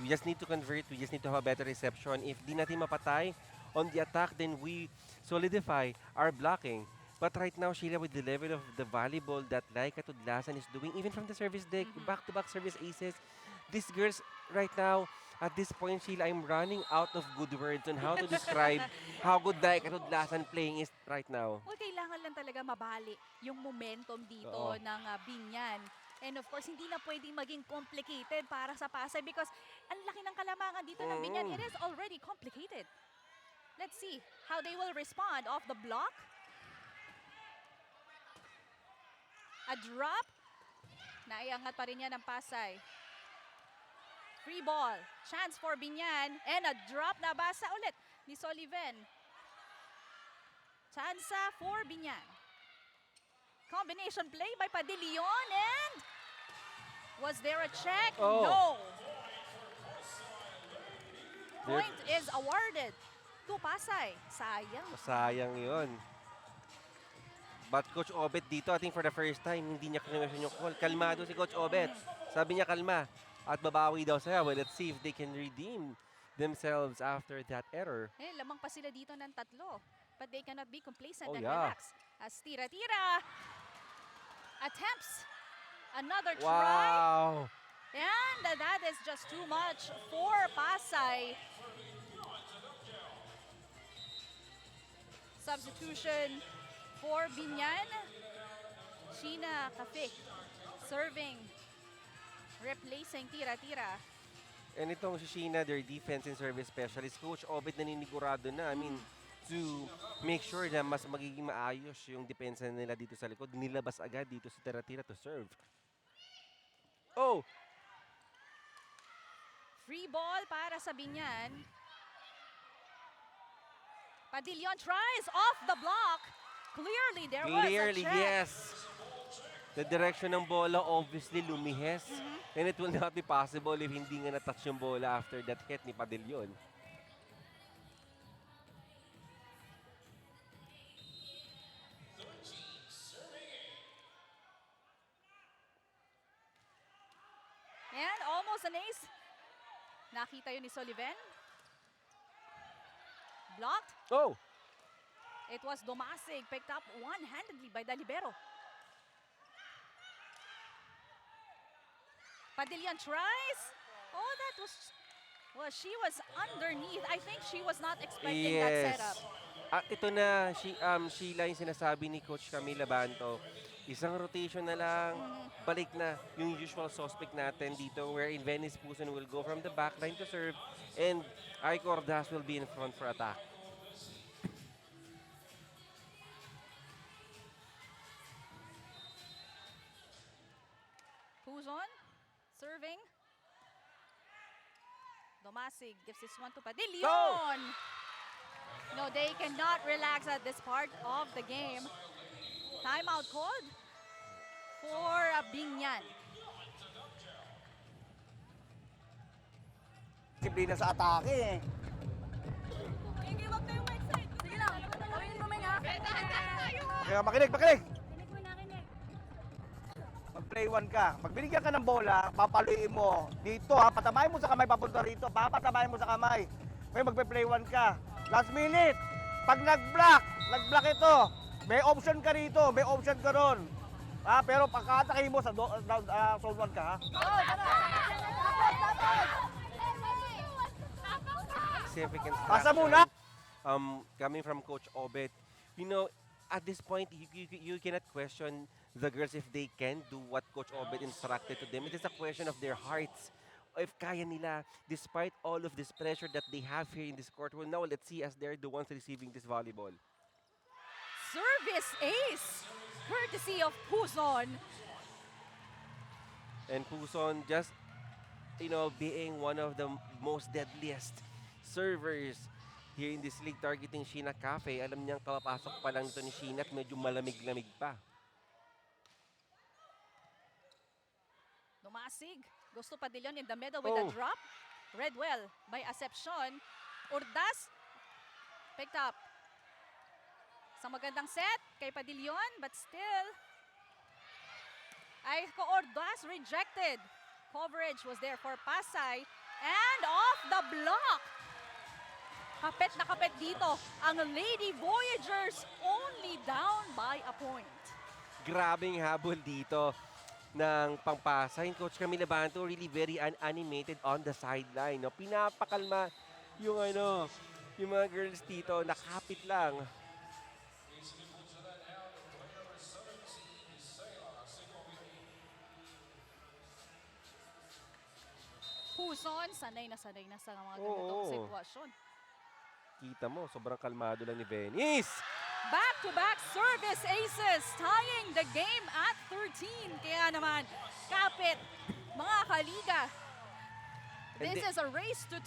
[SPEAKER 2] we just need to convert, we just need to have a better reception. If di natin mapatay on the attack, then we solidify our blocking. But right now, Sheila, with the level of the volleyball that Laika Tudlasan is doing, even from the service deck, back-to-back service aces, these girls right now, at this point, Sheila, I'm running out of good words on how to describe how good Laika Tudlasan playing is right now.
[SPEAKER 1] Well, kailangan lang talaga mabali yung momentum dito
[SPEAKER 2] Oo.
[SPEAKER 1] ng Binan. And of course, hindi na pwedeng maging complicated para sa Pasay because ang laki ng kalamangan dito ng Binan. It is already complicated. Let's see how they will respond off the block. A drop. Naiangat pa rin yan ng Pasay. Free ball. Chance for Binan. And a drop na basa ulit ni Soliven. Chance for Binan. Combination play by Padillon and was there a check?
[SPEAKER 2] Oh.
[SPEAKER 1] No.
[SPEAKER 2] There-
[SPEAKER 1] Point is awarded to Pasay. Sayang.
[SPEAKER 2] Sayang yun. But Coach Obet dito, I think for the first time, hindi niya kinonversion yung call. Kalmado si Coach Obet. Sabi niya kalma. At babawi daw siya. Well, let's see if they can redeem themselves after that error.
[SPEAKER 1] Lamang pa sila dito ng 3. But they cannot be complacent
[SPEAKER 2] Oh,
[SPEAKER 1] and
[SPEAKER 2] yeah.
[SPEAKER 1] relax. As tira-tira attempts another try.
[SPEAKER 2] Wow!
[SPEAKER 1] And that is just too much for Pasay. Substitution for Binan. Sheena Cafe serving, replacing tira-tira.
[SPEAKER 2] And itong si Sheena, their defense and service specialist, Coach Obet naninigurado na. I mean, to make sure na mas magiging maayos yung depensa nila dito sa likod. Nilabas agad dito si Tira-Tira to serve. Oh!
[SPEAKER 1] Free ball para sa Binan. Padillon tries off the block. Clearly, there was a
[SPEAKER 2] Clearly,
[SPEAKER 1] check.
[SPEAKER 2] yes. The direction ng bola obviously lumihes. And it will not be possible if hindi nga na-touch yung bola after that hit ni Padillon.
[SPEAKER 1] Nakita yun ni Sullivan. Blocked.
[SPEAKER 2] Oh!
[SPEAKER 1] It was Domasig, picked up one-handedly by the libero. Padillan tries. Oh, that was... Well, she was underneath. I think she was not expecting that setup.
[SPEAKER 2] Ito na, Sheila, yung sinasabi ni Coach Camila Banto. Isang rotation na lang, balik na yung usual suspect natin dito wherein Venice Puson will go from the back line to serve and Aiko Ordaz will be in front for attack.
[SPEAKER 1] Puson, serving. Domasig gives this one to Padillan. No, they cannot relax at this part of the game. Timeout called for Binan.
[SPEAKER 8] Disiplina sa atake eh.
[SPEAKER 11] Sige, wag kayong ma-excite. Sige lang, gawin mo may nga.
[SPEAKER 8] Kaya makinig!
[SPEAKER 11] Kinig mo na, kinig.
[SPEAKER 8] Mag-play one ka. Pag binigyan ka ng bola, papaluin mo. Dito ha, patamayin mo sa kamay papunta rito. Papatamayin mo sa kamay. Ngayon magpe-play one ka. Last minute, pag nag-block ito, may option ka rito, may option ka ron. Pero pagkatake mo sa zone 1 ka ha.
[SPEAKER 2] Significant
[SPEAKER 8] Pasa
[SPEAKER 2] fraction,
[SPEAKER 8] muna!
[SPEAKER 2] coming from Coach Obet. You know, at this point, you cannot question the girls if they can do what Coach Obet instructed to them. It is a question of their hearts. If kaya nila, despite all of this pressure that they have here in this court. Well, now let's see as they're the ones receiving this volleyball.
[SPEAKER 1] Service ace, courtesy of Puson.
[SPEAKER 2] And Puson just, being one of the most deadliest servers here in this league, targeting Sheena Cafe. Alam niyang kapapasok pa lang ito ni Sheena at medyo malamig-lamig pa.
[SPEAKER 1] Domasig goes to Padillan in the middle with a drop. Read well by Acepcion. Ordaz picked up. Isang magandang set kay Padillan, but still, Aiko Ordaz rejected. Coverage was there for Pasay. And off the block. Kapit na kapit dito ang Lady Voyagers, only down by a point.
[SPEAKER 2] Grabing habol dito ng Pangpasay. Coach Camila Banto really very animated on the sideline. No? Pinapakalma yung yung mga girls dito, nakapit lang.
[SPEAKER 1] Puson, sanay na sa mga ganitong sitwasyon.
[SPEAKER 2] Kita mo, sobrang kalmado lang ni Venice.
[SPEAKER 1] Back-to-back service aces, tying the game at 13. Kaya naman, kapit, mga kaliga. This is a race to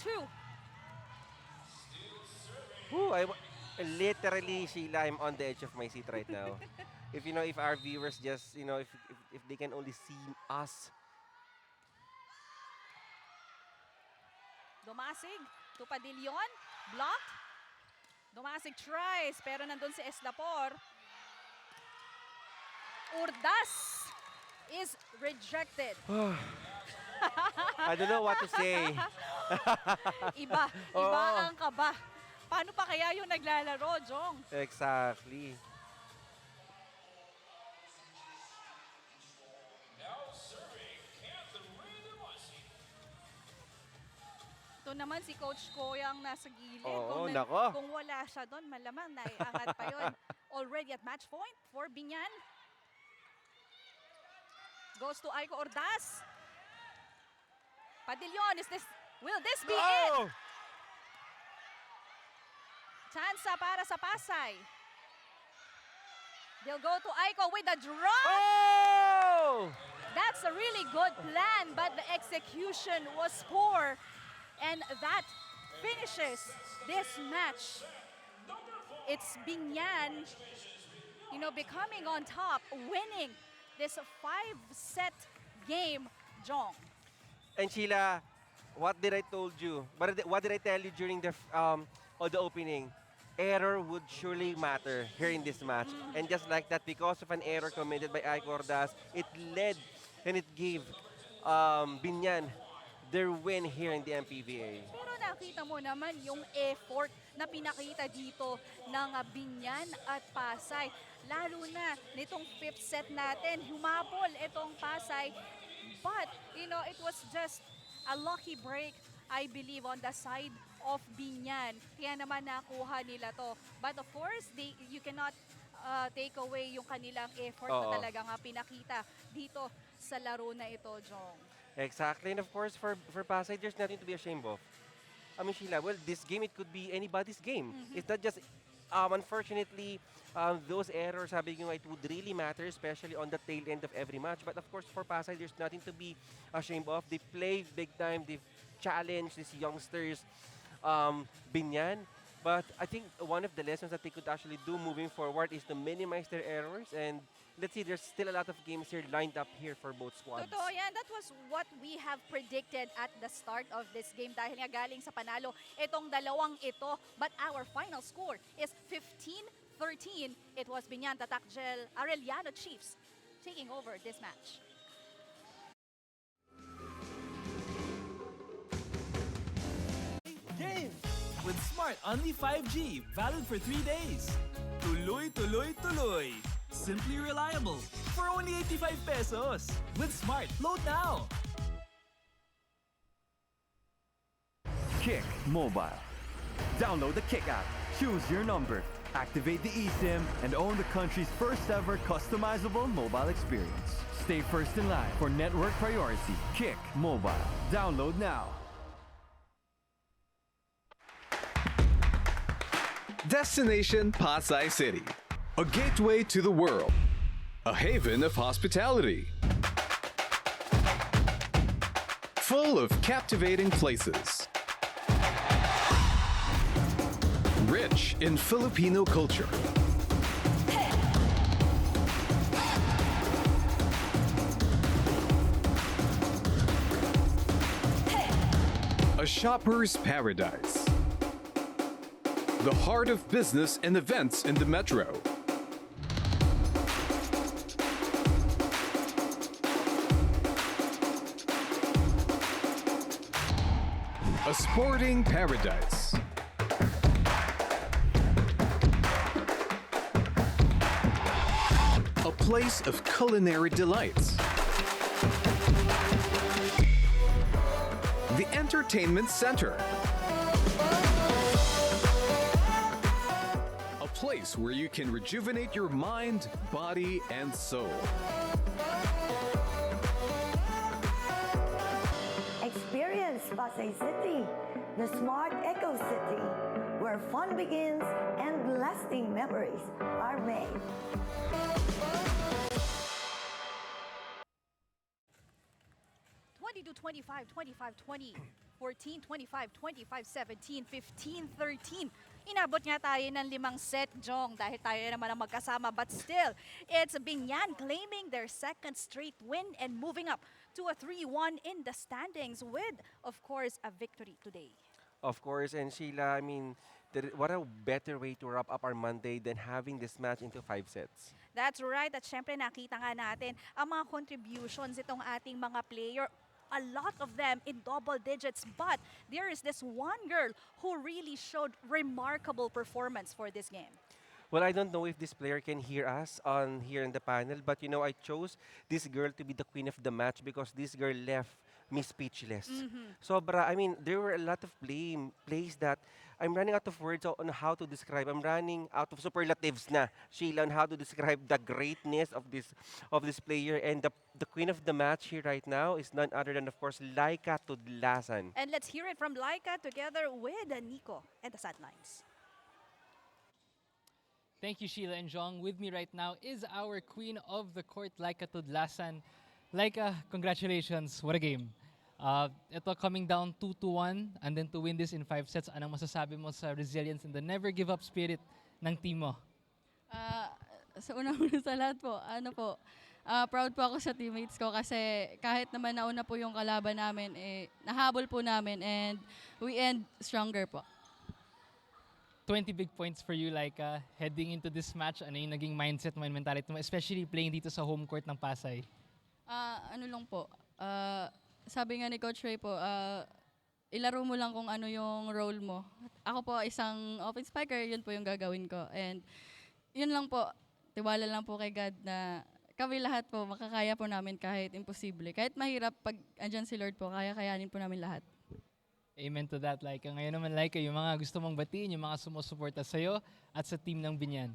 [SPEAKER 1] 2.
[SPEAKER 2] Literally, Sheila, I'm on the edge of my seat right now. if our viewers just, if they can only see us.
[SPEAKER 1] Domasig to Padillan, blocked. Domasig tries, pero nandun si Eslapor. Ordaz is rejected.
[SPEAKER 2] I don't know what to say.
[SPEAKER 1] Iba ang kaba. Paano pa kaya yung naglalaro, Jong?
[SPEAKER 2] Exactly.
[SPEAKER 1] Ito naman si Coach Koyang nasa gilid.
[SPEAKER 2] Oo,
[SPEAKER 1] Kung wala siya doon, malamang naiangat pa yun. Already at match point for Binan. Goes to Aiko Ordaz. Padillan, will this be it? Chansa para sa Pasay. They'll go to Aiko with a drop.
[SPEAKER 2] Oh!
[SPEAKER 1] That's a really good plan, but the execution was poor. And that finishes this match. It's Binan, becoming on top, winning this 5-set game, Jong.
[SPEAKER 2] And Sheila, what did I told you? What did I tell you during the opening? Error would surely matter here in this match. And just like that, because of an error committed by Aiko Ordaz, it led and it gave Binan their win here in the MPVA.
[SPEAKER 1] Pero nakita mo naman yung effort na pinakita dito ng Binan at Pasay. Lalo na nitong fifth set natin, humapol itong Pasay. But, it was just a lucky break, I believe, on the side of Binan. Kaya naman nakuha nila to. But of course, you cannot take away yung kanilang effort na talaga nga pinakita dito sa laro na ito, Jong.
[SPEAKER 2] Exactly, and of course, for Pasay, there's nothing to be ashamed of. I mean, Sheila, well, this game, it could be anybody's game. It's not just, unfortunately, those errors, sabi ko, it would really matter, especially on the tail end of every match. But of course, for Pasay, there's nothing to be ashamed of. They played big time, they've challenged these youngsters, Binan. But I think one of the lessons that they could actually do moving forward is to minimize their errors. And let's see, there's still a lot of games here lined up here for both squads.
[SPEAKER 1] Totoo yan. That was what we have predicted at the start of this game dahil nga galing sa panalo itong dalawang ito. But our final score is 15-13. It was Binan Tatakjel Arellano Chiefs taking over this match.
[SPEAKER 6] Game! With Smart Only 5G, valid for 3 days. Tuloy, tuloy, tuloy. Simply reliable. For only 85 pesos. With Smart, load now.
[SPEAKER 7] Kick Mobile. Download the Kick app, choose your number, activate the eSIM, and own the country's first ever customizable mobile experience. Stay first in line for network priority. Kick Mobile. Download now.
[SPEAKER 9] Destination Pasay City. A gateway to the world. A haven of hospitality. Full of captivating places. Rich in Filipino culture. A shopper's paradise. The heart of business and events in the metro. A sporting paradise. A place of culinary delights. The entertainment center. A place where you can rejuvenate your mind, body, and soul.
[SPEAKER 10] Experience Pasay City, the smart eco city, where fun begins and lasting memories are made.
[SPEAKER 1] To 25, 25, 20, 14, 25, 25, 17, 15, 13. Inabot nga tayo ng 5 set, Jong, dahil tayo naman ang magkasama. But still, it's Binan claiming their second straight win and moving up to a 3-1 in the standings with, of course, a victory today.
[SPEAKER 2] Of course, and Sheila, I mean, what a better way to wrap up our Monday than having this match into 5 sets.
[SPEAKER 1] That's right. At syempre nakita nga natin ang mga contributions itong ating mga player. A lot of them in double digits, but there is this one girl who really showed remarkable performance for this game.
[SPEAKER 2] Well, I don't know if this player can hear us on here in the panel, but I chose this girl to be the queen of the match because this girl left me speechless. Sobra, I mean, there were a lot of plays that I'm running out of words on how to describe. I'm running out of superlatives na, Sheila, on how to describe the greatness of this player. And the queen of the match here right now is none other than, of course, Laika Tudlasan.
[SPEAKER 1] And let's hear it from Laika together with Nico and the sidelines.
[SPEAKER 5] Thank you, Sheila and Jong. With me right now is our queen of the court, Laika Tudlasan. Laika, congratulations. What a game. Ito coming down 2-1 and then to win this in 5 sets. Anong masasabi mo sa resilience and the never give up spirit ng team mo?
[SPEAKER 12] Sa una-una sa lahat po, proud po ako sa teammates ko kasi kahit naman nauna po yung kalaban namin, nahabol po namin and we end stronger po.
[SPEAKER 5] 20 big points for you, Laika. Heading into this match, ano yung naging mindset mo and mentality mo, especially playing dito sa home court ng Pasay?
[SPEAKER 12] sabi nga ni Coach Ray po, ilaro mo lang kung ano yung role mo. Ako po isang offense spiker, yun po yung gagawin ko. And yun lang po, tiwala lang po kay God na kami lahat po, makakaya po namin kahit imposible. Kahit mahirap, pag andyan si Lord po, kaya-kayanin po namin lahat.
[SPEAKER 5] Amen to that, Laika. Ngayon naman, Laika, yung mga gusto mong batiin, yung mga sumusuporta sa'yo at sa team ng Binan.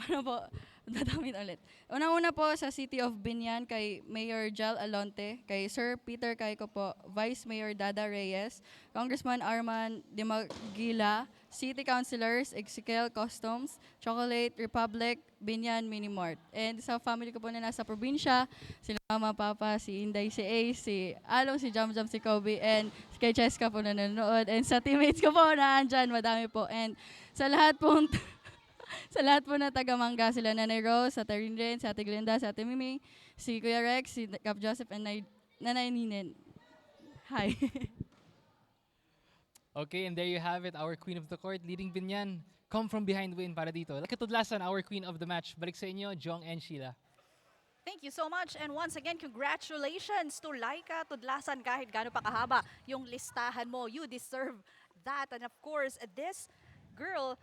[SPEAKER 12] Ano po, dadamin ulit. Unang-una po sa City of Binan kay Mayor Jal Alonte, kay Sir Peter Caico po, Vice Mayor Dada Reyes, Congressman Arman Dimagila, City Councilors, Ezekiel Customs, Chocolate Republic, Binyan Minimart. And sa family ko po na nasa probinsya, sila Mama, Papa, si Inday, si Ace, si Along, si Jam Jam, si Kobe, and kay Cheska po na nanonood. And sa teammates ko po na andyan, madami po. And sa lahat pong sa lahat po na taga-Mangga, sila Nanay Rose, sa Tarin Rin, sa Ate Glinda, sa Ate Mimi, si Kuya Rex, si Cap Joseph, and Nanay Ninen. Hi.
[SPEAKER 5] Okay, and there you have it, our Queen of the Court, leading Binan. Come from behind win para dito. Katudlasan, our Queen of the Match. Balik sa inyo, Jong and Sheila.
[SPEAKER 1] Thank you so much. And once again, congratulations to Laika Tudlasan kahit gaano pa kahaba yung listahan mo. You deserve that. And of course, this girl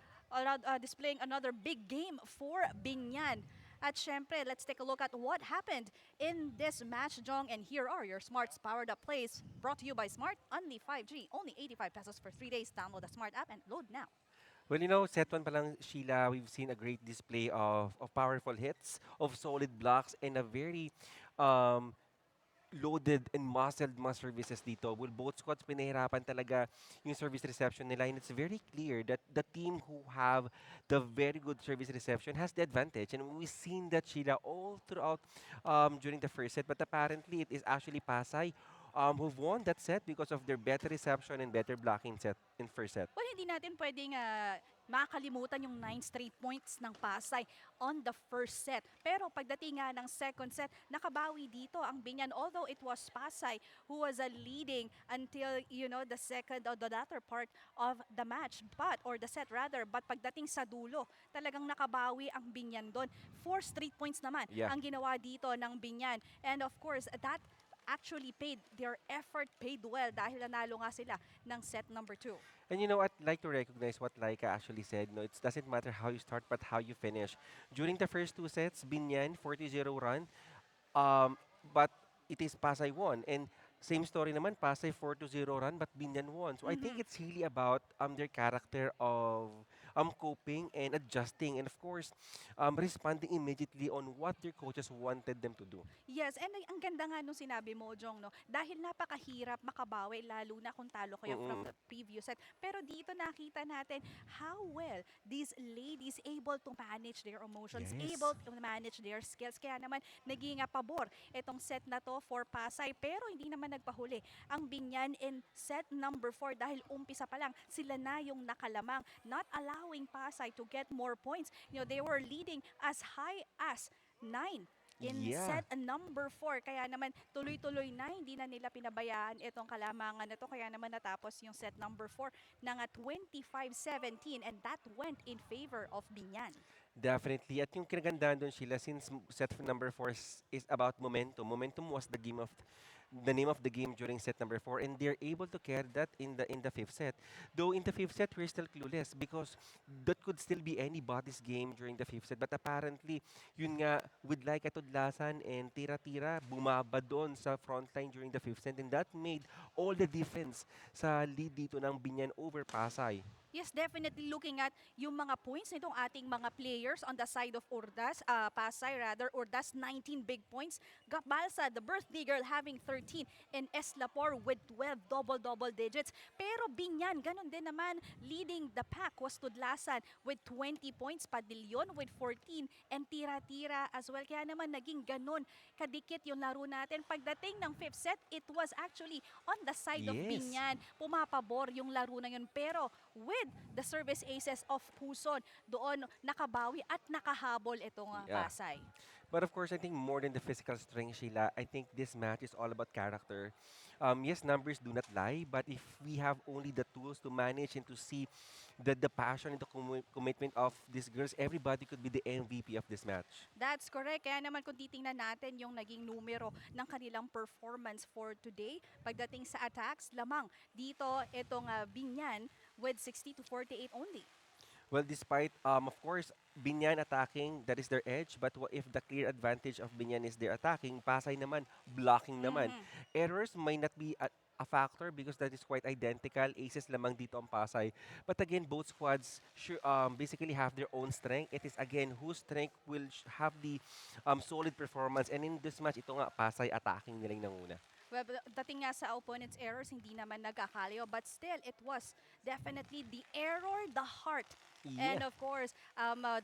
[SPEAKER 1] displaying another big game for Binan. At syempre, let's take a look at what happened in this match, Jong. And here are your Smart's Powered Up Plays, brought to you by Smart. Only 5G, only 85 pesos for 3 days. Download the Smart app and load now.
[SPEAKER 2] Well, set 1 pa lang, Sheila, we've seen a great display of powerful hits, of solid blocks, and a very loaded and muscled mga services dito. Well, both squads pinahirapan talaga yung service reception nila, and it's very clear that the team who have the very good service reception has the advantage. And we've seen that, Sheila, all throughout during the first set, but apparently it is actually Pasay who've won that set because of their better reception and better blocking set in first set.
[SPEAKER 1] Well, hindi natin pwedeng makalimutan yung 9 straight points ng Pasay on the first set. Pero pagdating nga ng second set, nakabawi dito ang Binan. Although it was Pasay who was leading until, the second or the latter part of the match. Or the set rather. But pagdating sa dulo, talagang nakabawi ang Binan doon. 4 straight points naman ang ginawa dito ng Binan. And of course, that actually their effort paid well dahil nanalo nga sila ng set number 2.
[SPEAKER 2] And I'd like to recognize what Laika actually said. No, it doesn't matter how you start, but how you finish. During the first 2 sets, Binan 40-0 run, but it is Pasay won. And same story naman, Pasay 4-0 run, but Binan won. So I think it's really about their character of coping and adjusting, and of course, responding immediately on what their coaches wanted them to do.
[SPEAKER 1] Yes, and ang ganda nga nung sinabi mo, Jong, no? Dahil napakahirap makabawi, lalo na kung talo kayo from the previous set. Pero dito nakita natin how well these ladies able to manage their emotions, able to manage their skills. Kaya naman, naging pabor itong set na to for Pasay. Pero hindi naman nagpahuli ang Binan in set number 4 dahil umpisa pa lang, sila na yung nakalamang, not allowing Pasay to get more points. They were leading as high as 9 in set number 4. Kaya naman tuloy-tuloy na, hindi na nila pinabayaan itong kalamangan na to. Kaya naman natapos yung set number 4 ng 25-17, and that went in favor of Binan.
[SPEAKER 2] Definitely. At yung kinagandahan doon, Sheila, since set number 4 is about momentum. Momentum was the name of the game during set number 4, and they're able to carry that in the fifth set. Though in the fifth set, we're still clueless because that could still be anybody's game during the fifth set. But apparently, yun nga, with Laika Tudlasan and Tira-Tira, bumaba doon sa frontline during the fifth set, and that made all the difference sa lead dito ng Binan over Pasay.
[SPEAKER 1] Yes, definitely looking at yung mga points nitong ating mga players on the side of Pasay rather, Urdas 19 big points. Gabalsa, the birthday girl, having 13, and Eslapor with 12 double digits. Pero Binan, ganun din naman, leading the pack was Tudlasan with 20 points, Padillon with 14, and Tira-Tira as well. Kaya naman naging ganun kadikit yung laro natin. Pagdating ng fifth set, it was actually on the side of Binan. Pumapabor yung laro na yun. Pero with the service aces of Puson, doon nakabawi at nakahabol itong Pasay.
[SPEAKER 2] But of course, I think more than the physical strength, Sheila, I think this match is all about character. Yes, numbers do not lie, but if we have only the tools to manage and to see the passion and the commitment of these girls, everybody could be the MVP of this match.
[SPEAKER 1] That's correct. Kaya naman kung titingnan natin yung naging numero ng kanilang performance for today, pagdating sa attacks, lamang dito itong Binan with 60 to 48 only.
[SPEAKER 2] Well, despite, of course, Binyan attacking, that is their edge. But if the clear advantage of Binyan is their attacking, Pasay naman, blocking naman. Errors might not be a factor because that is quite identical. Aces lamang dito ang Pasay. But again, both squads basically have their own strength. It is again whose strength will have the solid performance. And in this match, ito nga, Pasay attacking nilang nanguna.
[SPEAKER 1] Well, dating nga sa opponent's errors, hindi naman nagkakalayo. But still, it was definitely the error, the heart.
[SPEAKER 2] Yeah.
[SPEAKER 1] And of course,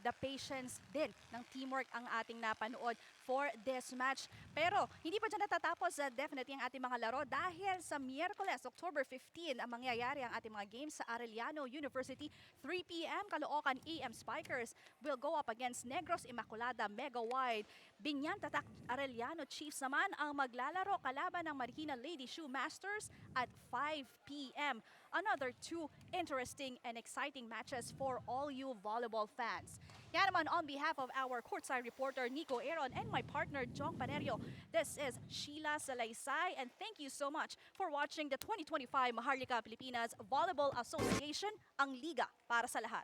[SPEAKER 1] the patience din ng teamwork ang ating napanood for this match. Pero hindi pa dyan natatapos definitely ang ating mga laro dahil sa Miyerkules, October 15, ang mangyayari ang ating mga games sa Arellano University. 3 p.m. Caloocan AM Spikers will go up against Negros Immaculada Mega Wide. Binyan Tatak Arellano Chiefs naman ang maglalaro kalaban ng Marikina Lady Shoe Masters at 5 p.m. Another two interesting and exciting matches for all you volleyball fans. Yan naman on behalf of our courtside reporter Nico Aaron and my partner Jong Panerio, this is Sheila Salaysay and thank you so much for watching the 2025 Maharlika Pilipinas Volleyball Association, ang liga para sa lahat.